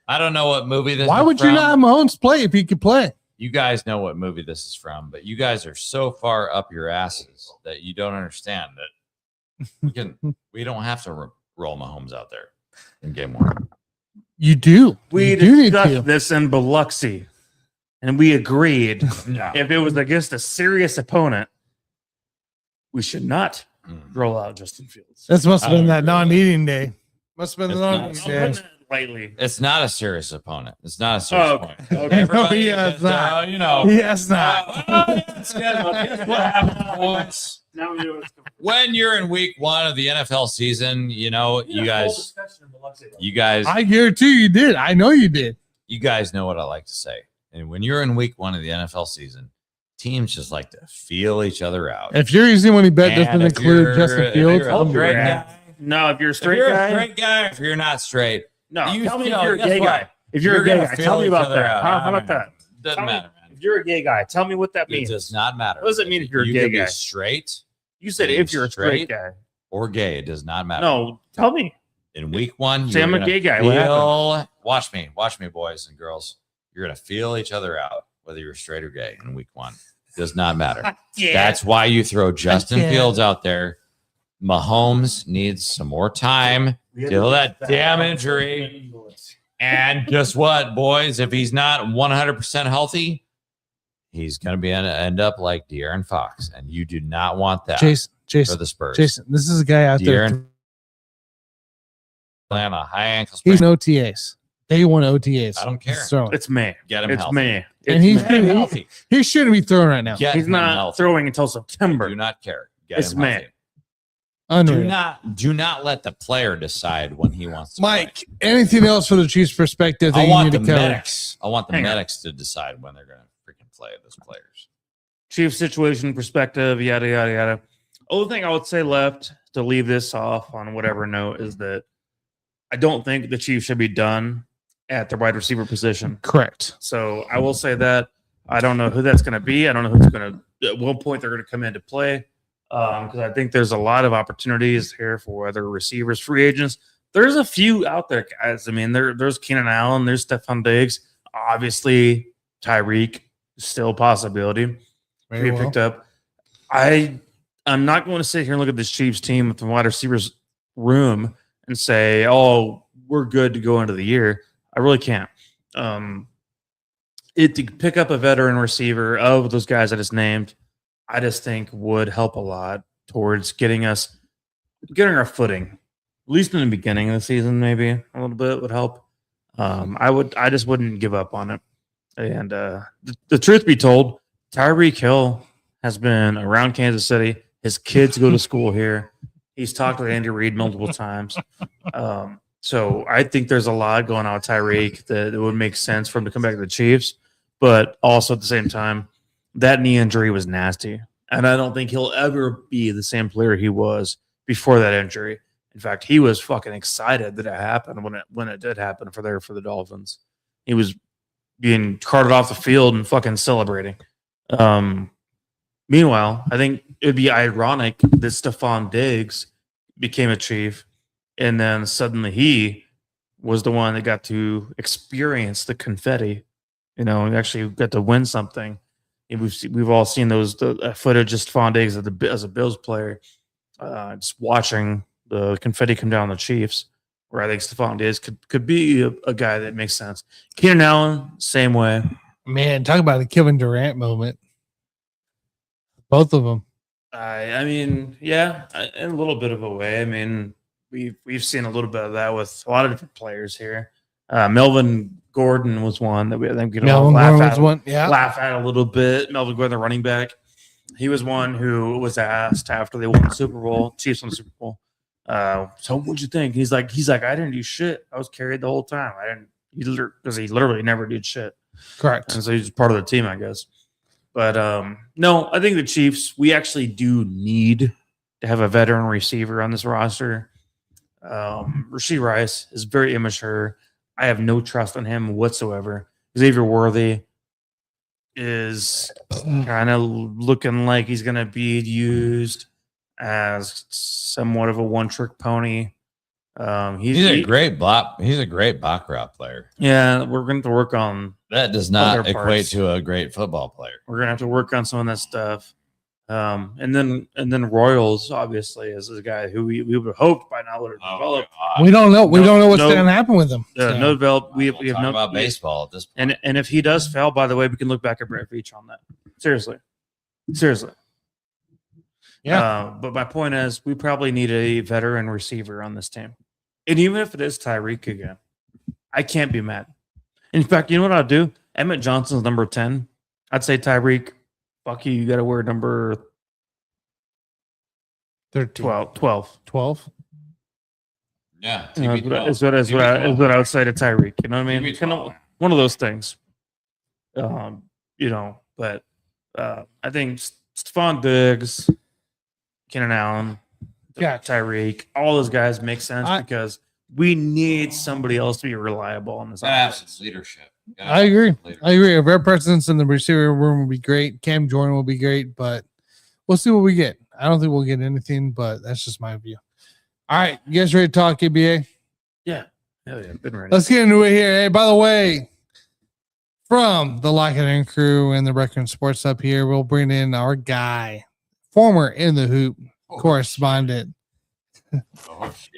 I don't know what movie this. Why is would from. you not have Mahomes play if he could play? You guys know what movie this is from, but you guys are so far up your asses that you don't understand that we don't have to roll Mahomes out there in game 1. You do. We discussed this in Biloxi, and we agreed if it was against a serious opponent, we should not roll out Justin Fields. This must have been that non-eating day. Must have been the non-eating day. Lightly. It's not a serious opponent. It's not a serious opponent. Okay. Everybody Yes, not. you know. Yes, not. What happened, boys? When you're in week 1 of the NFL season, you know, you guys. I guarantee you did. I know you did. You guys know what I like to say. And when you're in week 1 of the NFL season, teams just like to feel each other out. If you're using when he bet doesn't include Justin Fields, no, if you're a straight guy, if you're not straight. No, tell me if you're a gay guy. If you're a gay guy, tell me about that. How about that? Doesn't matter, man. If you're a gay guy, tell me what that means. It does not matter. What does it mean if you're a gay guy? Straight. You said if you're a straight guy or gay, it does not matter. No, tell me. In week 1, say I'm a gay guy. Watch me, boys and girls. You're gonna feel each other out, whether you're straight or gay. In week 1, it does not matter. That's why you throw Justin Fields out there. Mahomes needs some more time. Till that damn injury. And guess what, boys? If he's not 100% healthy, he's going to be end up like De'Aaron Fox, and you do not want that. Jason, for the Spurs. Jason, this is a guy out there. Playing a high ankle sprain. He's in OTAs. Day 1 OTAs. I don't care. So it's May. Get him it's healthy. May. And he shouldn't be throwing right now. He's not throwing until September. Do not care. It's May. Unreal. Do not let the player decide when he wants to. Mike, play. anything else for the Chiefs' perspective? I want the medics. I want the medics to decide when they're going to freaking play those players. Chiefs situation perspective, yada yada yada. Only thing I would say left to leave this off on whatever note is that I don't think the Chiefs should be done at the wide receiver position. Correct. So I will say that I don't know who that's going to be. I don't know who's going to. At what point they're going to come into play. Because I think there's a lot of opportunities here for other receivers, free agents. There's a few out there, guys. I mean, there's Keenan Allen, there's Stephon Diggs. Obviously, Tyreek is still a possibility. He picked up. I'm not going to sit here and look at this Chiefs team with the wide receivers room and say, oh, we're good to go into the year. I really can't. To pick up a veteran receiver of those guys I just named, I just think would help a lot towards getting our footing, at least in the beginning of the season. Maybe a little bit would help. I just wouldn't give up on it. And the truth be told, Tyreek Hill has been around Kansas City. His kids go to school here. He's talked to Andy Reid multiple times. So I think there's a lot going on with Tyreek that it would make sense for him to come back to the Chiefs. But also at the same time, that knee injury was nasty. And I don't think he'll ever be the same player he was before that injury. In fact, he was fucking excited that it happened when it did happen for the Dolphins. He was being carted off the field and fucking celebrating. Meanwhile, I think it would be ironic that Stephon Diggs became a Chief, and then suddenly he was the one that got to experience the confetti, and actually got to win something. And we've all seen the footage of Stephon Diggs as a Bills player, just watching the confetti come down on the Chiefs. Where I think Stephon Diggs could be a guy that makes sense. Keenan Allen, same way. Man, talk about the Kevin Durant moment. Both of them. I mean, yeah, in a little bit of a way. I mean, we've seen a little bit of that with a lot of different players here. Melvin Gordon was one that we I think Melvin Gordon was one. Yeah, laugh at a little bit. Melvin Gordon, the running back, he was one who was asked after they won the Super Bowl, Chiefs won the Super Bowl. So what'd you think? He's like, I didn't do shit. I was carried the whole time. I didn't because he literally never did shit. Correct. And so he's part of the team, I guess. But no, I think the Chiefs, we actually do need to have a veteran receiver on this roster. Rashee Rice is very immature. I have no trust in him whatsoever. Xavier Worthy is kind of looking like he's going to be used as somewhat of a one-trick pony. He's a great Baccarat player. Yeah, we're going to work on that. Does not equate to a great football player. We're going to have to work on some of that stuff. And then Royals obviously is a guy who we would have hoped by now would have developed. We don't know. We don't know what's going to happen with him. No develop. We have no about baseball at this point. And if he does fail, by the way, we can look back at Brett Veach on that. Seriously. Yeah. But my point is, we probably need a veteran receiver on this team, and even if it is Tyreek again, I can't be mad. In fact, you know what I'll do? Emmett Johnson's number 10. I'd say Tyreek. Fuck you got to wear number 12. Yeah, is what I would say to Tyreek. You know what I mean? It's kind of one of those things. But I think Stephon Diggs, Keenan Allen, Tyreek, all those guys make sense because we need somebody else to be reliable on this offense. Leadership. I agree. If our presence in the receiver room would be great, Cam Jordan will be great, but we'll see what we get. I don't think we'll get anything, but that's just my view. All right, you guys ready to talk NBA? Yeah. Hell yeah, been ready. Let's get into it here. Hey, by the way, from the Lock It In crew and the Record Sports up here, we'll bring in our guy, former In the Hoop correspondent,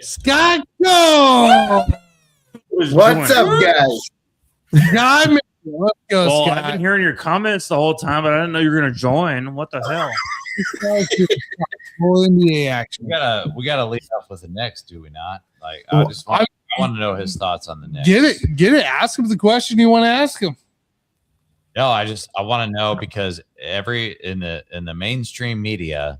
Scott Go. What's up, guys? God, let's go, well, Scott. I've been hearing your comments the whole time, but I didn't know you were going to join. What the hell? Full NBA action. We gotta lead off with the Knicks, do we not? Like, I want to know his thoughts on the Knicks. Get it. Ask him the question you want to ask him. No, I want to know because in the mainstream media,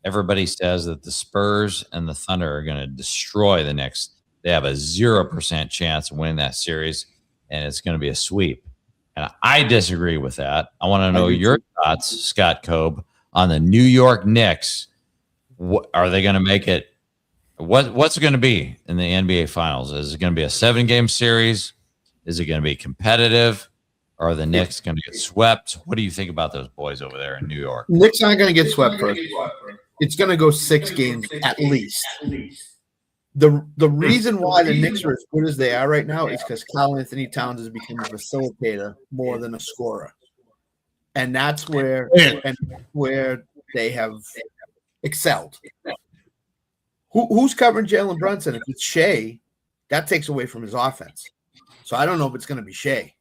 everybody says that the Spurs and the Thunder are going to destroy the Knicks. They have a 0% chance of winning that series, and it's going to be a sweep. And I disagree with that. I want to know your thoughts, Scott Cobe, on the New York Knicks. Are they going to make it? What's it going to be in the NBA Finals? Is it going to be a 7-game series? Is it going to be competitive? Or are the Knicks going to get swept? What do you think about those boys over there in New York? Knicks aren't going to get swept first. It's going to go 6 games at least. The reason why the Knicks are as good as they are right now is because Karl Anthony Towns has become a facilitator more than a scorer. And that's where they have excelled. Who's covering Jalen Brunson? If it's Shea, that takes away from his offense. So I don't know if it's going to be Shea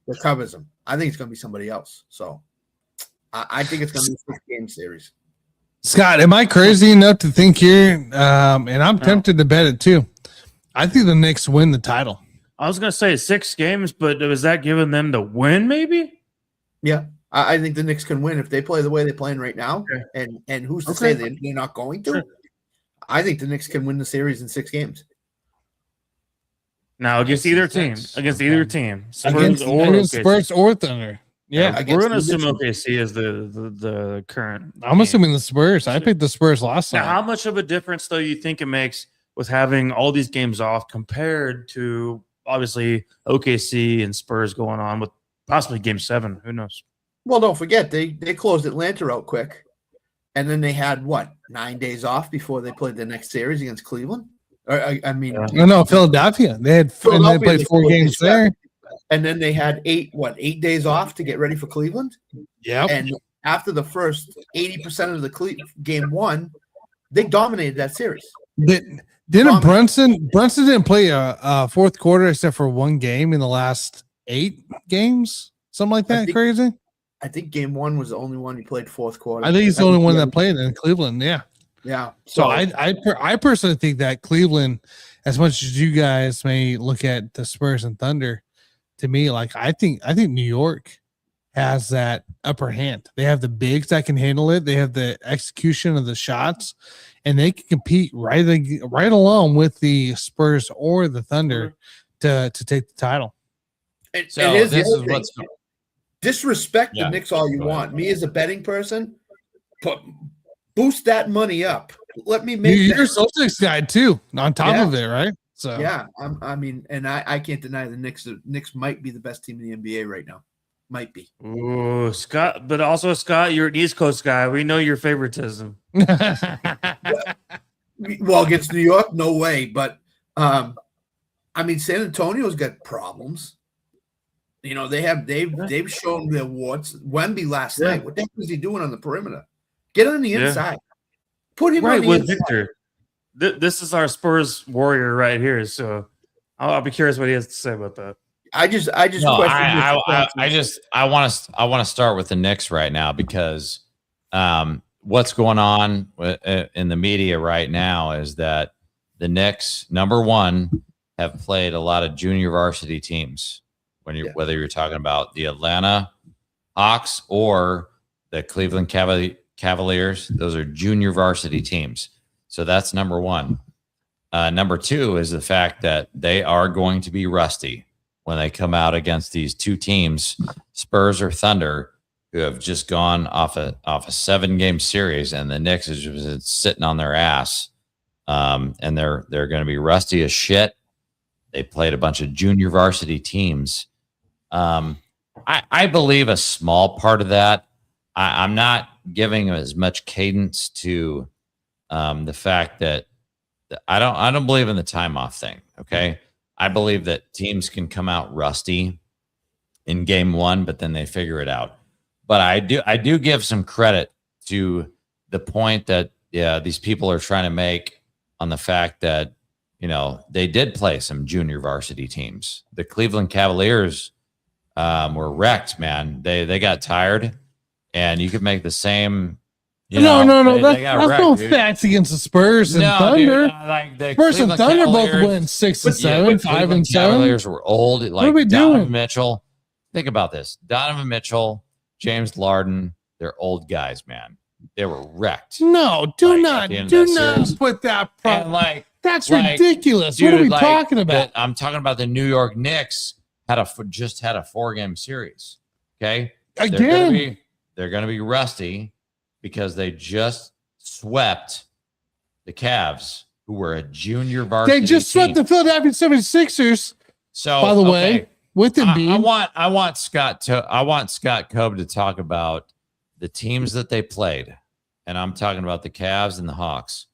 that covers him. I think it's going to be somebody else. So I think it's going to be a 6-game series. Scott, am I crazy enough to think here? And I'm tempted to bet it too. I think the Knicks win the title. I was going to say 6 games, but was that giving them the win maybe? Yeah. I think the Knicks can win if they play the way they're playing right now. Okay. And who's to say they're not going to? Sure. I think the Knicks can win the series in 6 games. Now against either team. Spurs or Thunder. Yeah, we're going to assume OKC is the current. I'm assuming the Spurs. I picked the Spurs last time. Now, how much of a difference, though, you think it makes with having all these games off compared to obviously OKC and Spurs going on with possibly Game 7? Who knows? Well, don't forget they closed Atlanta out quick, and then they had 9 days off before they played the next series against Cleveland. No, Philadelphia. They played 4 games there. And then they had 8 days off to get ready for Cleveland. Yeah. And after the first 80% of the game 1, they dominated that series. Didn't Brunson didn't play a fourth quarter except for 1 game in the last 8 games? Something like that. Crazy. I think game 1 was the only one he played fourth quarter. I think he's the only one that played in Cleveland. Yeah. Yeah. So I personally think that Cleveland, as much as you guys may look at the Spurs and Thunder, to me, like I think New York has that upper hand. They have the bigs that can handle it. They have the execution of the shots, and they can compete right along with the Spurs or the Thunder to take the title. And, So and here's the this other is thing. what's Disrespect Yeah, the Knicks all you go ahead. want. Me as a betting person, boost that money up. Let me make You're a that. Celtics guy too, on top Yeah. of it, right? So Yeah, I mean, and I can't deny the Knicks. The Knicks might be the best team in the NBA right now. Might be. Ooh, Scott, but also Scott, you're an East Coast guy. We know your favoritism. Well, against New York, no way. But I mean, San Antonio's got problems. You know, they've shown their warts. Wemby last night. What the heck was he doing on the perimeter? Get on the inside. Put him right on the with inside. Victor. This is our Spurs warrior right here. So I'll be curious what he has to say about that. I just No, question I want to start with the Knicks right now because what's going on in the media right now is that the Knicks, number one, have played a lot of junior varsity teams. Whether you're talking about the Atlanta Hawks or the Cleveland Cavaliers, those are junior varsity teams. So that's number one. Number two is the fact that they are going to be rusty when they come out against these two teams, Spurs or Thunder, who have just gone off a 7-game series, and the Knicks is just sitting on their ass, and they're going to be rusty as shit. They played a bunch of junior varsity teams. I believe a small part of that. I'm not giving as much cadence to the fact that I don't believe in the time off thing. Okay. I believe that teams can come out rusty in game one, but then they figure it out. But I do give some credit to the point that these people are trying to make on the fact that, you know, they did play some junior varsity teams. The Cleveland Cavaliers were wrecked, man. They got tired, and you could make the same. No. That's wrecked, no dude. facts against the Spurs and Thunder. Dude, like the Spurs and Cleveland Thunder Cavaliers, both win 6 and 7, 5 Cleveland and 7. Cavaliers were old. Like are we Donovan doing? Mitchell. Think about this: Donovan Mitchell, James Harden. They're old guys, man. They were wrecked. No, do Like, not at the end of that series. put that. And That's like, ridiculous. dude, what are we like, talking about? I'm talking about the New York Knicks just had a 4-game series. Okay, Again, they're going to be rusty because they just swept the Cavs, who were a junior varsity. They just swept the Philadelphia 76ers. So, by the way, with Embiid. I want Scott Cobb to talk about the teams that they played, and I'm talking about the Cavs and the Hawks.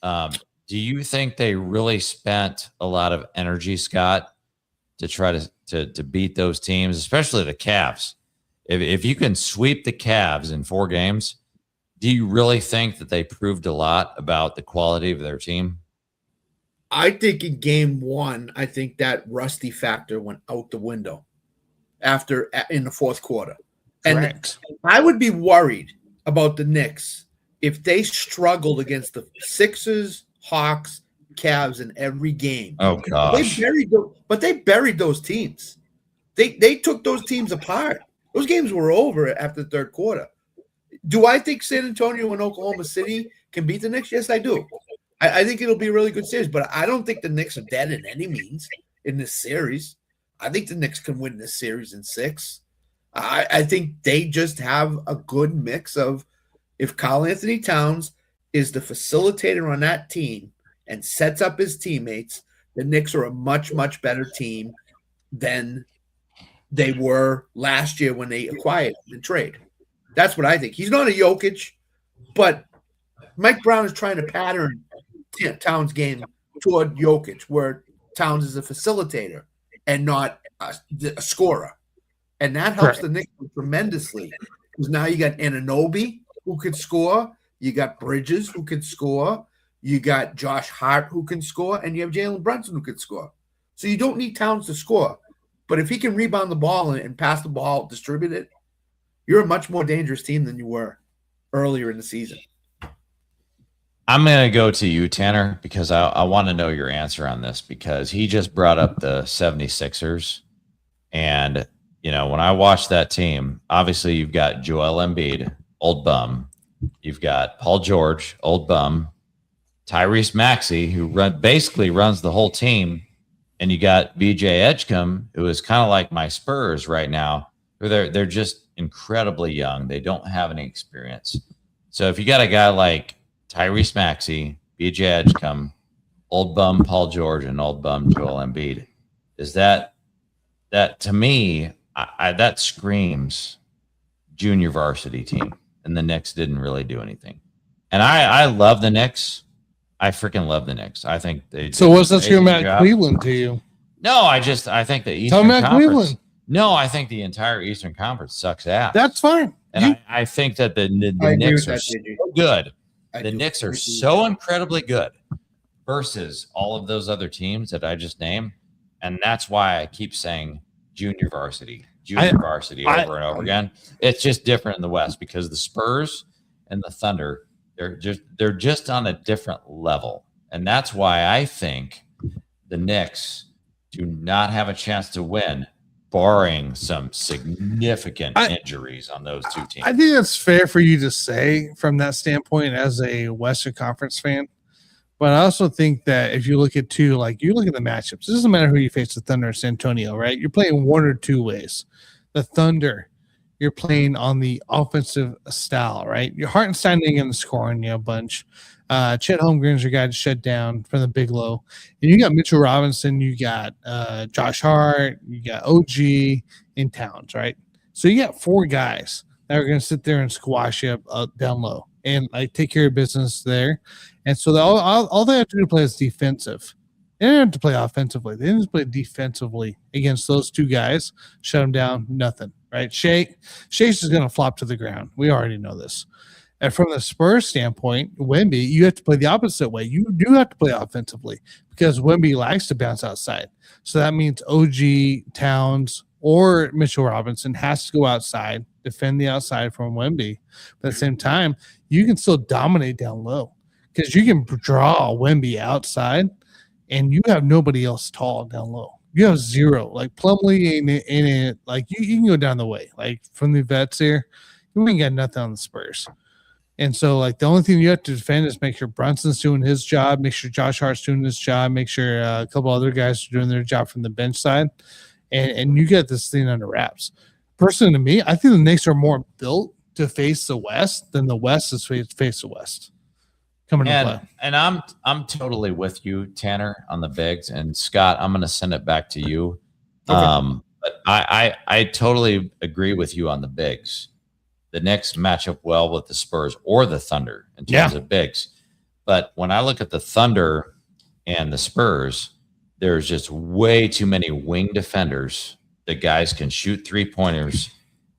Do you think they really spent a lot of energy, Scott, to try to beat those teams, especially the Cavs? If you can sweep the Cavs in 4 games, do you really think that they proved a lot about the quality of their team? I think in game one, I think that rusty factor went out the window in the fourth quarter. Correct. And I would be worried about the Knicks if they struggled against the Sixers, Hawks, Cavs in every game. Oh gosh. They buried those teams. They took those teams apart. Those games were over after the third quarter. Do I think San Antonio and Oklahoma City can beat the Knicks? Yes, I do. I think it'll be a really good series, but I don't think the Knicks are dead in any means in this series. I think the Knicks can win this series in 6. I think they just have a good mix of, if Karl-Anthony Towns is the facilitator on that team and sets up his teammates, the Knicks are a much, much better team than they were last year when they acquired the trade. That's what I think. He's not a Jokic, but Mike Brown is trying to pattern Towns' game toward Jokic, where Towns is a facilitator and not a scorer. And that helps the Knicks tremendously, because now you got Anunoby who could score, you got Bridges who could score, you got Josh Hart who can score, and you have Jalen Brunson who could score. So you don't need Towns to score. But if he can rebound the ball and pass the ball, distribute it, you're a much more dangerous team than you were earlier in the season. I'm going to go to you, Tanner, because I want to know your answer on this, because he just brought up the 76ers. And, when I watch that team, obviously you've got Joel Embiid, old bum. You've got Paul George, old bum. Tyrese Maxey, who basically runs the whole team. And you got VJ Edgecombe, who is kind of like my Spurs right now. They're just incredibly young. They don't have any experience. So if you got a guy like Tyrese Maxey, VJ Edgecombe, old bum Paul George, and old bum Joel Embiid, is that to me, that screams junior varsity team. And the Knicks didn't really do anything. And I love the Knicks. I freaking love the Knicks. I think they. So what's that scream at Cleveland to you? No, I think the Eastern Conference. Cleveland. No, I think the entire Eastern Conference sucks ass. That's fine. And I think that the Knicks are so good. The Knicks are so incredibly good versus all of those other teams that I just named. And that's why I keep saying junior varsity over and over again. It's just different in the West because the Spurs and the Thunder, they're just on a different level. And that's why I think the Knicks do not have a chance to win, barring some significant injuries on those two teams. I think that's fair for you to say from that standpoint as a Western Conference fan. But I also think that if you look at the matchups, it doesn't matter who you face, the Thunder or San Antonio, right? You're playing one or two ways. The Thunder, you're playing on the offensive style, right? You're Hartenstein in the scoring a bunch. Chet Holmgren's your guy to shut down from the big low. And you got Mitchell Robinson, you got Josh Hart, you got OG in Towns, right? So you got four guys that are going to sit there and squash you up down low and take care of business there. And so all they have to do to play is defensive. They didn't have to play offensively. They didn't just play defensively against those two guys. Shut them down, nothing, right? Shea's just going to flop to the ground. We already know this. And from the Spurs standpoint, Wemby, you have to play the opposite way. You do have to play offensively because Wemby likes to bounce outside. So that means OG, Towns, or Mitchell Robinson has to go outside, defend the outside from Wemby. But at the same time, you can still dominate down low because you can draw Wemby outside and you have nobody else tall down low. You have zero. Like Plumlee in it, like you can go down the way. Like from the vets here, you ain't got nothing on the Spurs. And so, the only thing you have to defend is make sure Brunson's doing his job, make sure Josh Hart's doing his job, make sure a couple other guys are doing their job from the bench side, and you get this thing under wraps. Personally, to me, I think the Knicks are more built to face the West than the West is to face the West. Coming to play. And I'm totally with you, Tanner, on the bigs. And Scott, I'm going to send it back to you. Okay. But I totally agree with you on the bigs. The Knicks match up well with the Spurs or the Thunder in terms of bigs. But when I look at the Thunder and the Spurs, there's just way too many wing defenders that guys can shoot three-pointers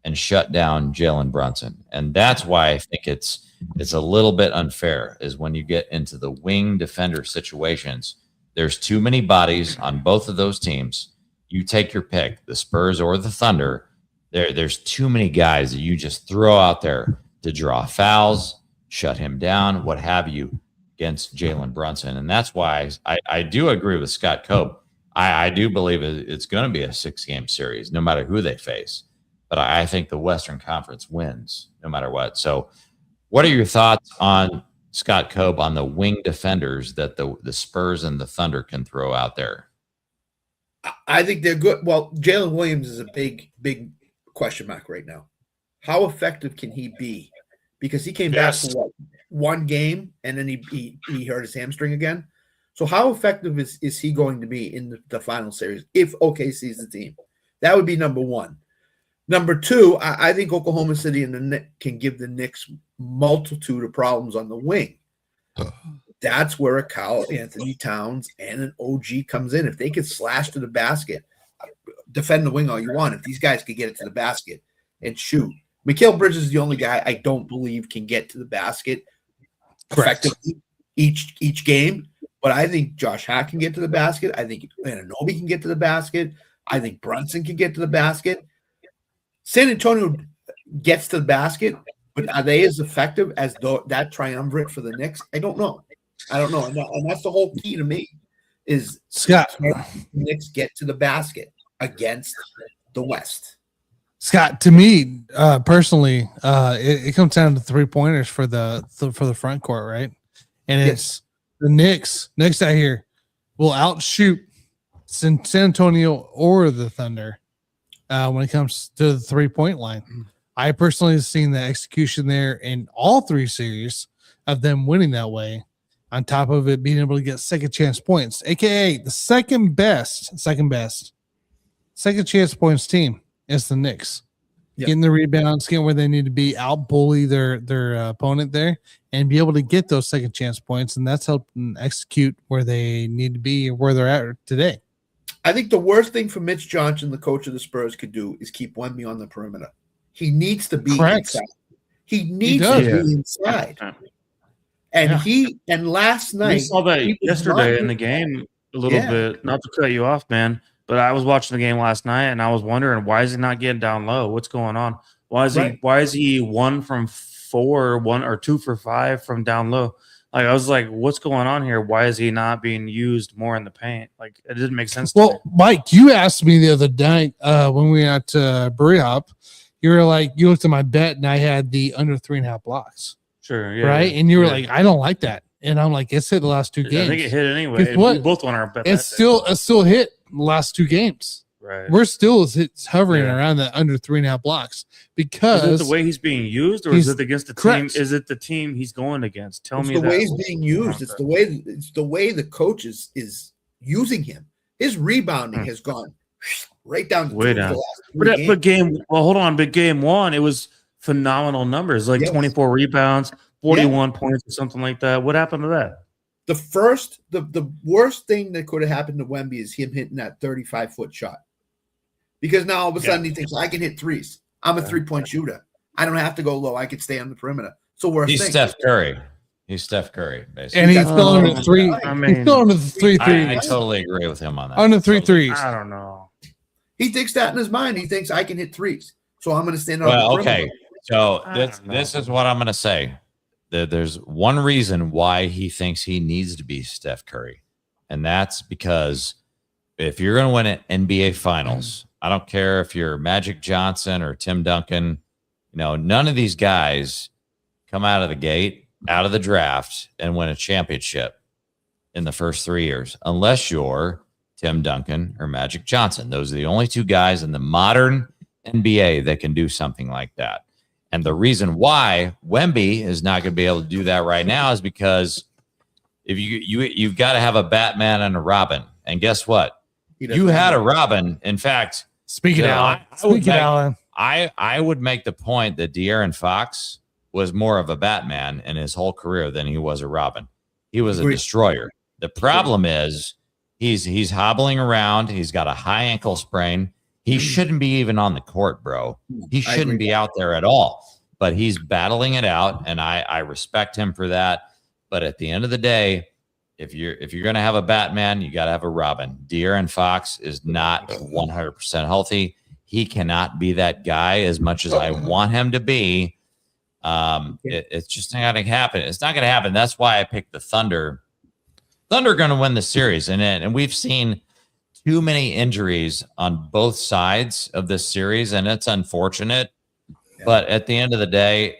and shut down Jalen Brunson. And that's why I think it's a little bit unfair is when you get into the wing defender situations, there's too many bodies on both of those teams. You take your pick, the Spurs or the Thunder. There's too many guys that you just throw out there to draw fouls, shut him down, what have you, against Jalen Brunson. And that's why I do agree with Scott Cope. I do believe it's going to be a 6-game series, no matter who they face. But I think the Western Conference wins no matter what. So what are your thoughts on Scott Cope on the wing defenders that the Spurs and the Thunder can throw out there? I think they're good. Well, Jalen Williams is a big question mark right now. How effective can he be? Because he came back for one game and then he hurt his hamstring again. So how effective is he going to be in the final series if OKC is the team? That would be number one. Number two, I think Oklahoma City and the Knicks can give the Knicks multitude of problems on the wing. That's where a Carl Anthony Towns and an OG comes in. If they could slash to the basket, defend the wing all you want. If these guys could get it to the basket and shoot. Mikal Bridges is the only guy I don't believe can get to the basket effectively each game. But I think Josh Hart can get to the basket. I think Anunoby can get to the basket. I think Brunson can get to the basket. San Antonio gets to the basket, but are they as effective as that triumvirate for the Knicks? I don't know. And that's the whole key to me is Scott. the Knicks get to the basket against the West. Scott, to me, personally, it comes down to 3-pointers for the front court, right? And it's the Knicks out here will outshoot San Antonio or the Thunder when it comes to the 3-point line. I personally have seen the execution there in all 3 series of them winning that way, on top of it being able to get second chance points, aka the second chance points team is the Knicks. Getting the rebounds, getting where they need to be, out bully their opponent there, and be able to get those second chance points, and that's helping execute where they need to be or where they're at today. I think the worst thing for Mitch Johnson, the coach of the Spurs, could do is keep Wemby on the perimeter. He needs to be inside. He needs to be inside. And last night, we saw that yesterday in the game a little bit. Not to cut you off, man, but I was watching the game last night and I was wondering, why is he not getting down low? What's going on? Why is he 1 from 4, 1 or 2 for 5 from down low? Like, I was like, what's going on here? Why is he not being used more in the paint? Like, it didn't make sense. Well, Mike, you asked me the other night when we were at Brewery Hop, you were like, you looked at my bet and I had the under 3.5 blocks. Sure. Yeah. Right. And you were like, I don't like that. And I'm like, it's hit the last 2 games. I think it hit anyway. Guess what? We both won our bet. It's still hit the last 2 games. Right. We're still hovering around that under 3.5 blocks because is it the way he's being used, or is it against the team? Is it the team he's going against? Tell me the that. way he's being used. It's the way the coach is using him. His rebounding has gone right down. Way down. But game 1, it was phenomenal numbers, like 24 rebounds, 41 points, or something like that. What happened to that? The worst thing that could have happened to Wemby is him hitting that 35-foot shot. Because now all of a sudden he thinks, I can hit threes. I'm a 3-point shooter. I don't have to go low. I can stay on the perimeter. So he's Steph Curry. He's Steph Curry, basically. And he's still under the 3. He's still under the 3 threes. I totally agree with him on that. Under 3 threes. I don't know. He thinks that in his mind. He thinks I can hit threes. So I'm going to stand on the perimeter. Okay. So this is what I'm going to say. There's one reason why he thinks he needs to be Steph Curry. And that's because if you're going to win an NBA Finals, I don't care if you're Magic Johnson or Tim Duncan, none of these guys come out of the gate, out of the draft, and win a championship in the first 3 years, unless you're Tim Duncan or Magic Johnson. Those are the only 2 guys in the modern NBA that can do something like that. And the reason why Wemby is not going to be able to do that right now is because if you've got to have a Batman and a Robin. And guess what? You had a Robin. In fact, speaking of Allen, I would make the point that De'Aaron Fox was more of a Batman in his whole career than he was a Robin. He was a destroyer. The problem is he's hobbling around. He's got a high ankle sprain. He shouldn't be even on the court, bro. He shouldn't be out there at all. But he's battling it out, and I respect him for that. But at the end of the day, if you're going to have a Batman, you got to have a Robin. De'Aaron Fox is not 100% healthy. He cannot be that guy as much as I want him to be. It's just not going to happen. It's not going to happen. That's why I picked the Thunder. Thunder going to win the series, and we've seen too many injuries on both sides of this series, and it's unfortunate. Yeah. But at the end of the day,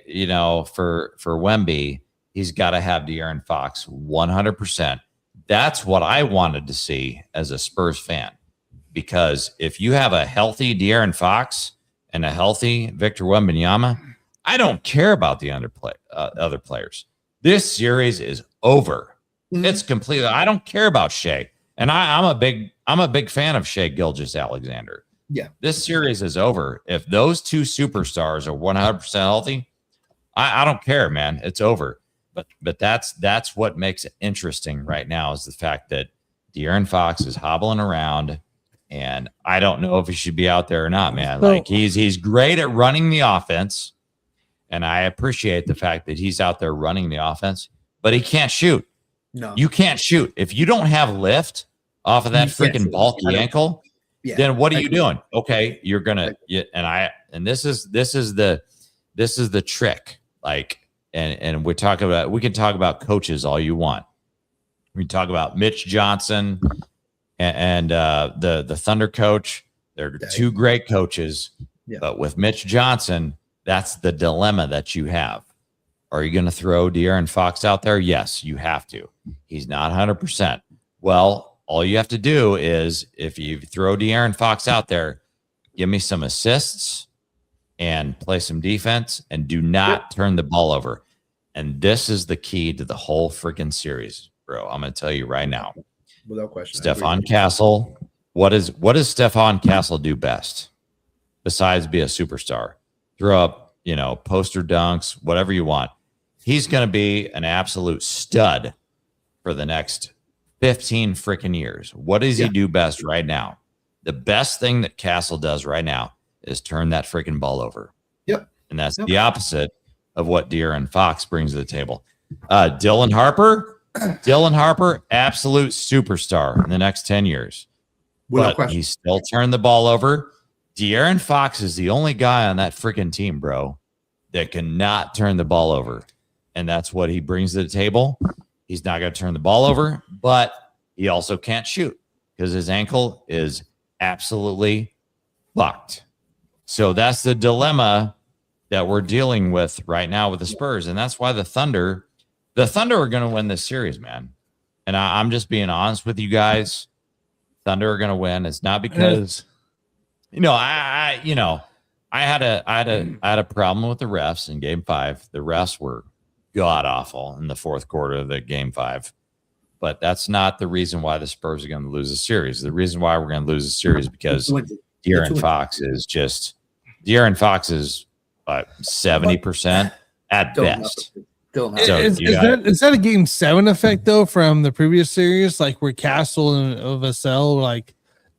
for Wemby, he's got to have De'Aaron Fox 100%. That's what I wanted to see as a Spurs fan, because if you have a healthy De'Aaron Fox and a healthy Victor Wembanyama, I don't care about the other players. This series is over. Mm-hmm. It's completely. I don't care about Shea, and I'm a big fan of Shea Gilgeous-Alexander. Yeah, this series is over. If those 2 superstars are 100% healthy, I don't care, man. It's over. But that's what makes it interesting right now is the fact that De'Aaron Fox is hobbling around, and I don't know if he should be out there or not, man. Like he's great at running the offense, and I appreciate the fact that he's out there running the offense, but he can't shoot. No, you can't shoot if you don't have lift off of that freaking bulky ankle. Yeah, then what are you doing? Okay, you're gonna and this is the trick. Like, and we can talk about coaches all you want. We can talk about Mitch Johnson and the Thunder coach. They're two great coaches, but with Mitch Johnson, that's the dilemma that you have. Are you going to throw De'Aaron Fox out there? Yes, you have to. He's not 100%. Well, all you have to do is if you throw De'Aaron Fox out there, give me some assists and play some defense and do not turn the ball over. And this is the key to the whole freaking series, bro. I'm going to tell you right now. Without question. Stephon Castle, what does Stephon Castle do best besides be a superstar? Throw up, poster dunks, whatever you want. He's going to be an absolute stud for the next 15 freaking years. What does he do best right now? The best thing that Castle does right now is turn that freaking ball over. Yep. And that's the opposite of what De'Aaron Fox brings to the table. Dylan Harper, absolute superstar in the next 10 years. But he still turned the ball over. De'Aaron Fox is the only guy on that freaking team, bro, that cannot turn the ball over. And that's what he brings to the table. He's not going to turn the ball over, but he also can't shoot because his ankle is absolutely fucked. So that's the dilemma that we're dealing with right now with the Spurs. And that's why the Thunder are going to win this series, man. And I'm just being honest with you guys. Thunder are going to win. It's not because, I had a problem with the refs in Game 5. The refs were god awful in the fourth quarter of the Game 5. But that's not the reason why the Spurs are going to lose the series. The reason why we're going to lose the series is because De'Aaron Fox is 70% at best. So is that a Game 7 effect though from the previous series, like where Castle and Vassell like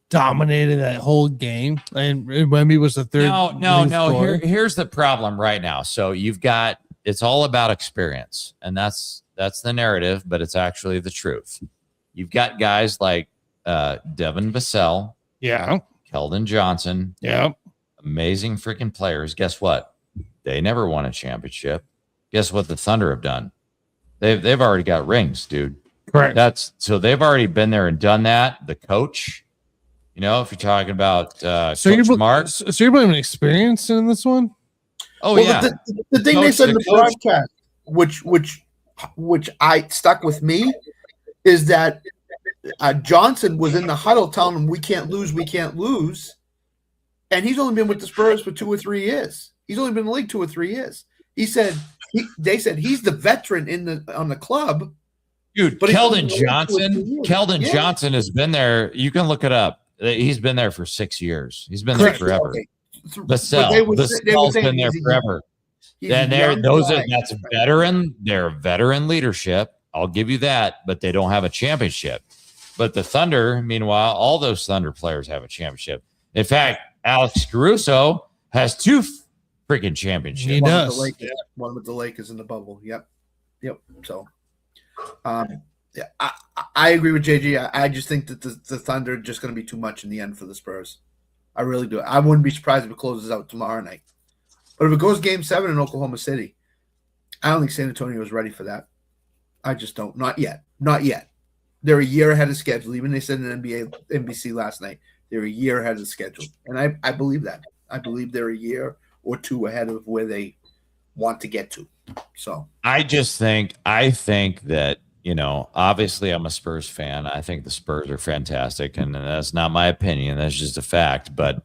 dominated that whole game, and Wemby was the third? No. Here's the problem right now. So it's all about experience, and that's the narrative, but it's actually the truth. You've got guys like Devin Vassell, Keldon Johnson, amazing freaking players. Guess what? They never won a championship. Guess what the Thunder have done? They've already got rings, dude. Correct. So they've already been there and done that. The coach, if you're talking about Coach Mark. So you're blaming experience in this one? Oh, well, yeah. The thing they said in the broadcast, which I stuck with me, is that Johnson was in the huddle telling him, we can't lose. And he's only been with the Spurs for 2 or 3 years. He's only been in the league 2 or 3 years. They said he's the veteran on the club. Dude, Keldon Johnson has been there. You can look it up. He's been there for 6 years. He's been there forever. Okay. Vassell's been there forever. And that's veteran. They're veteran leadership. I'll give you that, but they don't have a championship. But the Thunder, meanwhile, all those Thunder players have a championship. In fact, Alex Caruso has 2 freaking championships. He does. One with the Lakers in the bubble. Yep. So, I agree with JG. I just think that the Thunder are just going to be too much in the end for the Spurs. I really do. I wouldn't be surprised if it closes out tomorrow night. But if it goes Game 7 in Oklahoma City, I don't think San Antonio is ready for that. I just don't. Not yet. They're a year ahead of schedule. Even they said in NBC last night, they're a year ahead of schedule. And I believe that. I believe they're a year or 2 ahead of where they want to get to. So I think that, obviously I'm a Spurs fan. I think the Spurs are fantastic, and that's not my opinion. That's just a fact. But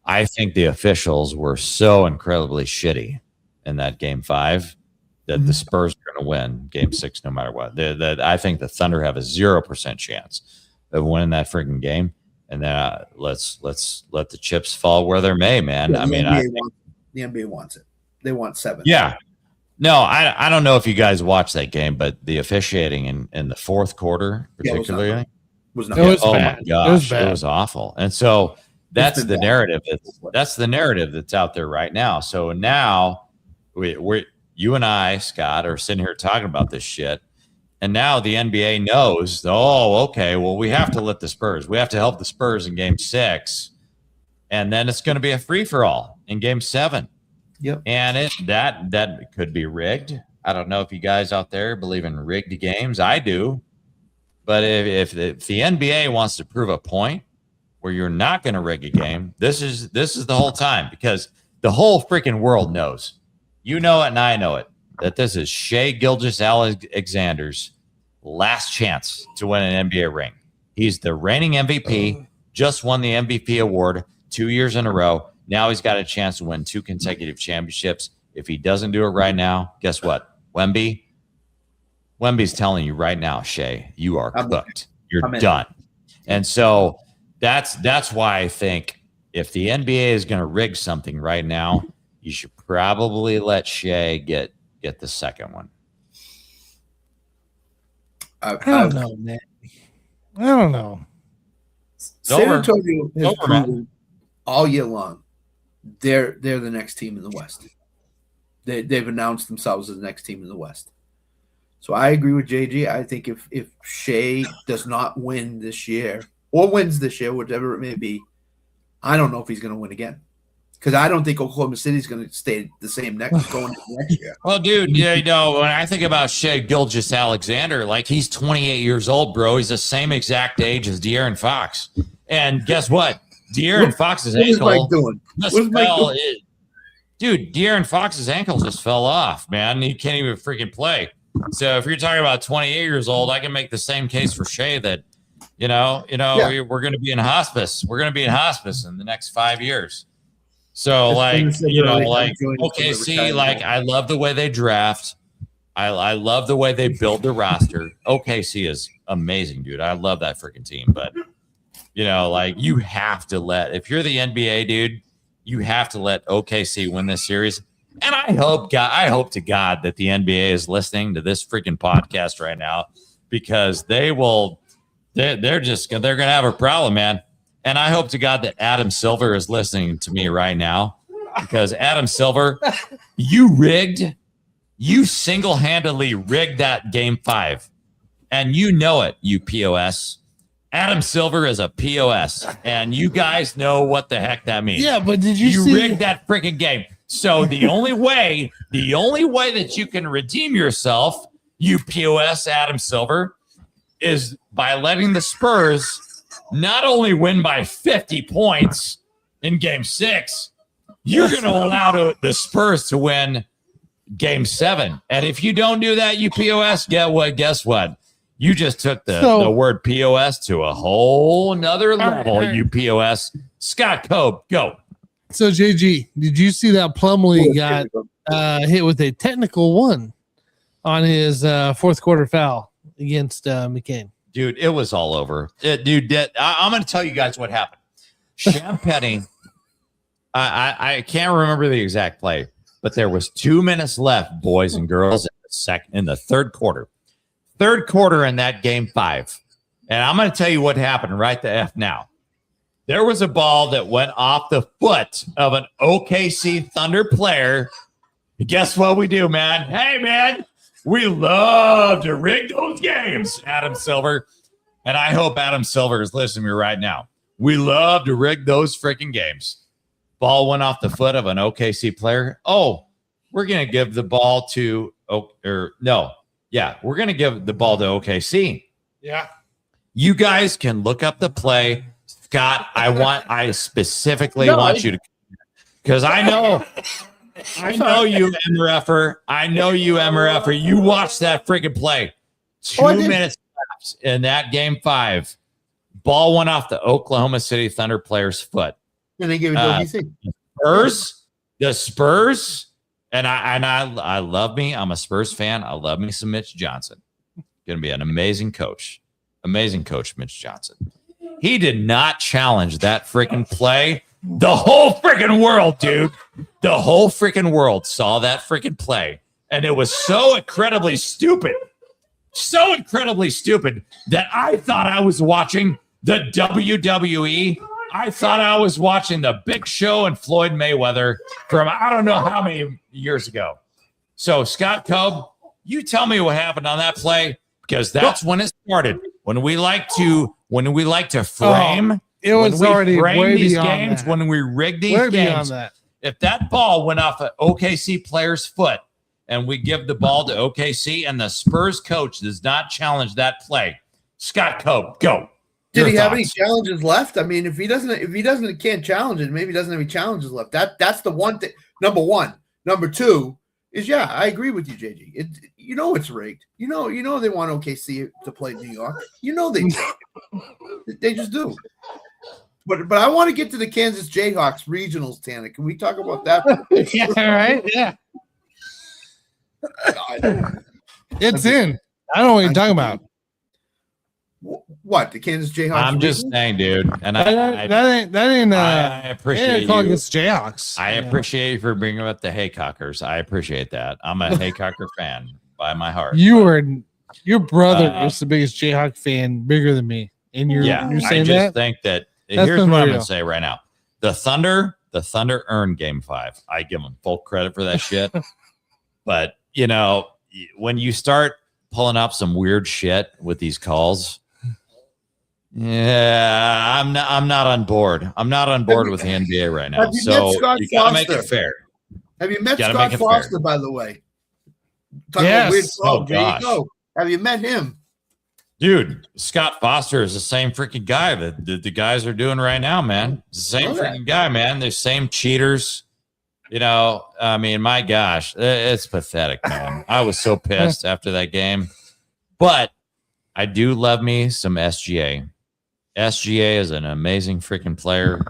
I think the officials were so incredibly shitty in that Game 5 that the Spurs are going to win Game 6 no matter what. I think the Thunder have a 0% chance of winning that freaking game. And then let's let the chips fall where they may, man. Yeah, the NBA wants it. They want 7. Yeah. No, I don't know if you guys watched that game, but the officiating in the fourth quarter, particularly, was not bad. Oh my gosh, it was awful. And so that's the narrative. That's the narrative that's out there right now. So now you and I, Scott, are sitting here talking about this shit. And now the NBA knows, okay, well, we have to we have to help the Spurs in Game 6. And then it's going to be a free-for-all in Game 7. Yep. And that could be rigged. I don't know if you guys out there believe in rigged games. I do. But if the NBA wants to prove a point, where you're not going to rig a game. This is the whole time, because the whole freaking world knows. You know it, and I know it, that this is Shai Gilgeous-Alexander's last chance to win an NBA ring. He's the reigning MVP, just won the MVP award 2 years in a row. Now he's got a chance to win 2 consecutive championships. If he doesn't do it right now, guess what? Wemby's telling you right now, Shai, you are cooked. You're done. And so that's why I think if the NBA is going to rig something right now, you should probably let Shai get the second one. I don't know, man. I don't know. San Antonio has proven all year long they're the next team in the West. They've announced themselves as the next team in the West. So I agree with JG. I think if Shai does not win this year or wins this year, whatever it may be, I don't know if he's going to win again. Because I don't think Oklahoma City is going to stay the same going into next year. Well, dude, when I think about Shai Gilgeous-Alexander, like, he's 28 years old, bro. He's the same exact age as De'Aaron Fox. And guess what? De'Aaron Fox's ankle. What is Mike doing? Dude, De'Aaron Fox's ankle just fell off, man. He can't even freaking play. So if you're talking about 28 years old, I can make the same case for Shai that, we're going to be in hospice. We're going to be in hospice in the next 5 years. So, OKC, I love the way they draft. I love the way they build the roster. OKC is amazing, dude. I love that freaking team. But, you have to if you're the NBA, dude, you have to let OKC win this series. And I hope to God that the NBA is listening to this freaking podcast right now, because they're going to have a problem, man. And I hope to God that Adam Silver is listening to me right now, because Adam Silver, you single-handedly rigged that game 5, and you know it, you POS. Adam Silver is a POS, and you guys know what the heck that means. Yeah, but did you see rigged that freaking game? So the only way that you can redeem yourself, you POS Adam Silver, is by letting the Spurs not only win by 50 points in game 6, you're going to allow the Spurs to win game 7. And if you don't do that, you POS, guess what? You just took the word POS to a whole nother level, you POS. Scott Cope, go. So, JG, did you see that Plumlee got hit with a technical one on his fourth quarter foul against McCain? Dude, it was all over. I'm going to tell you guys what happened. Champagny, I can't remember the exact play, but there was 2 minutes left, boys and girls, in the third quarter. Third quarter in that game 5. And I'm going to tell you what happened right the F now. There was a ball that went off the foot of an OKC Thunder player. Guess what we do, man? Hey, man, we love to rig those games, Adam Silver. And I hope Adam Silver is listening to me right now. We love to rig those freaking games. Ball went off the foot of an OKC player. Oh, we're going to give the ball to we're going to give the ball to OKC. Yeah. You guys can look up the play. Scott, I specifically want you to, because I know you, MRFer. I know you, MRFer. You watched that freaking play. 2 minutes left in that game 5. Ball went off the Oklahoma City Thunder player's foot. And they gave it to the Spurs, and I love me. I'm a Spurs fan. I love me some Mitch Johnson. Going to be an amazing coach. Amazing coach, Mitch Johnson. He did not challenge that freaking play. The whole freaking world, dude. The whole freaking world saw that freaking play. And it was so incredibly stupid. So incredibly stupid that I thought I was watching the WWE. I thought I was watching the Big Show and Floyd Mayweather from I don't know how many years ago. So, Scott Cobb, you tell me what happened on that play, because that's when it started. When we like to frame, it was already way these beyond games, that. when we rig these games. If that ball went off an OKC player's foot and we give the ball to OKC and the Spurs coach does not challenge that play, Scott Cope, go. Did he have any challenges left? I mean, if he can't challenge it, maybe he doesn't have any challenges left. That's the one thing. Number one. Number two is I agree with you, JG. It's rigged. You know they want OKC to play New York. They just do. But I want to get to the Kansas Jayhawks regionals, Tanner. Can we talk about that? Yeah, right. Yeah. It's in. I don't know what you're talking about. What, the Kansas Jayhawks? I'm just saying, dude. And that ain't. I appreciate you. Against Jayhawks. I appreciate you for bringing up the Haycockers. I appreciate that. I'm a Haycocker fan by my heart. Your brother is the biggest Jayhawk fan, bigger than me. And you're saying I just think that here's what I'm going to say right now. The Thunder earned Game 5. I give them full credit for that shit. But when you start pulling up some weird shit with these calls. Yeah, I'm not on board. I'm not on board with the NBA right now. So you gotta make it fair. Have you met Scott Foster, by the way? Yes. Oh, gosh. Have you met him? Dude, Scott Foster is the same freaking guy that the guys are doing right now, man. It's the same freaking guy, man. They're same cheaters. I mean, my gosh, it's pathetic, man. I was so pissed after that game. But I do love me some SGA. SGA is an amazing freaking player.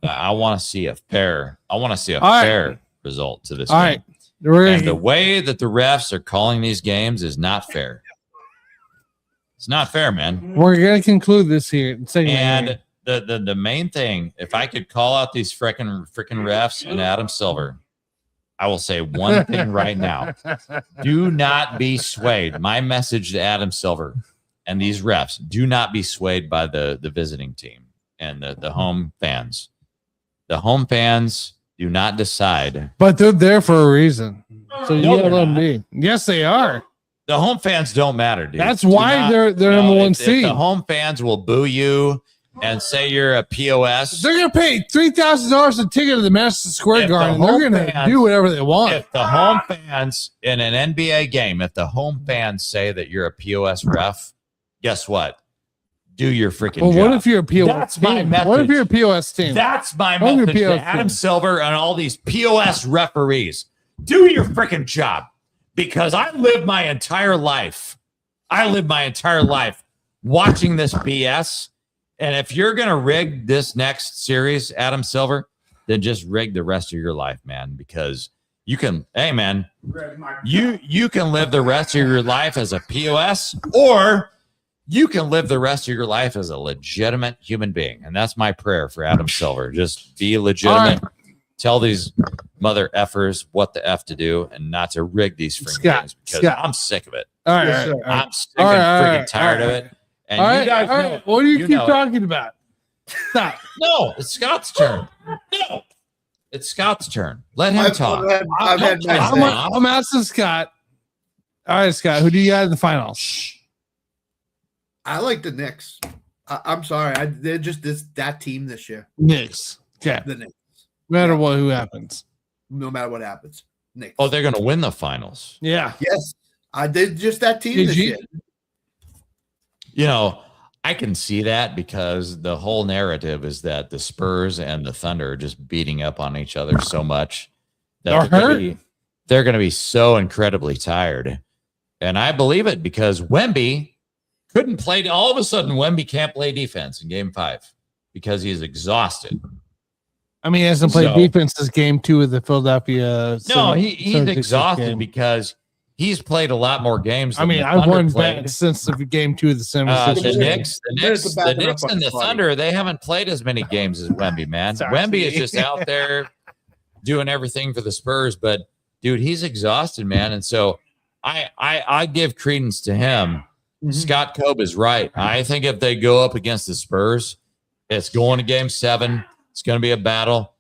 I want to see a fair result to this game. And the way that the refs are calling these games is not fair. It's not fair, man. We're going to conclude this here. And the main thing, if I could call out these freaking refs and Adam Silver, I will say one thing right now. Do not be swayed. My message to Adam Silver and these refs, do not be swayed by the visiting team and the home fans. The home fans do not decide. But they're there for a reason. So you gotta let them be. Yes, they are. The home fans don't matter, dude. That's why they're number one seed. The home fans will boo you and say you're a POS. They're gonna pay $3,000 a ticket to the Madison Square Garden. They're gonna do whatever they want. If the home fans in an NBA game, if the home fans say that you're a POS ref, guess what? Do your freaking job. What if you're a POS That's team? my message. What if you're a POS team? That's my message to Adam Silver and all these POS referees. Do your freaking job. Because I lived my entire life watching this BS. And if you're going to rig this next series, Adam Silver, then just rig the rest of your life, man. Because you can, hey, man, you can live the rest of your life as a POS, or you can live the rest of your life as a legitimate human being. And that's my prayer for Adam Silver. Just be legitimate. Right. Tell these mother effers what the F to do and not to rig these freaking games, because I'm sick of it. All right. I'm sick and freaking tired of it. And you guys know, what do you keep talking about? Stop. No, it's Scott's turn. No, it's Scott's turn. Let him talk. I'm asking Scott. All right, Scott, who do you got in the finals? I like the Knicks. I'm sorry. They're just that team this year. Knicks. Okay. The Knicks. No matter who happens. No matter what happens. Knicks. Oh, they're going to win the finals. Yeah. Yes. I did just that team this year. I can see that because the whole narrative is that the Spurs and the Thunder are just beating up on each other so much that they're going to be so incredibly tired. And I believe it because Wemby couldn't play. All of a sudden, Wemby can't play defense in Game 5 because he's exhausted. I mean, he hasn't played defense this Game 2 of the Philadelphia. No, he's exhausted because he's played a lot more games. I mean, I've won bets since the Game 2 of the the Knicks and the Thunder, they haven't played as many games as Wemby, man. Wemby is just out there doing everything for the Spurs, but dude, he's exhausted, man. And so I give credence to him. Mm-hmm. Scott Cobe is right. I think if they go up against the Spurs, it's going to Game 7. It's going to be a battle.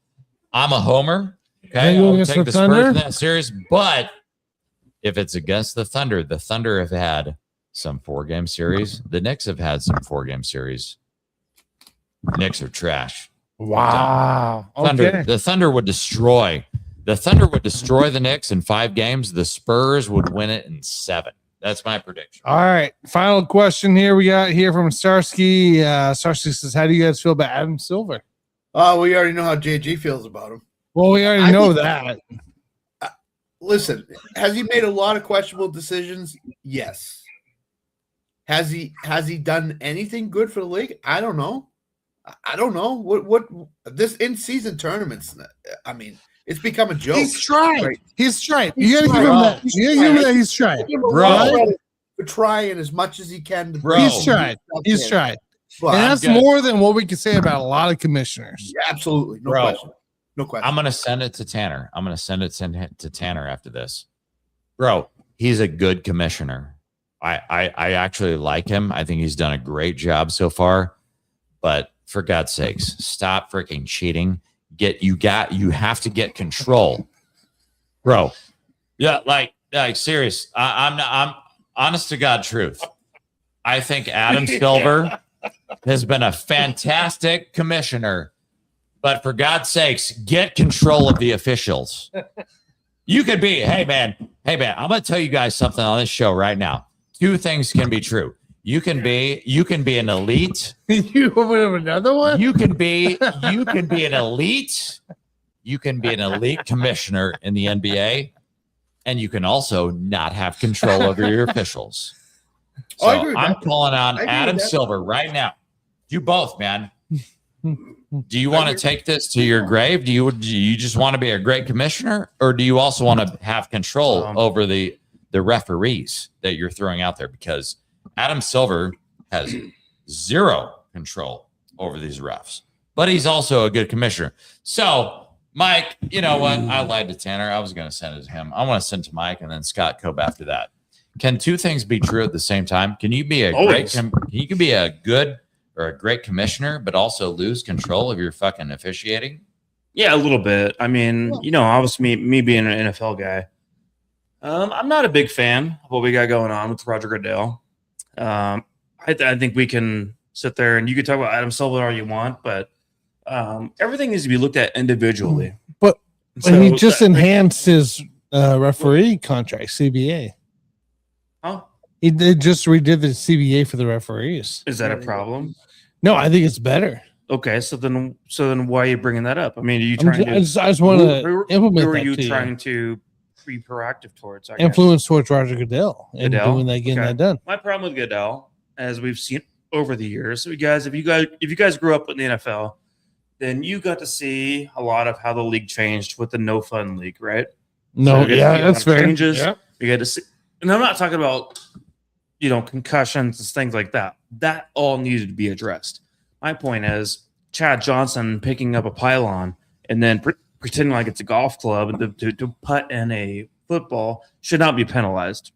I'm a homer. Okay, I'll take the Spurs in that series, but if it's against the Thunder have had some 4-game series. The Knicks have had some 4-game series. Knicks are trash. Wow. The Thunder would destroy the Knicks in 5 games. The Spurs would win it in 7. That's my prediction. All right. Final question here. We got here from Starsky. Starsky says, how do you guys feel about Adam Silver? Oh, we already know how JG feels about him. Well, we already know that. Listen, has he made a lot of questionable decisions? Yes. Has he done anything good for the league? I don't know. What this in-season tournaments, I mean, it's become a joke. He's tried. Right? He's tried. You gotta give him that. You gotta give him that. He's tried. Bro. For trying as much as he can. Bro. He's tried. He's tried. But And that's more than what we can say about a lot of commissioners. yeah, absolutely. No Bro. question. No question. I'm gonna send it to Tanner. I'm gonna send it to Tanner after this. Bro, he's a good commissioner. I actually like him. I think he's done a great job so far. But for God's sakes, stop freaking cheating. You have to get control, bro. Yeah, like serious. I'm honest to God truth. I think Adam Silver has been a fantastic commissioner, but for God's sakes, get control of the officials. You could be, hey man, I'm gonna tell you guys something on this show right now. Two things can be true. You can be an elite. You have another one? You can be an elite. You can be an elite commissioner in the NBA, and you can also not have control over your officials. So I agree with I'm that. calling on I agree Adam with that. Silver right now. You both, man. Do you want to take this to your grave? Do you just want to be a great commissioner, or do you also want to have control over the referees that you're throwing out there? Because Adam Silver has zero control over these refs, but he's also a good commissioner. So, Mike, you know what? I lied to Tanner. I was going to send it to him. I want to send it to Mike and then Scott Cope after that. Can two things be true at the same time? Can you be a you can be a good or a great commissioner, but also lose control of your fucking officiating? Yeah, a little bit. I mean, obviously me being an NFL guy, I'm not a big fan of what we got going on with Roger Goodell. I think we can sit there and you can talk about Adam Silver all you want, but everything needs to be looked at individually. But So he just enhanced his referee contract, CBA. Oh, They just redid the CBA for the referees. is that a problem? No, I think it's better. Okay, so then why are you bringing that up? I mean, are you trying I just want to who implement are that you to trying to be proactive towards? I guess? influence towards Roger Goodell and Goodell? getting Okay. that done. My problem with Goodell, as we've seen over the years, so if you guys grew up in the NFL, then you got to see a lot of how the league changed with the no fun league, right? No, So you yeah, get that's fair. changes. Yeah. You get to see, and I'm not talking about concussions and things like that. That all needed to be addressed. My point is Chad Johnson picking up a pylon and then pretending like it's a golf club and to putt in a football should not be penalized.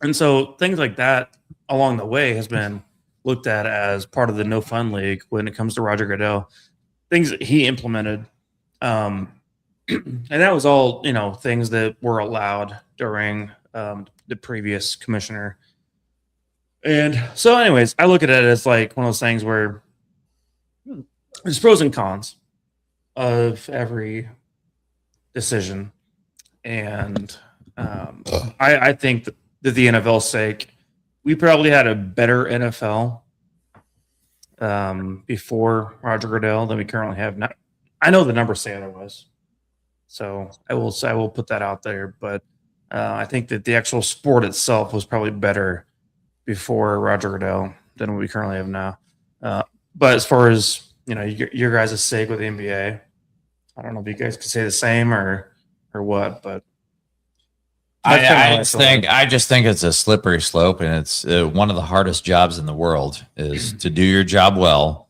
And so things like that along the way has been looked at as part of the no fun league when it comes to Roger Goodell. Things that he implemented. And that was all, things that were allowed during the previous commissioner. And so anyways, I look at it as like one of those things where there's pros and cons of every decision. And I think that the NFL's sake, we probably had a better NFL before Roger Goodell than we currently have now. I know the numbers say otherwise. So I will put that out there. But I think that the actual sport itself was probably better before Roger Goodell than what we currently have now. But as far as your guys' sake with the NBA, I don't know if you guys could say the same or what, but I just think it's a slippery slope, and it's one of the hardest jobs in the world is to do your job well,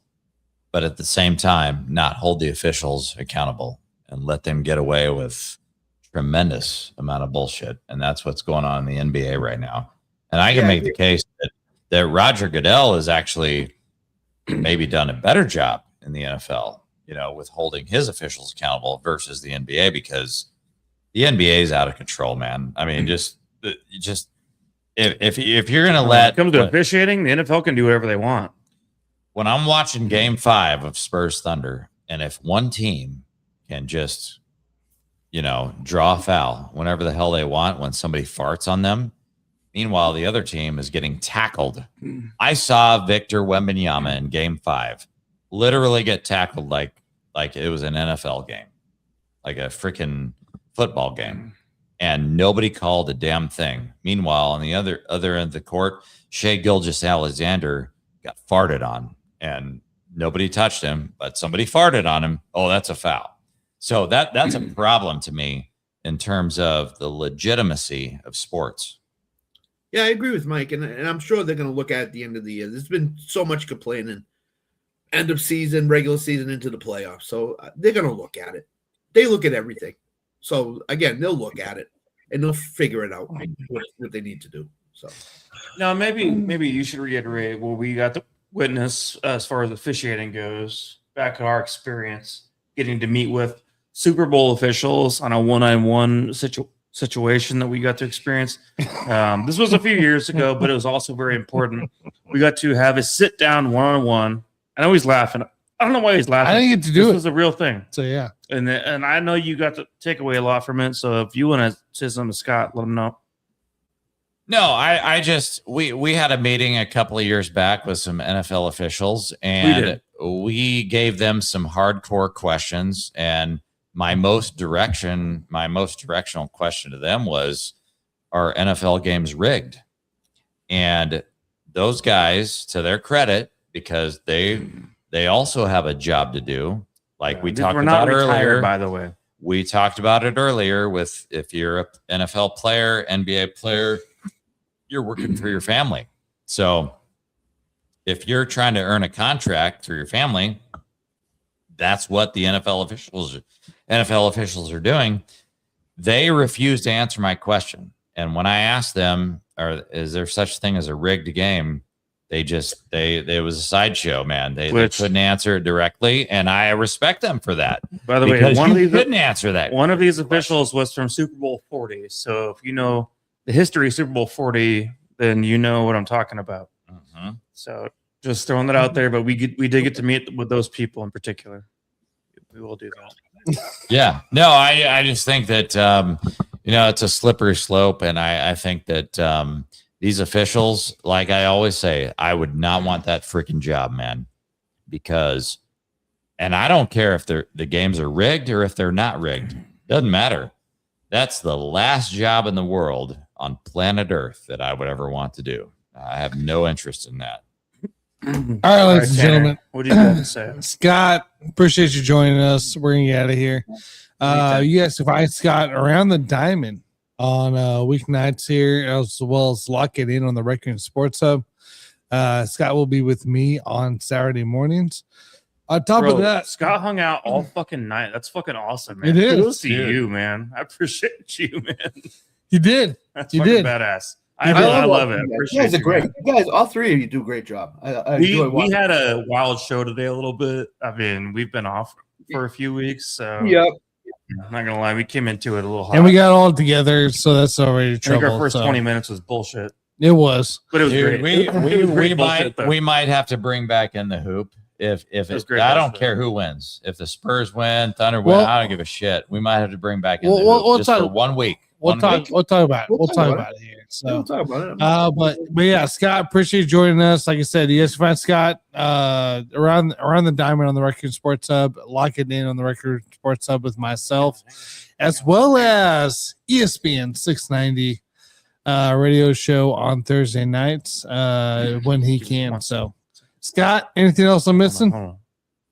but at the same time not hold the officials accountable and let them get away with tremendous amount of bullshit. And that's what's going on in the NBA right now. And I can make the case that Roger Goodell has actually maybe done a better job in the NFL, with holding his officials accountable versus the NBA, because the NBA is out of control, man. I mean, just if you're going to when it comes to officiating, the NFL can do whatever they want. When I'm watching Game 5 of Spurs Thunder, and if one team can just, draw a foul whenever the hell they want when somebody farts on them, Meanwhile, the other team is getting tackled. I saw Victor Wembanyama in Game 5 literally get tackled like it was an NFL game, like a freaking football game, and nobody called a damn thing. Meanwhile, on the other end of the court, Shai Gilgeous-Alexander got farted on, and nobody touched him, but somebody farted on him. Oh, that's a foul. So that's a problem to me in terms of the legitimacy of sports. Yeah, I agree with Mike, and I'm sure they're going to look at the end of the year. There's been so much complaining, end of season, regular season, into the playoffs. So they're going to look at it. They look at everything. So again, they'll look at it and they'll figure it out what they need to do. So now maybe you should reiterate what we got to witness as far as officiating goes. Back in our experience, getting to meet with Super Bowl officials on a one-on-one situation that we got to experience. This was a few years ago, but it was also very important. We got to have a sit-down one-on-one. I know he's laughing. I don't know why he's laughing. I didn't get to do it. This was a real thing. So yeah, and I know you got to take away a lot from it. So if you want to say something to Scott, let him know. No, I just we had a meeting a couple of years back with some NFL officials, and we gave them some hardcore questions. And my most directional question to them was, are NFL games rigged? And those guys, to their credit, because they also have a job to do. Like we talked about earlier, by the way. We talked about it earlier with if you're an NFL player, NBA player, you're working for your family. So if you're trying to earn a contract through your family, that's what the NFL officials are doing. They refused to answer my question. And when I asked them, is there such thing as a rigged game? It was a sideshow, man. They couldn't answer it directly, and I respect them for that. By the way, couldn't answer that. One of these officials was from Super Bowl 40. So if you know the history of Super Bowl 40, then you know what I'm talking about. Mm-hmm. So just throwing that out there, but we did get to meet with those people in particular. We will do that. Yeah. No, I just think that it's a slippery slope, and I think that these officials, like I always say, I would not want that freaking job, man, because, and I don't care if the games are rigged or if they're not rigged. Doesn't matter. That's the last job in the world on planet Earth that I would ever want to do. I have no interest in that. All right, ladies and gentlemen. What do you have to say? Scott, appreciate you joining us. We're going to get out of here. You guys can find Scott around the diamond on weeknights here, as well as lock it in on the Record Sports Hub. Scott will be with me on Saturday mornings. On top of that, Scott hung out all fucking night. That's fucking awesome, man. It is. Good to see you, man. I appreciate you, man. You did. That's you fucking did. badass. I love it. You guys are great. You guys, all three of you do a great job. We had a wild show today a little bit. I mean, we've been off for a few weeks, so yep. I'm not gonna lie, we came into it a little hot. And we got all together, so that's already trouble. I think our first 20 minutes was bullshit. It was. But it was great. We might have to bring back in the hoop. If I don't care who wins. If the Spurs win, Thunder win, I don't give a shit. We might have to bring back in the hoop just for 1 week. We'll talk about it. We'll talk about it here. So, we'll talk about it. But yeah, Scott, appreciate you joining us. Like I said, you guys find Scott around the diamond on the Record Sports Hub. Lock it in on the Record Sports Hub with myself, as well as ESPN 690 radio show on Thursday nights when he can. So, Scott, anything else I'm missing?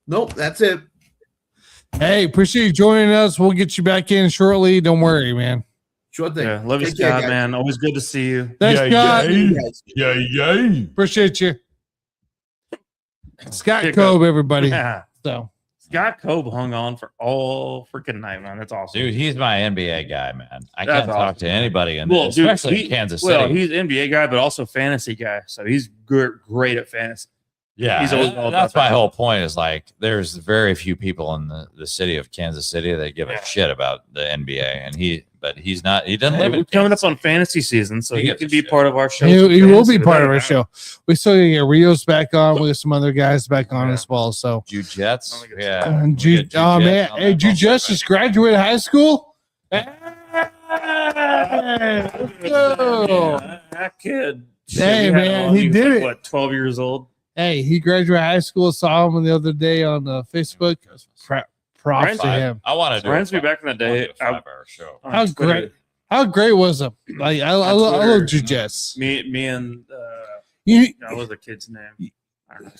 Nope, that's it. Hey, appreciate you joining us. We'll get you back in shortly. Don't worry, man. Sure thing. Yeah, love you, Scott, man. Always good to see you. Thanks, Scott. Yeah. Appreciate you. Scott Cobe, everybody. Yeah. So Scott Cobe hung on for all freaking night, man. That's awesome. Dude, he's my NBA guy, man. I can't talk to anybody especially in Kansas City. Well, he's NBA guy, but also fantasy guy. So he's great at fantasy. Yeah, he's always that's my whole point. Is like there's very few people in the city of Kansas City that give a shit about the NBA, and he's not. He doesn't live. We're coming up on fantasy season, so he can be part of our show. He will be part of our show. We still get Rios back on. We got some other guys back on as well. So Jude Jets, yeah. Man, hey, Jude Jets just graduated high school. Hey, let's go. that kid. Hey, we had him man, on, he was did like, it. What, 12 years old? Hey, he graduated high school. Saw him the other day on Facebook. Props to him. I want to do Reminds me back in the day. a 5-hour show. How great! How great was him? Like I love Drew Jets. Me and You, what was the kid's name? I don't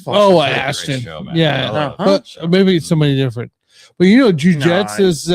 oh, know. Ashton. Show, man. Yeah, Huh? but maybe somebody different. But you know, Drew Jets is he's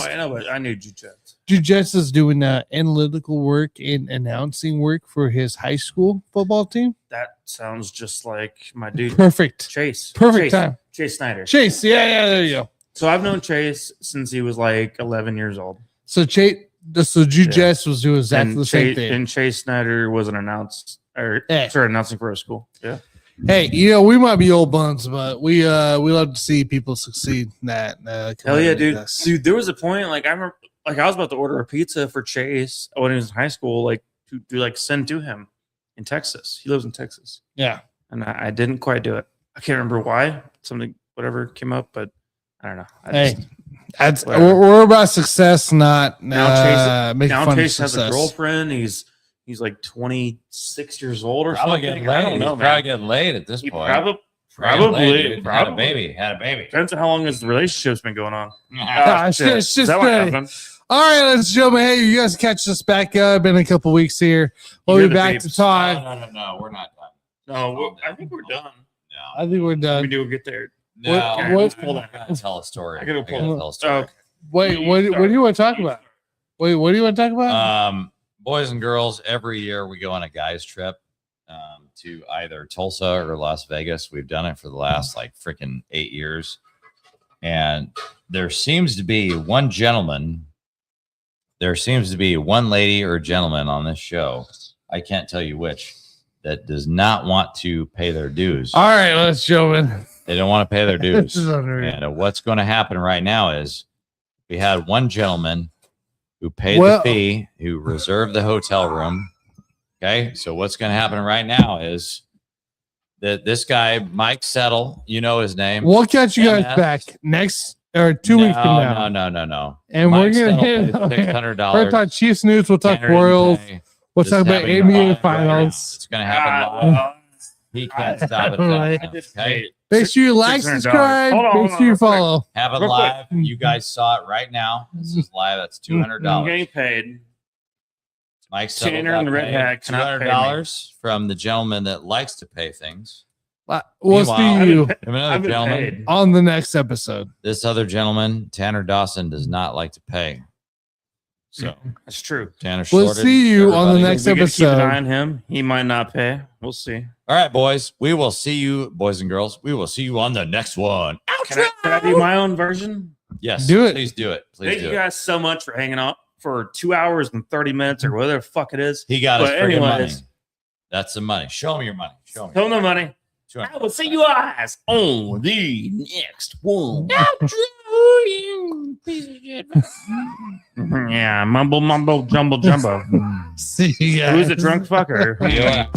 I know, but I knew Jets. Drew Jets is doing analytical work and announcing work for his high school football team. That sounds just like my dude. Perfect. Chase. Perfect time. Chase Snyder. Chase. Yeah, there you go. So I've known Chase since he was like 11 years old. So Drew Jets was doing exactly the same thing. And Chase Snyder wasn't announced started announcing for a school. Yeah. Hey, we might be old buns, but we love to see people succeed in that. Hell yeah, dude. Dude, there was a point I remember I was about to order a pizza for Chase when he was in high school, to send to him in Texas. He lives in Texas. Yeah. And I didn't quite do it. I can't remember why. Whatever came up, but I don't know. We're about success, not making fun Chase of success. has a girlfriend. He's like 26 years old or Probably something. getting laid. I don't know, He's probably getting laid at this He point. probably Had a baby. Depends on how long his relationship's been going on. It's just Is that what happened? all right, ladies and gentlemen. Hey, you guys catch us back up. Been a couple weeks here. We'll You're be the back beeps. to talk. No, we're not done. No, I think we're done. No. I think we're done. We do get there. No, What- I gotta tell a story. I gotta pull tell a story. Wait, what do you want to talk about? Wait, what do you want to talk about? Boys and girls, every year we go on a guys trip to either Tulsa or Las Vegas. We've done it for the last freaking 8 years. And there seems to be one lady or gentleman on this show, I can't tell you which, that does not want to pay their dues. All right, let's gentlemen. They don't want to pay their dues. This is unreal. And what's going to happen right now is we had one gentleman who paid the fee, who reserved the hotel room. Okay. So what's going to happen right now is that this guy, Mike Settle, you know his name. We'll catch you guys back next or 2 weeks from now. No. And Mike we're going to hit $600. We're going to talk Chiefs news. We'll talk Royals. We'll talk about NBA finals. It's going to happen live. He can't stop it. Right. Okay. Make sure you like, subscribe. Make sure you follow. Have it live. You guys saw it right now. This is live. That's $200. I'm getting paid. Mike Tanner and the Red Hat cannot pay $200 from the gentleman that likes to pay things. We'll see you Another gentleman. on the next episode. This other gentleman, Tanner Dawson, does not like to pay. So That's true. Tanner We'll shorted see you on the everybody. next We gotta keep an episode. eye on him. He might not pay. We'll see. All right, boys. We will see you, boys and girls. We will see you on the next one. Can I do my own version? Yes. Do it. Please do it. Please Thank do you it. guys so much for hanging out for 2 hours and 30 minutes or whatever the fuck it is. He got his But friggin' money. anyways. That's the money. Show me your money. Show me. Tell them the money. $200. I will see you guys on the next one. Yeah, mumble, jumble, jumbo. See you guys. Who's a drunk fucker? Yeah.